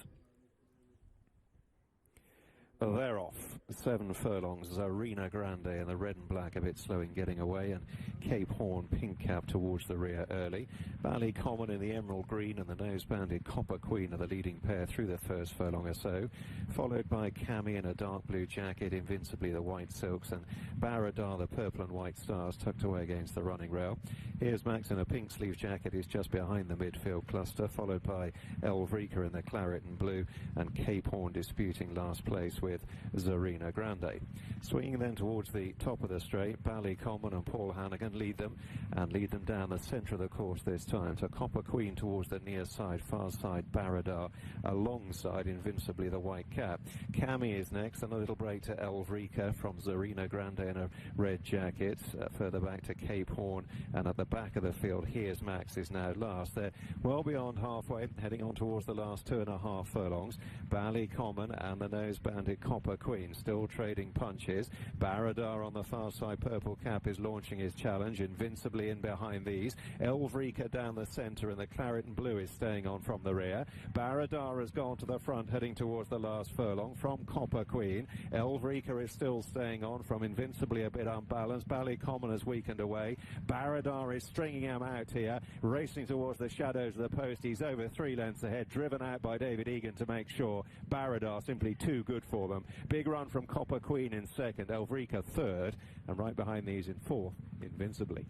Well, they're off. 7 furlongs. Zarina Grande in the red and black, a bit slow in getting away, and Cape Horn pink cap towards the rear early. Ballycommon in the emerald green and the nose-banded Copper Queen are the leading pair through the first furlong or so, followed by Cami in a dark blue jacket, Invincibly the white silks, and Barradar the purple and white stars tucked away against the running rail. Here's Max in a pink sleeve jacket, is just behind the midfield cluster, followed by Elvrika in the claret and blue, and Cape Horn disputing last place with Zarina Grande. Swinging then towards the top of the straight, Ballycommon and Paul Hannigan lead them down the centre of the course this time. So Copper Queen towards the near side, far side Barradar, alongside Invincibly the white cap. Cami is next, and a little break to Elvrika from Zarina Grande in a red jacket, further back to Cape Horn, and at the back of the field, Here's Max is now last. They're well beyond halfway, heading on towards the last 2.5 furlongs. Ballycommon and the nose-banded by Copper Queen, still trading punches. Baradar on the far side, purple cap, is launching his challenge, invincibly in behind these. Elvrika down the centre, and the claret and blue is staying on from the rear. Baradar has gone to the front, heading towards the last furlong from Copper Queen. Elvrika is still staying on from Invincibly, a bit unbalanced. Ballycommon has weakened away. Baradar is stringing him out here, racing towards the shadows of the post. He's over 3 lengths ahead, driven out by David Egan to make sure. Baradar simply too good for them. Big run from Copper Queen in second, Elvrika third, and right behind these in fourth, Invincibly.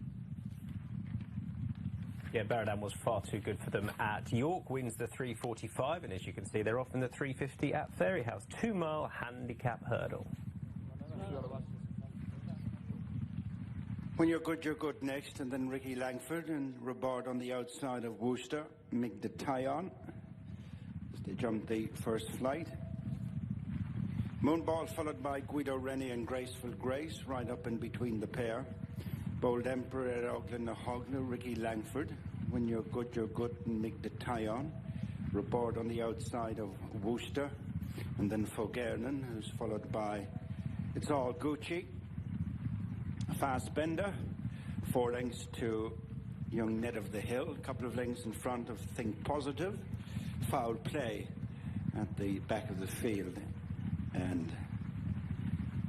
Yeah, Baradar was far too good for them at York, wins the 3:45, and as you can see, they're off in the 3:50 at Fairyhouse. 2-mile handicap hurdle. When you're good next, and then Ricky Langford and Robard on the outside of Worcester, Mig the Tyon as they jump the first flight. Moonball followed by Guido Rennie and Graceful Grace, right up in between the pair. Bold Emperor at Auckland Hogner, Ricky Langford. When you're good, and Mig the Tyon. Robard on the outside of Worcester, and then Fogernan, who's followed by It's All Gucci. Fast Bender, 4 lengths to Young Ned of the Hill, a couple of lengths in front of Think Positive. Foul Play at the back of the field and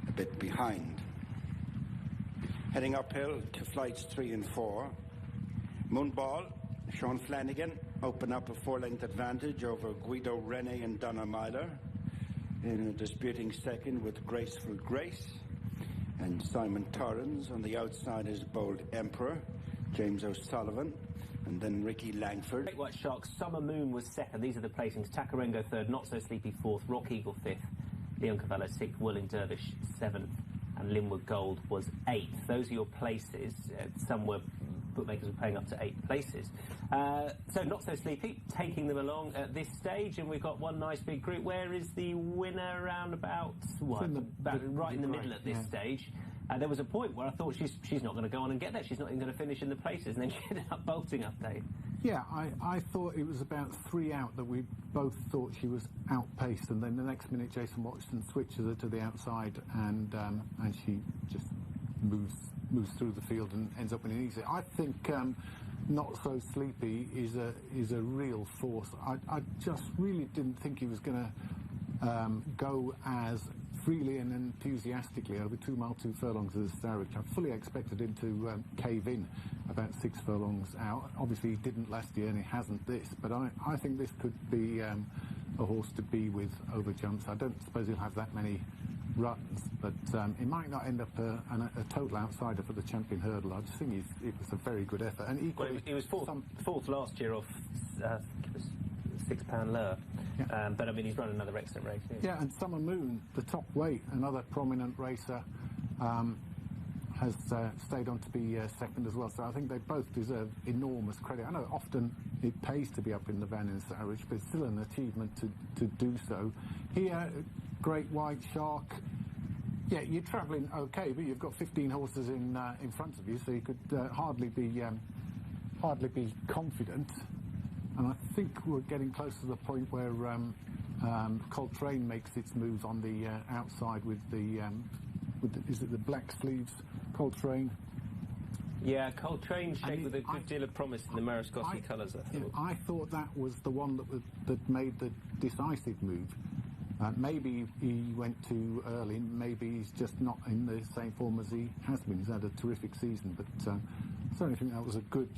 a bit behind. Heading uphill to flights 3 and 4. Moonball, Sean Flanagan, open up a 4-length advantage over Guido Rennie and Donna Myler in a disputing second with Graceful Grace. And Simon Torrens on the outside is Bold Emperor, James O'Sullivan, and then Ricky Langford. Great White Shark, Summer Moon was second. These are the placings. Takarengo third, Not So Sleepy fourth, Rock Eagle fifth, Leon Cavallo sixth, Willing Dervish seventh, and Linwood Gold was eighth. Those are your places. Some were bookmakers were paying up to 8 places. So Not So Sleepy taking them along at this stage, and we've got one nice big group. Where is the winner around about? What? Right in the middle at this stage. There was a point where I thought she's not going to go on and get there. She's not even going to finish in the places, and then she ended up bolting up, Dave. Yeah, I thought it was about 3 out that we both thought she was outpaced, and then the next minute Jason Watson switches her to the outside, and she just moves through the field and ends up winning easy. I think Not So Sleepy is a real force. I just really didn't think he was going to go as freely and enthusiastically over 2 mile 2 furlongs of the Starrett. I fully expected him to cave in about 6 furlongs out. Obviously he didn't last year and he hasn't this, but I think this could be a horse to be with over jumps. I don't suppose he'll have that many runs, but it might not end up a total outsider for the champion hurdle. I just think it was a very good effort. And equally, well, he was fourth last year off £6 lower. Yeah. But I mean, he's run another excellent race. Yeah, and Summer Moon, the top weight, another prominent racer, has stayed on to be second as well. So I think they both deserve enormous credit. I know often it pays to be up in the van in Sarridge, but it's still an achievement to do so. Here, Great White Shark. Yeah, you're travelling okay, but you've got 15 horses in front of you, so you could hardly be confident. And I think we're getting close to the point where Coltrane makes its move on the outside with the is it the black sleeves Coltrane? Yeah, Coltrane shaped with a good deal of promise in the Mariscossi colours. I thought that was the one that made the decisive move. Maybe he went too early. Maybe he's just not in the same form as he has been. He's had a terrific season, but I certainly think that was a good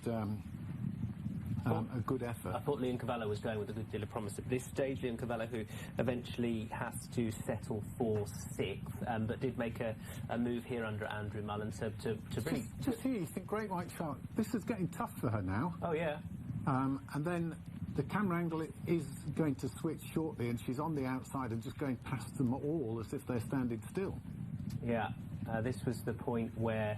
effort. I thought Leon Cavallo was going with a good deal of promise at this stage. Leon Cavallo, who eventually has to settle for 6th, but did make a move here under Andrew Mullen to really... Just here, you think Great White Shark, this is getting tough for her now. Oh, yeah. And then the camera angle is going to switch shortly, and she's on the outside and just going past them all as if they're standing still. Yeah. This was the point where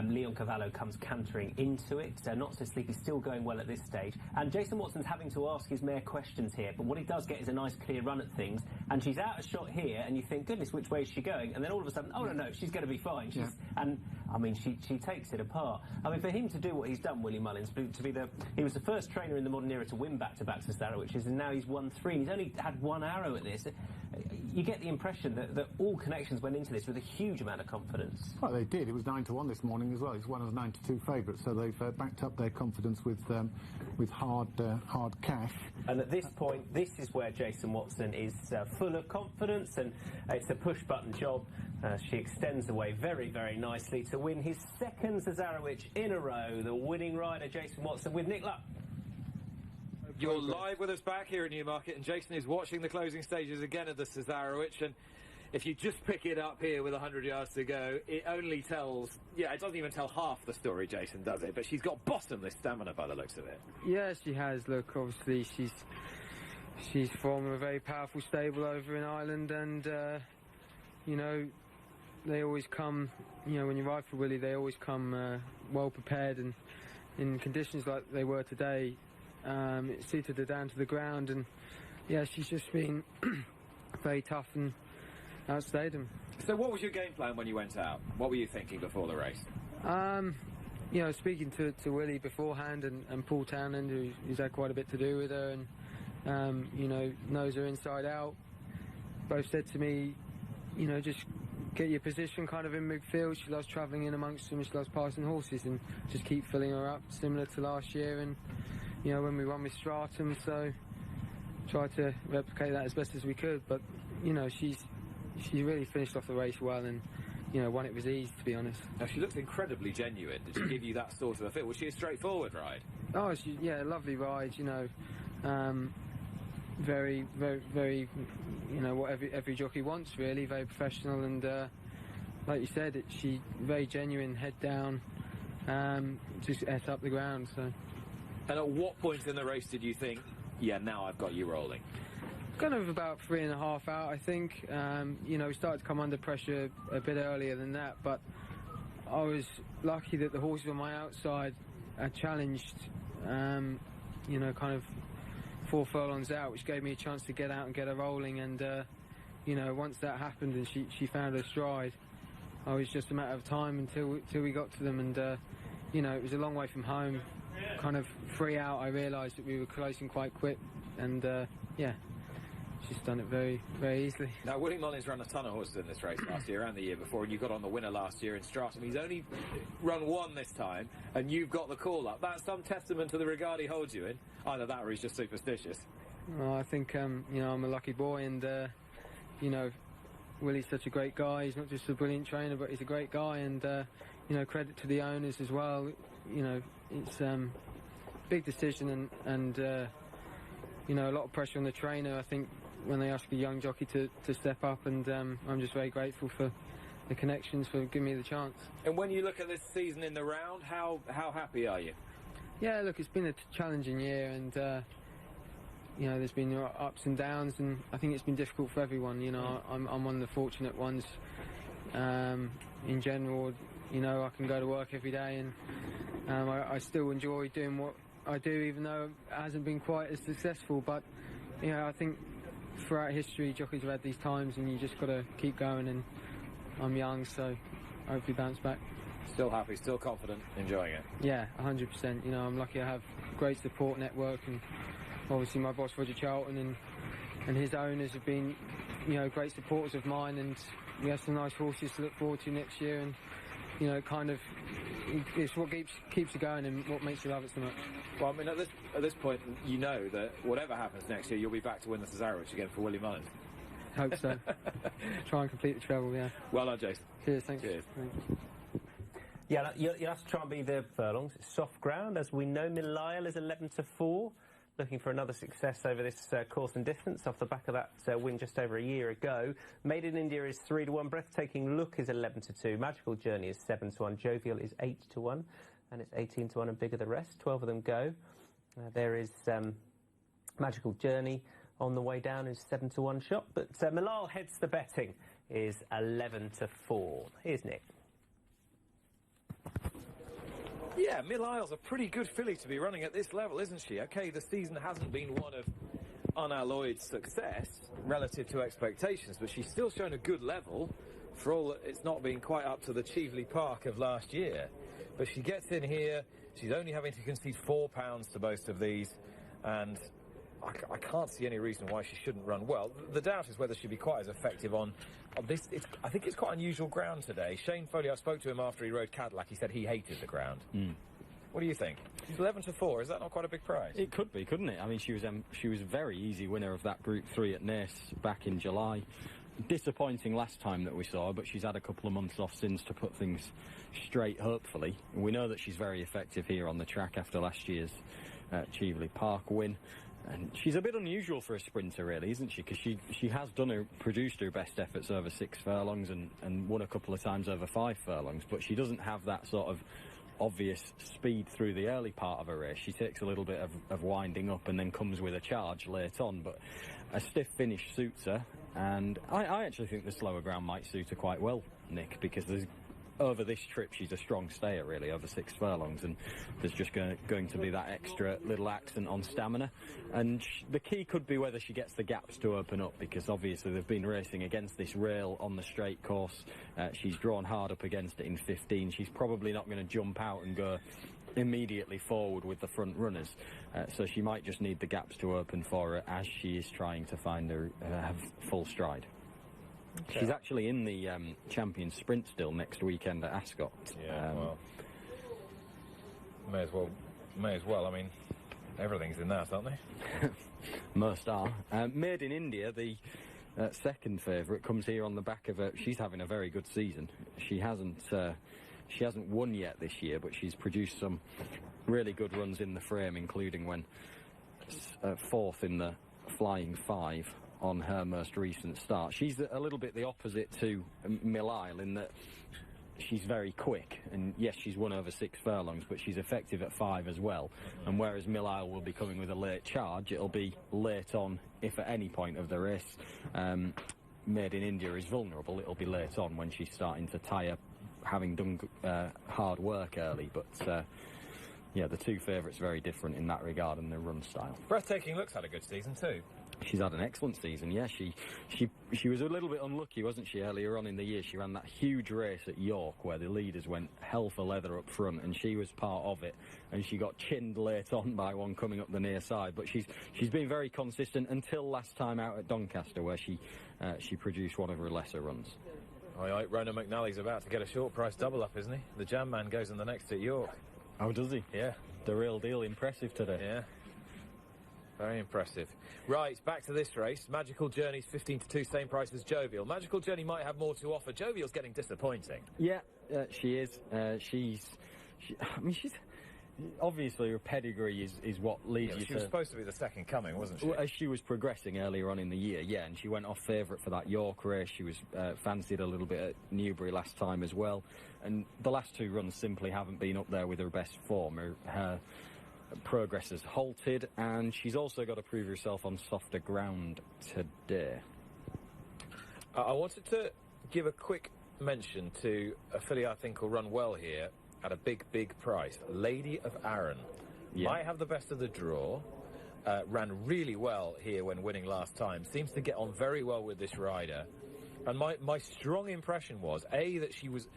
Leon Cavallo comes cantering into it. Not So Sleepy still going well at this stage. And Jason Watson's having to ask his mare questions here, but what he does get is a nice clear run at things. And she's out of shot here, and you think, goodness, which way is she going? And then all of a sudden, oh, no, she's going to be fine. And, I mean, she takes it apart. I mean, for him to do what he's done, Willie Mullins, to be he was the first trainer in the modern era to win back-to-back to Starrett, which is, and now he's won 3. He's only had 1 arrow at this. you get the impression that all Connections went into this with a huge amount of confidence. Well, they did. It was 9-1 this morning as well. It's one of the 9-2 favourites, so they've backed up their confidence with hard cash. And at this point, this is where Jason Watson is full of confidence, and it's a push-button job. She extends away very, very nicely to win his second Cesarewitch in a row. The winning rider, Jason Watson, with Nick Luck. You're live with us back here at Newmarket, and Jason is watching the closing stages again of the Cesarewitch, and if you just pick it up here with 100 yards to go, it only tells, it doesn't even tell half the story, Jason, does it? But she's got bottomless stamina by the looks of it. Yeah, she has. Look, obviously she's from a very powerful stable over in Ireland, and you know, they always come, you know, when you ride for Willie, they always come well prepared, and in conditions like they were today, it suited her down to the ground, and yeah, she's just been very tough and outstayed him. So what was your game plan when you went out? What were you thinking before the race? You know, speaking to Willie beforehand, and Paul Townend, who's had quite a bit to do with her, and you know, knows her inside out, both said to me, you know, just get your position kind of in midfield. She loves travelling in amongst them, she loves passing horses, and just keep filling her up, similar to last year, and you know, when we won with Stratum, so tried to replicate that as best as we could. But you know, she really finished off the race well, and you know, won it with ease, to be honest. Now, she looks incredibly genuine. Did she give you that sort of a feel? Was she a straightforward ride? Oh, yeah, lovely ride, you know. Very, very, very, you know, what every jockey wants, really. Very professional, and like you said, she very genuine, head down, just ate up the ground. So. And at what point in the race did you think, yeah, now I've got you rolling? Kind of about 3.5 out, I think. You know, we started to come under pressure a bit earlier than that, but I was lucky that the horses on my outside challenged, you know, kind of 4 furlongs out, which gave me a chance to get out and get her rolling. And you know, once that happened and she found her stride, I was just a matter of time until we got to them. And you know, it was a long way from home. Kind of 3 out, I realised that we were closing quite quick, and yeah, she's done it very, very easily. Now, Willie Mullins ran a ton of horses in this race last year and the year before, and you got on the winner last year in Stratum. He's only run 1 this time, and you've got the call-up. That's some testament to the regard he holds you in. Either that or he's just superstitious. Well, I think, you know, I'm a lucky boy, and, you know, Willie's such a great guy. He's not just a brilliant trainer, but he's a great guy, and, you know, credit to the owners as well. You know, it's a big decision, and you know, a lot of pressure on the trainer, I think, when they ask a young jockey to step up, and I'm just very grateful for the Connections for giving me the chance. And when you look at this season in the round, how happy are you? Yeah, look, it's been a challenging year, and you know, there's been ups and downs, and I think it's been difficult for everyone. You know, I'm one of the fortunate ones. In general, you know, I can go to work every day, and I still enjoy doing what I do, even though it hasn't been quite as successful. But you know, I think throughout history, jockeys have had these times, and you just got to keep going. And I'm young, so hopefully bounce back. Still happy, still confident, enjoying it. Yeah, 100%. You know, I'm lucky I have a great support network, and obviously my boss Roger Charlton and his owners have been, you know, great supporters of mine, and we have some nice horses to look forward to next year. And you know, kind of, it's what keeps you going and what makes you love it so much. Well, I mean, at this point, you know that whatever happens next year, you'll be back to win the Cesarewitch again for Willie Mullins. Hope so. Try and complete the treble, yeah. Well done, Jason. Cheers, thanks. Cheers. Thanks. Yeah, you'll have to try and be the furlongs. It's soft ground, as we know. Milisle is 11-4, looking for another success over this course and distance off the back of that win just over a year ago. Made in India is 3-1. Breathtaking Look is 11-2. Magical Journey is 7-1. Jovial is 8-1, and it's 18-1 and bigger the rest. 12 of them go. There is Magical Journey on the way down is 7-1 shot, but Milisle heads the betting is 11-4. Here's Nick. Yeah, Milisle's a pretty good filly to be running at this level, isn't she? OK, the season hasn't been one of unalloyed success relative to expectations, but she's still shown a good level, for all that it's not been quite up to the Cheveley Park of last year. But she gets in here, she's only having to concede £4 to both of these, and I can't see any reason why she shouldn't run well. The doubt is whether she'd be quite as effective on this. I think it's quite unusual ground today. Shane Foley, I spoke to him after he rode Cadillac. He said he hated the ground. What do you think? 11-4. Is that not quite a big prize? It could be, couldn't it? I mean, she was a very easy winner of that Group 3 at Naas back in July. Disappointing last time that we saw her, but she's had a couple of months off since to put things straight, hopefully. And we know that she's very effective here on the track after last year's Cheveley Park win. And she's a bit unusual for a sprinter, really, isn't she? Because she has produced her best efforts over 6 furlongs and won a couple of times over 5 furlongs, but she doesn't have that sort of obvious speed through the early part of a race. She takes a little bit of winding up and then comes with a charge late on, but a stiff finish suits her, and I actually think the slower ground might suit her quite well, Nick, because over this trip she's a strong stayer, really, over 6 furlongs, and there's just going to be that extra little accent on stamina, and the key could be whether she gets the gaps to open up, because obviously they've been racing against this rail on the straight course. She's drawn hard up against it in 15. She's probably not going to jump out and go immediately forward with the front runners, so she might just need the gaps to open for her as she is trying to find her have full stride. Okay. She's actually in the Champions Sprint still next weekend at Ascot. Yeah, well, may as well. I mean, everything's in that, aren't they? Most are. Made in India, the second favourite, comes here on the back of she's having a very good season. She hasn't won yet this year, but she's produced some really good runs in the frame, including when 4th in the Flying 5 on her most recent start. She's a little bit the opposite to Mill Isle in that she's very quick, and yes, she's won over 6 furlongs, but she's effective at 5 as well. And whereas Mill Isle will be coming with a late charge, it'll be late on if at any point of the race. Made in India is vulnerable. It'll be late on when she's starting to tire, having done hard work early, but yeah, the two favourites are very different in that regard and their run style. Breathtaking Looks had a good season too. She's had an excellent season, yeah. She was a little bit unlucky, wasn't she, earlier on in the year? She ran that huge race at York where the leaders went hell for leather up front, and she was part of it, and she got chinned late on by one coming up the near side. But she's been very consistent until last time out at Doncaster, where she produced one of her lesser runs. Oh, Ronan McNally's about to get a short price double up, isn't he? The Jam Man goes in the next at York. Oh, does he? Yeah. The real deal. Impressive today. Yeah. Very impressive. Right, back to this race. Magical Journey's 15-2, same price as Jovial. Magical Journey might have more to offer. Jovial's getting disappointing. Yeah, she is. She's obviously her pedigree is what leads you to... She was supposed to be the second coming, wasn't she? Well, as she was progressing earlier on in the year, yeah, and she went off favourite for that York race. She was fancied a little bit at Newbury last time as well. And the last 2 runs simply haven't been up there with her best form. Her progress has halted, and she's also got to prove herself on softer ground today. I wanted to give a quick mention to a filly I think will run well here at a big price. Lady of Arran. Yeah. Might have the best of the draw. Ran really well here when winning last time. Seems to get on very well with this rider. And my strong impression was, A, that she was...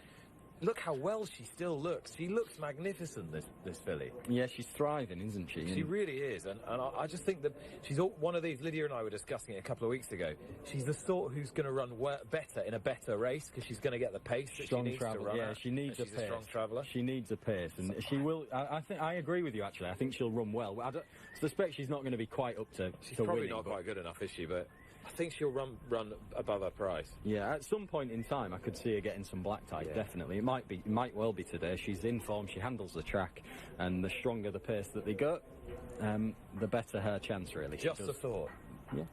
Look how well she still looks. She looks magnificent, this filly. Yeah, she's thriving, isn't she? She really is. And I just think that she's one of these... Lydia and I were discussing it a couple of weeks ago. She's the sort who's going to run better in a better race, because she's going to get the pace that she needs to run. Yeah, she needs a pace. She's a strong traveller. She needs a pace, and she will... I agree with you, actually. I think she'll run well. I suspect she's not going to be quite up to She's probably winning, not quite good enough, is she? But I think she'll run above her price. Yeah, at some point in time, I could see her getting some black type. Yeah. Definitely, it might well be today. She's in form. She handles the track, and the stronger the pace that they go, the better her chance. Really, just a thought. Yeah.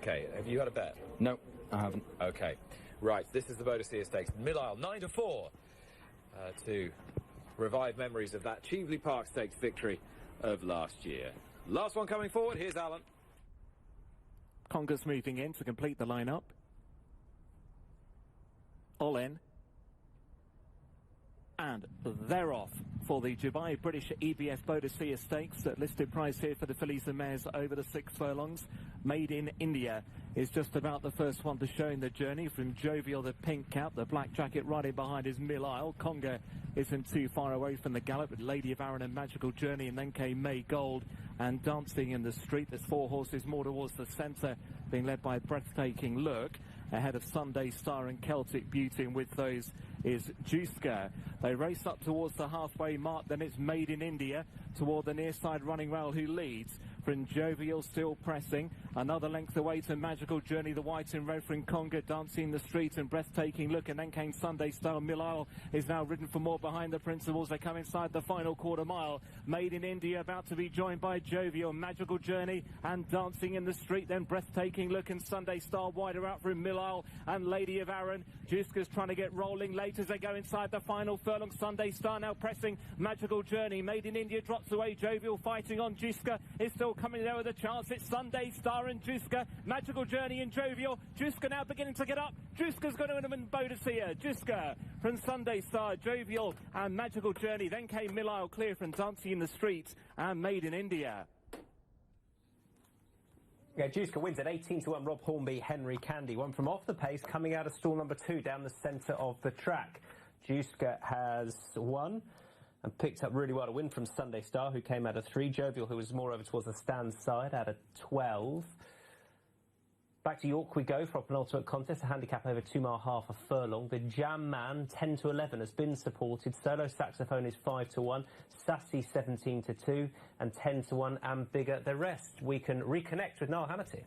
Okay. Have you had a bet? No, I haven't. Okay. Right. This is the Boadicea Stakes, Mill Isle, 9-4, to revive memories of that Cheveley Park Stakes victory of last year. Last one coming forward. Here's Alan. Congas moving in to complete the lineup. All in. And they're off for the Dubai British EBF Bodicea Stakes. Listed price here for the fillies and mares over the 6 furlongs. Made in India is just about the first one to show in the journey. From Jovial, the pink cap, the black jacket riding behind is Mill Isle. Conga isn't too far away from the gallop, with Lady of Arran and Magical Journey, and then came May Gold and Dancing in the Street. There's 4 horses more towards the centre, being led by Breathtaking Look, ahead of Sunday Star and Celtic Beauty, and with those is Juiska. They race up towards the halfway mark, then it's Made in India toward the near side Running Rail, who leads. From Jovial still pressing, another length away to Magical Journey, the white and red from Conga, Dancing in the Street and Breathtaking Look, and then came Sunday Star. Mill Isle is now ridden for more behind the principals. They come inside the final quarter mile. Made in India about to be joined by Jovial, Magical Journey and Dancing in the Street, then Breathtaking Look and Sunday Star wider out from Mill Isle and Lady of Arran. Juska's trying to get rolling late as they go inside the final furlong. Sunday Star now pressing Magical Journey. Made in India drops away. Jovial fighting on. Juska is still coming there with a chance. It's Sunday Star and Juska. Magical Journey and Jovial. Juska now beginning to get up. Juska's going to win him in Bodicea. Juska from Sunday Star, Jovial and Magical Journey. Then came Mill Isle clear from Dancing in the Street and Made in India. Yeah, Juska wins at 18-1. Rob Hornby, Henry Candy. One from off the pace, coming out of stall number 2 down the centre of the track. Juska has won and picked up really well a win from Sunday Star, who came out of 3. Jovial, who was more over towards the stand side, out of 12. Back to York we go for a penultimate contest, a handicap over 2.5 a furlong. The Jam Man, 10-11, has been supported. Solo Saxophone is 5-1, Sassy 17-2, and 10-1, and Bigger the rest. We can reconnect with Niall Hannity.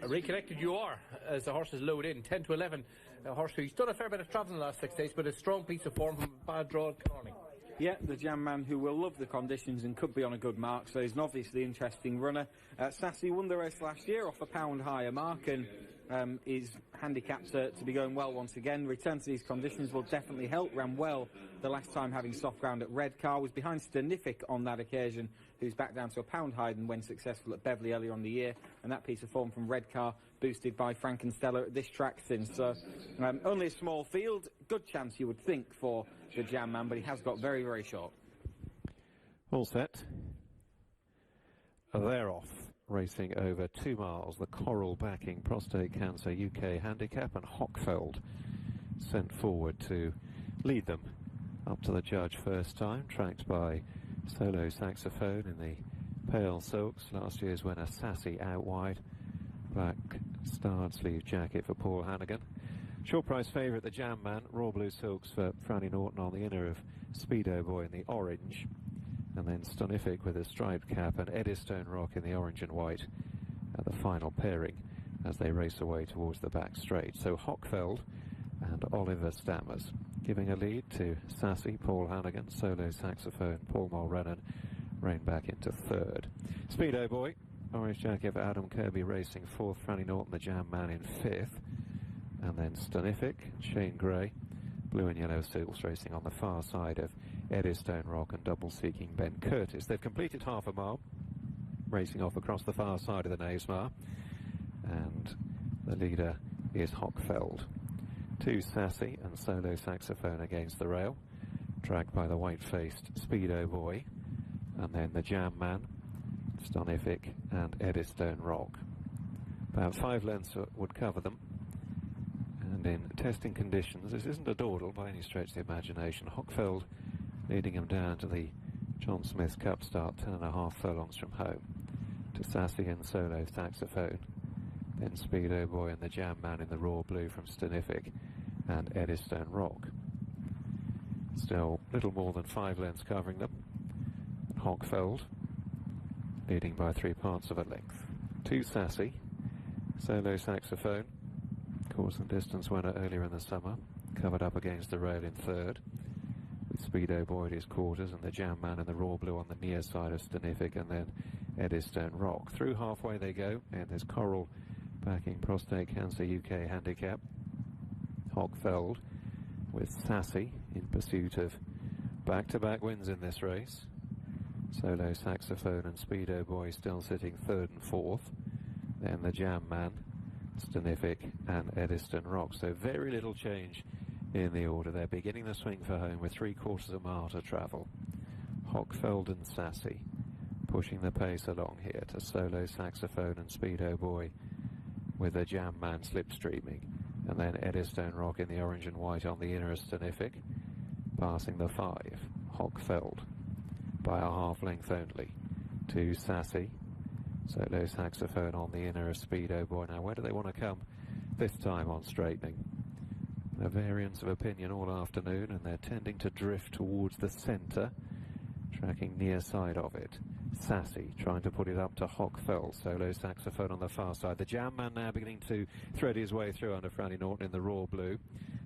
Reconnected you are, as the horses load in. 10-11, a horse who's done a fair bit of travelling the last 6 days, but a strong piece of form from a bad draw at Carney. Yeah, the Jam Man, who will love the conditions and could be on a good mark, so he's an obviously interesting runner. Sassy won the race last year off a pound higher mark, and is handicapped to be going well once again. Return to these conditions will definitely help. Ran well the last time, having soft ground at Redcar. Was behind Sternific on that occasion, who's back down to a pound higher than when successful at Beverley earlier on the year, and that piece of form from Redcar boosted by Frankensteller at this track since. So only a small field, good chance you would think for the Jam Man, but he has got very, very short. All set. They're off, racing over 2 miles. The Coral backing Prostate Cancer UK Handicap, and Hockfeld sent forward to lead them up to the judge first time, tracked by Solo Saxophone in the pale silks. Last year's winner Sassy out wide. Black starred sleeve jacket for Paul Hannigan. Short price favourite the Jam Man. Raw blue silks for Franny Norton on the inner of Speedo Boy in the orange. And then Stonific with a striped cap and Eddystone Rock in the orange and white at the final pairing as they race away towards the back straight. So Hockfeld and Oliver Stammers giving a lead to Sassy, Paul Hannigan, Solo Saxophone, Paul Mulrennan, rein back into 3rd. Speedo Boy, orange jacket for Adam Kirby racing 4th, Franny Norton the Jam Man in 5th, and then Stonific, Shane Gray, blue and yellow silks racing on the far side of Eddystone Rock and double seeking Ben Curtis. They've completed half a mile, racing off across the far side of the Knavesmire, and the leader is Hockfeld. 2 Sassy and Solo Saxophone against the rail, dragged by the white-faced Speedo Boy, and then the Jam Man, Stonific and Eddystone Rock. About 5 lengths would cover them, and in testing conditions, this isn't a dawdle by any stretch of the imagination. Hockfeld leading him down to the John Smith Cup start, 10.5 furlongs from home, to Sassy and Solo Saxophone, then Speedo Boy and the Jam Man in the raw blue from Stonific and Eddystone Rock. Still little more than 5 lengths covering them, and Hockfeld leading by 3/4 of a length. 2 Sassy, Solo Saxophone, course and distance winner earlier in the summer, covered up against the rail in 3rd, with Speedo Boy at his quarters and the Jam Man in the raw blue on the near side of Stonific, and then Eddystone Rock. Through halfway they go, and there's Coral backing Prostate Cancer UK Handicap. Hockfeld with Sassy in pursuit of back-to-back wins in this race. Solo Saxophone and Speedo Boy still sitting 3rd and 4th. Then the Jam Man, Stonific and Eddystone Rock. So very little change in the order. They're beginning the swing for home with 3/4 of a mile to travel. Hockfeld and Sassy pushing the pace along here to Solo Saxophone and Speedo Boy with the Jam Man slipstreaming, and then Eddystone Rock in the orange and white on the inner of Stanific, passing the 5, Hockfeld, by a half length only to Sassy. Solo Saxophone on the inner of Speedo Boy. Now where do they want to come this time on straightening? A variance of opinion all afternoon, and they're tending to drift towards the centre, tracking near side of it. Sassy trying to put it up to Hockfeld. Solo Saxophone on the far side. The Jam Man now beginning to thread his way through under Franny Norton in the raw blue.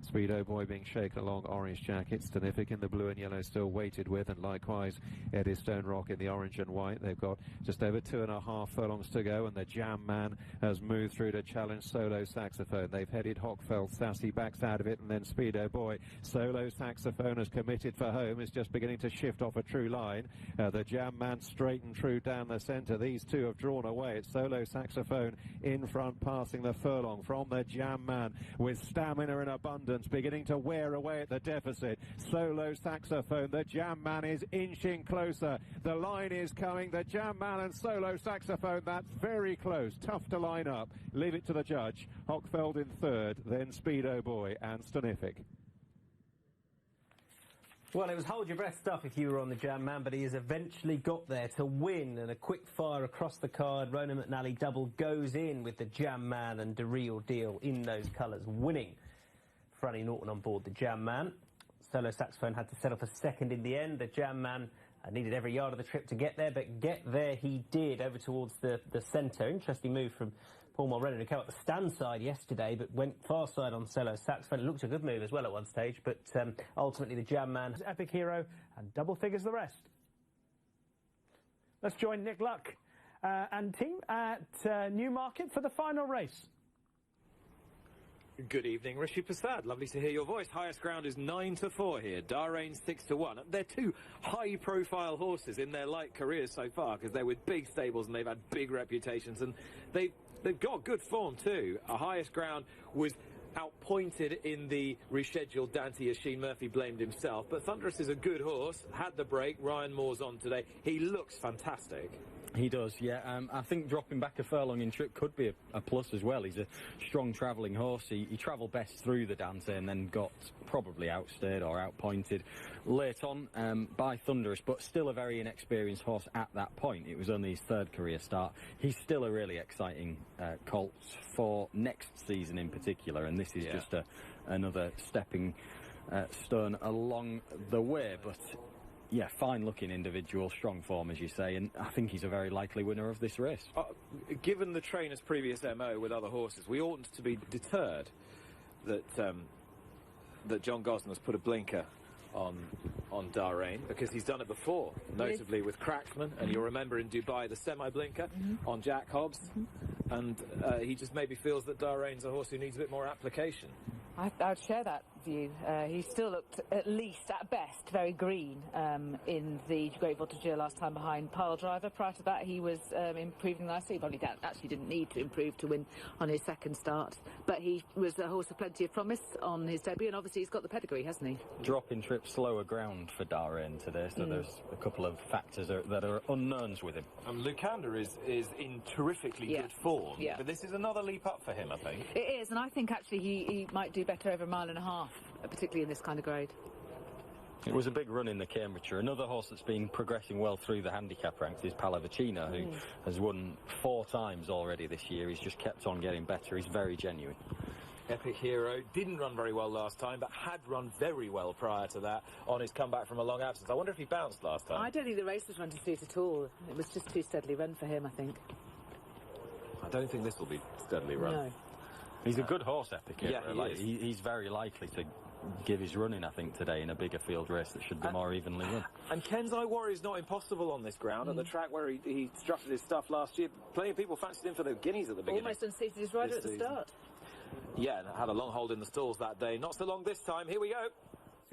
Speedo Boy being shaken along orange jacket. Stanific in the blue and yellow still weighted with, and likewise Eddystone Rock in the orange and white. They've got just over 2.5 furlongs to go, and the Jam Man has moved through to challenge Solo Saxophone. They've headed Hockfeld. Sassy backs out of it, and then Speedo Boy. Solo Saxophone has committed for home, is just beginning to shift off a true line. The Jam Man straight and true down the centre. These two have drawn away. It's Solo Saxophone in front, passing the furlong from the Jam Man with stamina in abundance, beginning to wear away at the deficit. Solo Saxophone, the Jam Man is inching closer. The line is coming. The Jam Man and Solo Saxophone, that's very close. Tough to line up. Leave it to the judge. Hockfeld in third, then Speedo Boy and Stanific. Well, it was hold your breath stuff if you were on the Jam Man, but he has eventually got there to win, and a quick fire across the card. Ronan McNally double goes in with the Jam Man and the real deal in those colours, winning. Franny Norton on board the Jam Man. Solo Saxophone had to settle for second in the end. The Jam Man needed every yard of the trip to get there, but get there he did, over towards the centre. Interesting move from Paul Mulrennan, who came up the stand side yesterday, but went far side on Solo Saxophone. It looked a good move as well at one stage, but ultimately the Jam Man, Epic Hero, and double figures the rest. Let's join Nick Luck and team at Newmarket for the final race. Good evening, Rishi Prasad. Lovely to hear your voice. Highest ground is 9-4 here. Darrain 6-1. They're two high-profile horses in their light careers so far, because they're with big stables and they've had big reputations, and they've got good form too. A Highest Ground was outpointed in the rescheduled Dante as Sheen Murphy blamed himself, but Thunderous is a good horse. Had the break. Ryan Moore's on today. He looks fantastic. He does, yeah. I think dropping back a furlong in trip could be a plus as well. He's a strong travelling horse. He travelled best through the Dante and then got probably outsteered or outpointed late on by Thunderous, but still a very inexperienced horse at that point. It was only his third career start. He's still a really exciting colt for next season in particular, and this is just another stepping stone along the way. But yeah, fine-looking individual, strong form, as you say, and I think he's a very likely winner of this race. Given the trainer's previous MO with other horses, we oughtn't to be deterred that that John Gosner's put a blinker on Darrain, because he's done it before, notably with Cracksman, and you'll remember in Dubai the semi-blinker on Jack Hobbs, and he just maybe feels that Darrain's a horse who needs a bit more application. I'd share that view. He still looked, at least at best, very green in the Great Voltigeur last time behind Pile Driver. Prior to that, he was improving nicely. He probably actually didn't need to improve to win on his second start, but he was a horse of plenty of promise on his debut, and obviously he's got the pedigree, hasn't he? Dropping trip, slower ground for Darrain today, so there's a couple of factors that are unknowns with him. And Lucander is in terrifically good form, but this is another leap up for him, I think. It is, and I think actually he might do better over 1.5 miles, particularly in this kind of grade. It was a big run in the Cambridgeshire. Another horse that's been progressing well through the handicap ranks is Pallavicino, who has won 4 times already this year. He's just kept on getting better. He's very genuine. Epic Hero didn't run very well last time, but had run very well prior to that on his comeback from a long absence. I wonder if he bounced last time. I don't think the race was run to suit at all. It was just too steadily run for him, I think. I don't think this will be steadily run. No. He's a good horse, Epic Hero. Yeah, he's very likely to give his running, I think, today in a bigger field race that should be more evenly run. And Kensai Warrior is not impossible on this ground, at the track where he strutted his stuff last year. Plenty of people fancied him for the Guineas at the beginning. Almost unseated his rider at the start. Yeah, and had a long hold in the stalls that day. Not so long this time. Here we go.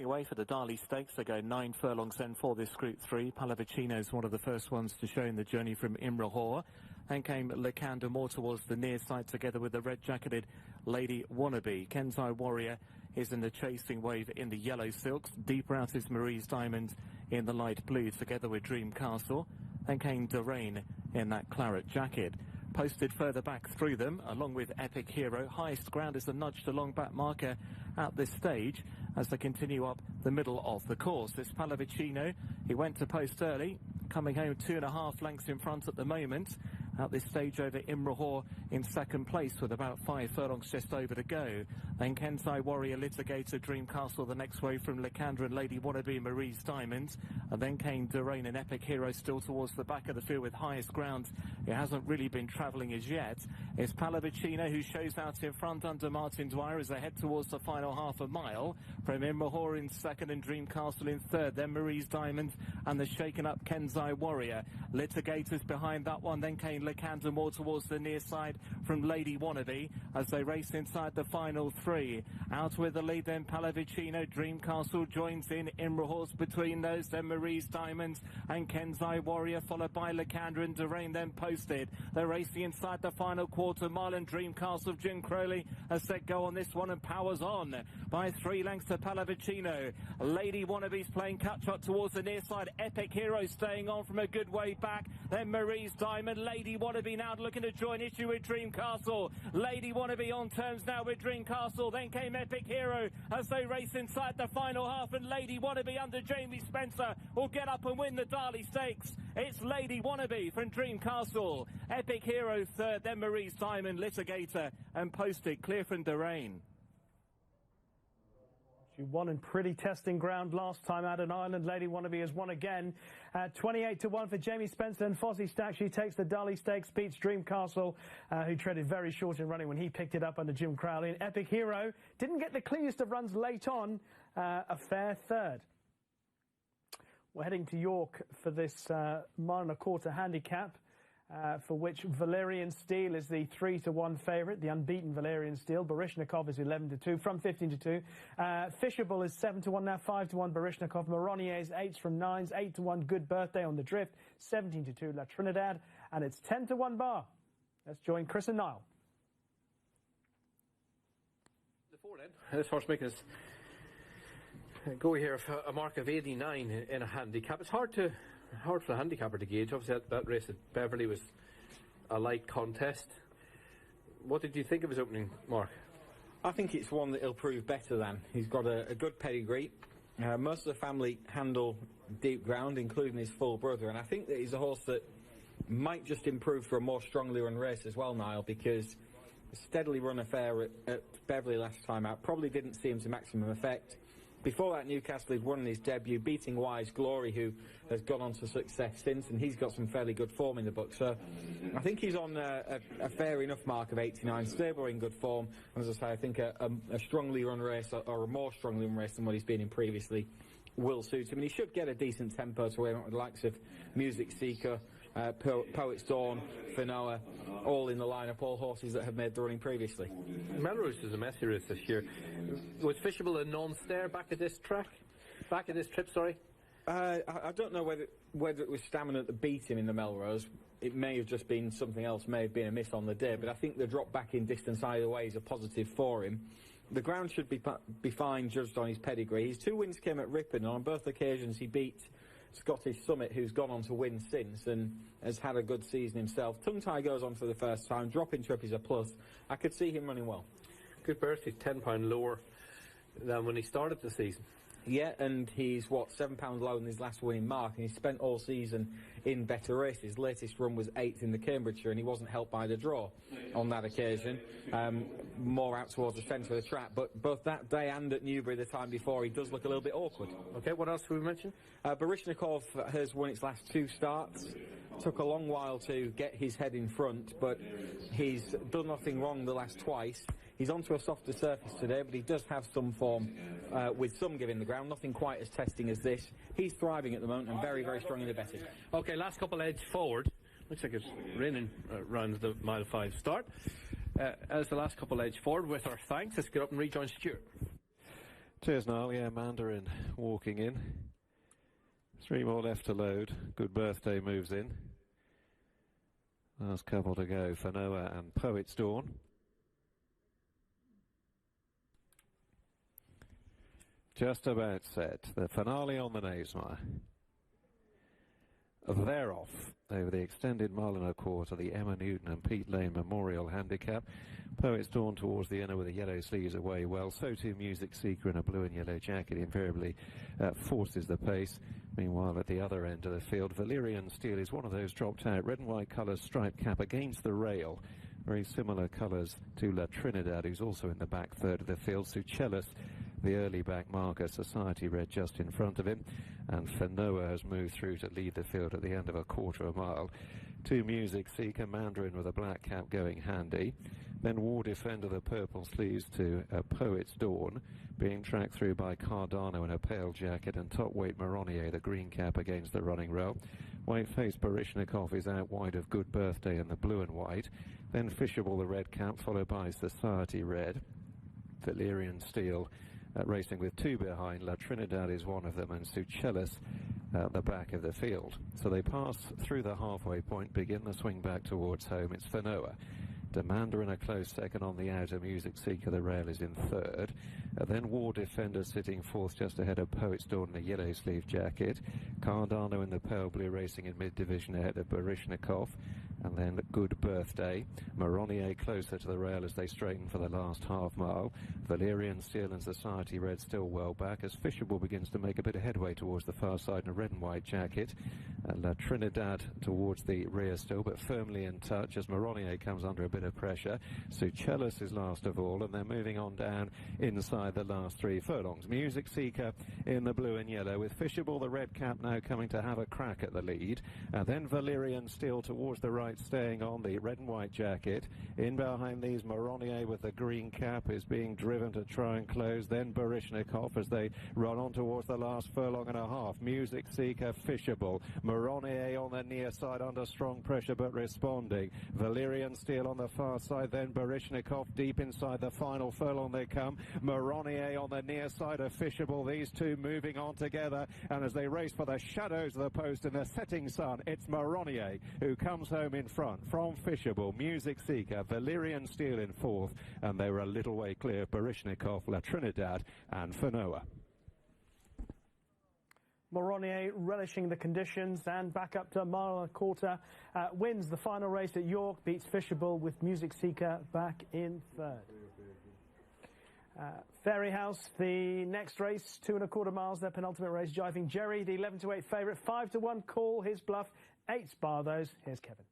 Away for the Darley Stakes. They go 9 furlongs then for this Group 3. Pallavicino is one of the first ones to show in the journey from Imrahor. Then came Lucander more towards the near side, together with the red-jacketed Lady Wannabe. Kensai Warrior is in the chasing wave in the yellow silks. Deeper out is Marie's Diamond in the light blue, together with Dream Castle. Then came Durain in that claret jacket. Posted further back through them, along with Epic Hero. Highest ground is a nudged along back marker at this stage as they continue up the middle of the course. It's Pallavicino. He went to post early, coming home 2.5 lengths in front at the moment. At this stage over Imrahor in second place with about 5 furlongs just over to go. Then Kensai Warrior, Litigator, Dream Castle the next way from Lacandra and Lady Wannabe, Marie's Diamond. And then came Durain and Epic Hero still towards the back of the field with highest ground. It hasn't really been travelling as yet. It's Pallavicino who shows out in front under Martin Dwyer as they head towards the final half a mile. From Imrahor in second and Dream Castle in third. Then Marie's Diamond and the shaken up Kensai Warrior. Litigators behind that one. Then came Lacandra more towards the near side from Lady Wannabe as they race inside the final 3. Out with the lead then Pallavicino. Dream Castle joins in. Imrahor's between those. Then Marie's Diamonds and Kensai Warrior followed by Lacandra and Durain then posted. They're racing inside the final quarter mile and Dream Castle of Jim Crowley has set go on this one and powers on by 3 lengths to Pallavicino. Lady Wannabe's playing catch up towards the near side. Epic Hero staying on from a good way back. Then Marie's Diamond. Lady Wannabe now looking to join issue with Dream Castle. Lady Wannabe on terms now with Dream Castle. Then came Epic Hero as they race inside the final half and Lady Wannabe under Jamie Spencer will get up and win the Darley Stakes. It's Lady Wannabe from Dream Castle. Epic Hero third, then Marie's Diamond, Litigator and posted clear from Durain. She won in pretty testing ground last time out in Ireland. Lady Wannabe has won again. 28-1 for Jamie Spencer and Fozzie Stack. She takes the Darley Stakes, beats Dream Castle, who treaded very short in running when he picked it up under Jim Crowley. And Epic Hero didn't get the cleanest of runs late on, a fair third. We're heading to York for this mile and a quarter handicap. For which Valerian Steel is the 3-1 favourite, the unbeaten Valerian Steel. Baryshnikov is 11-2 from 15-2. Fisherbull is 7-1 now, 5-1 Baryshnikov. Moronier is 8s from 9s, 8-1 Good Birthday on the Drift, 17-2 La Trinidad, and it's 10-1 Bar. Let's join Chris and Niall. Before then, this horse making us go here for a mark of 89 in a handicap. It's hard for a handicapper to gauge. Obviously that race at Beverley was a light contest. What did you think of his opening, Mark? I think it's one that he'll prove better than. He's got a good pedigree. Most of the family handle deep ground, including his full brother, and I think that he's a horse that might just improve for a more strongly run race as well, Niall, because a steadily run affair at Beverley last time out probably didn't see him to maximum effect. Before that, Newcastle had won his debut, beating Wise Glory, who has gone on to success since, and he's got some fairly good form in the book. So I think he's on a fair enough mark of 89, stable in good form. And as I say, I think a strongly run race, or a more strongly run race than what he's been in previously, will suit him. And he should get a decent tempo to him with the likes of Music Seeker, Poet's Dawn, Finoa, all in the lineup, all horses that have made the running previously. Melrose is a messy race this year. Was Fisherbull a non-stare back at this trip, sorry? I don't know whether it was stamina that beat him in the Melrose. It may have just been something else, may have been a miss on the day, but I think the drop back in distance either way is a positive for him. The ground should be fine judged on his pedigree. His 2 wins came at Ripon, and on both occasions he beat Scottish Summit, who's gone on to win since and has had a good season himself. Tongue Tie goes on for the first time. Dropping Trip is a plus. I could see him running well. Good Birthday, £10 lower than when he started the season. Yeah, and he's, £7 lower than his last winning mark, and he's spent all season in better races. Latest run was 8th in the Cambridgeshire, and he wasn't helped by the draw on that occasion. More out towards the centre of the track, but both that day and at Newbury the time before, he does look a little bit awkward. Okay, what else have we mentioned? Baryshnikov has won its last 2 starts. Took a long while to get his head in front, but he's done nothing wrong the last twice. He's onto a softer surface today, but he does have some form with some give in the ground. Nothing quite as testing as this. He's thriving at the moment and very, very strong in the betting. Okay, last couple edge forward. Looks like it's raining around the mile 5 start. As the last couple edge forward, with our thanks, let's get up and rejoin Stuart. Cheers, Niall. Yeah, Mandarin walking in. 3 more left to load. Good Birthday moves in. Last couple to go for Noah and Poet's Dawn. just about set. The finale on the Knavesmire. They're off over the extended mile and a quarter, the Emma Newton and Pete Lane Memorial Handicap. Poets Dawn towards the end with the yellow sleeves away well. So too Music Seeker in a blue and yellow jacket invariably forces the pace. Meanwhile, at the other end of the field, Valyrian Steel is one of those dropped out. Red and white colours, striped cap against the rail. Very similar colours to La Trinidad, who's also in the back third of the field. Sucellus, the early back marker, Society Red just in front of him. And Fenoa has moved through to lead the field at the end of a quarter of a mile. Two Music Seeker, Mandarin with a black cap going handy. Then War Defender, the purple sleeves to Poet's Dawn, being tracked through by Cardano in a pale jacket, and top weight Moronier, the green cap against the running rail. White-faced Baryshnikov is out wide of Good Birthday in the blue and white. Then Fisherable, the red cap, followed by Society Red. Valyrian Steel racing with two behind. La Trinidad is one of them, and Sucellus at the back of the field. So they pass through the halfway point, begin the swing back towards home. It's Fenoa. Demander in a close second on the outer. Music Seeker, the rail, is in third. Then War Defender sitting fourth just ahead of Poet's Dawn in a yellow sleeve jacket. Cardano in the pale blue racing in mid-division ahead of Baryshnikov. And then Good Birthday. Moronier closer to the rail as they straighten for the last half mile. Valyrian Steel and Society Red still well back as Fisherable begins to make a bit of headway towards the far side in a red and white jacket. La Trinidad towards the rear still, but firmly in touch as Moronier comes under a bit of pressure. Sucellus is last of all, and they're moving on down inside the last 3 furlongs. Music Seeker in the blue and yellow, with Fisherable, the red cap, now coming to have a crack at the lead. Then Valyrian Steel towards the right, staying on the red and white jacket. In behind these, Moronier with the green cap is being driven to try and close. Then Baryshnikov as they run on towards the last furlong and a half. Music Seeker, Fisherable. Moronier on the near side under strong pressure but responding. Valyrian Steel on the far side, then Baryshnikov deep inside the final furlong they come. Moronier on the near side of Fisherable. These two moving on together, and as they race for the shadows of the post in the setting sun, it's Moronier who comes home in front from Fisherable. Music Seeker, Valyrian Steel in fourth, and they were a little way clear of Baryshnikov, La Trinidad and Fenoa. Moronier relishing the conditions and back up to a mile and a quarter, wins the final race at York, beats Fisherable with Music Seeker back in third. Fairyhouse, the next race, 2 1/4 miles, their penultimate race. Jiving Jerry, the 11 to 8 favourite, 5 to 1, call his bluff, 8 bar those. Here's Kevin.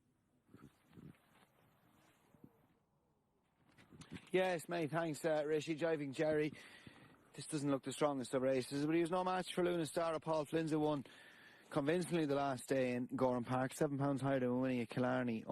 Yes, mate, thanks, Rishi. Jiving Jerry. This doesn't look the strongest of races, but he was no match for Luna Star. Paul Flynn's won convincingly the last day in Gorham Park. £7 higher than winning at Killarney.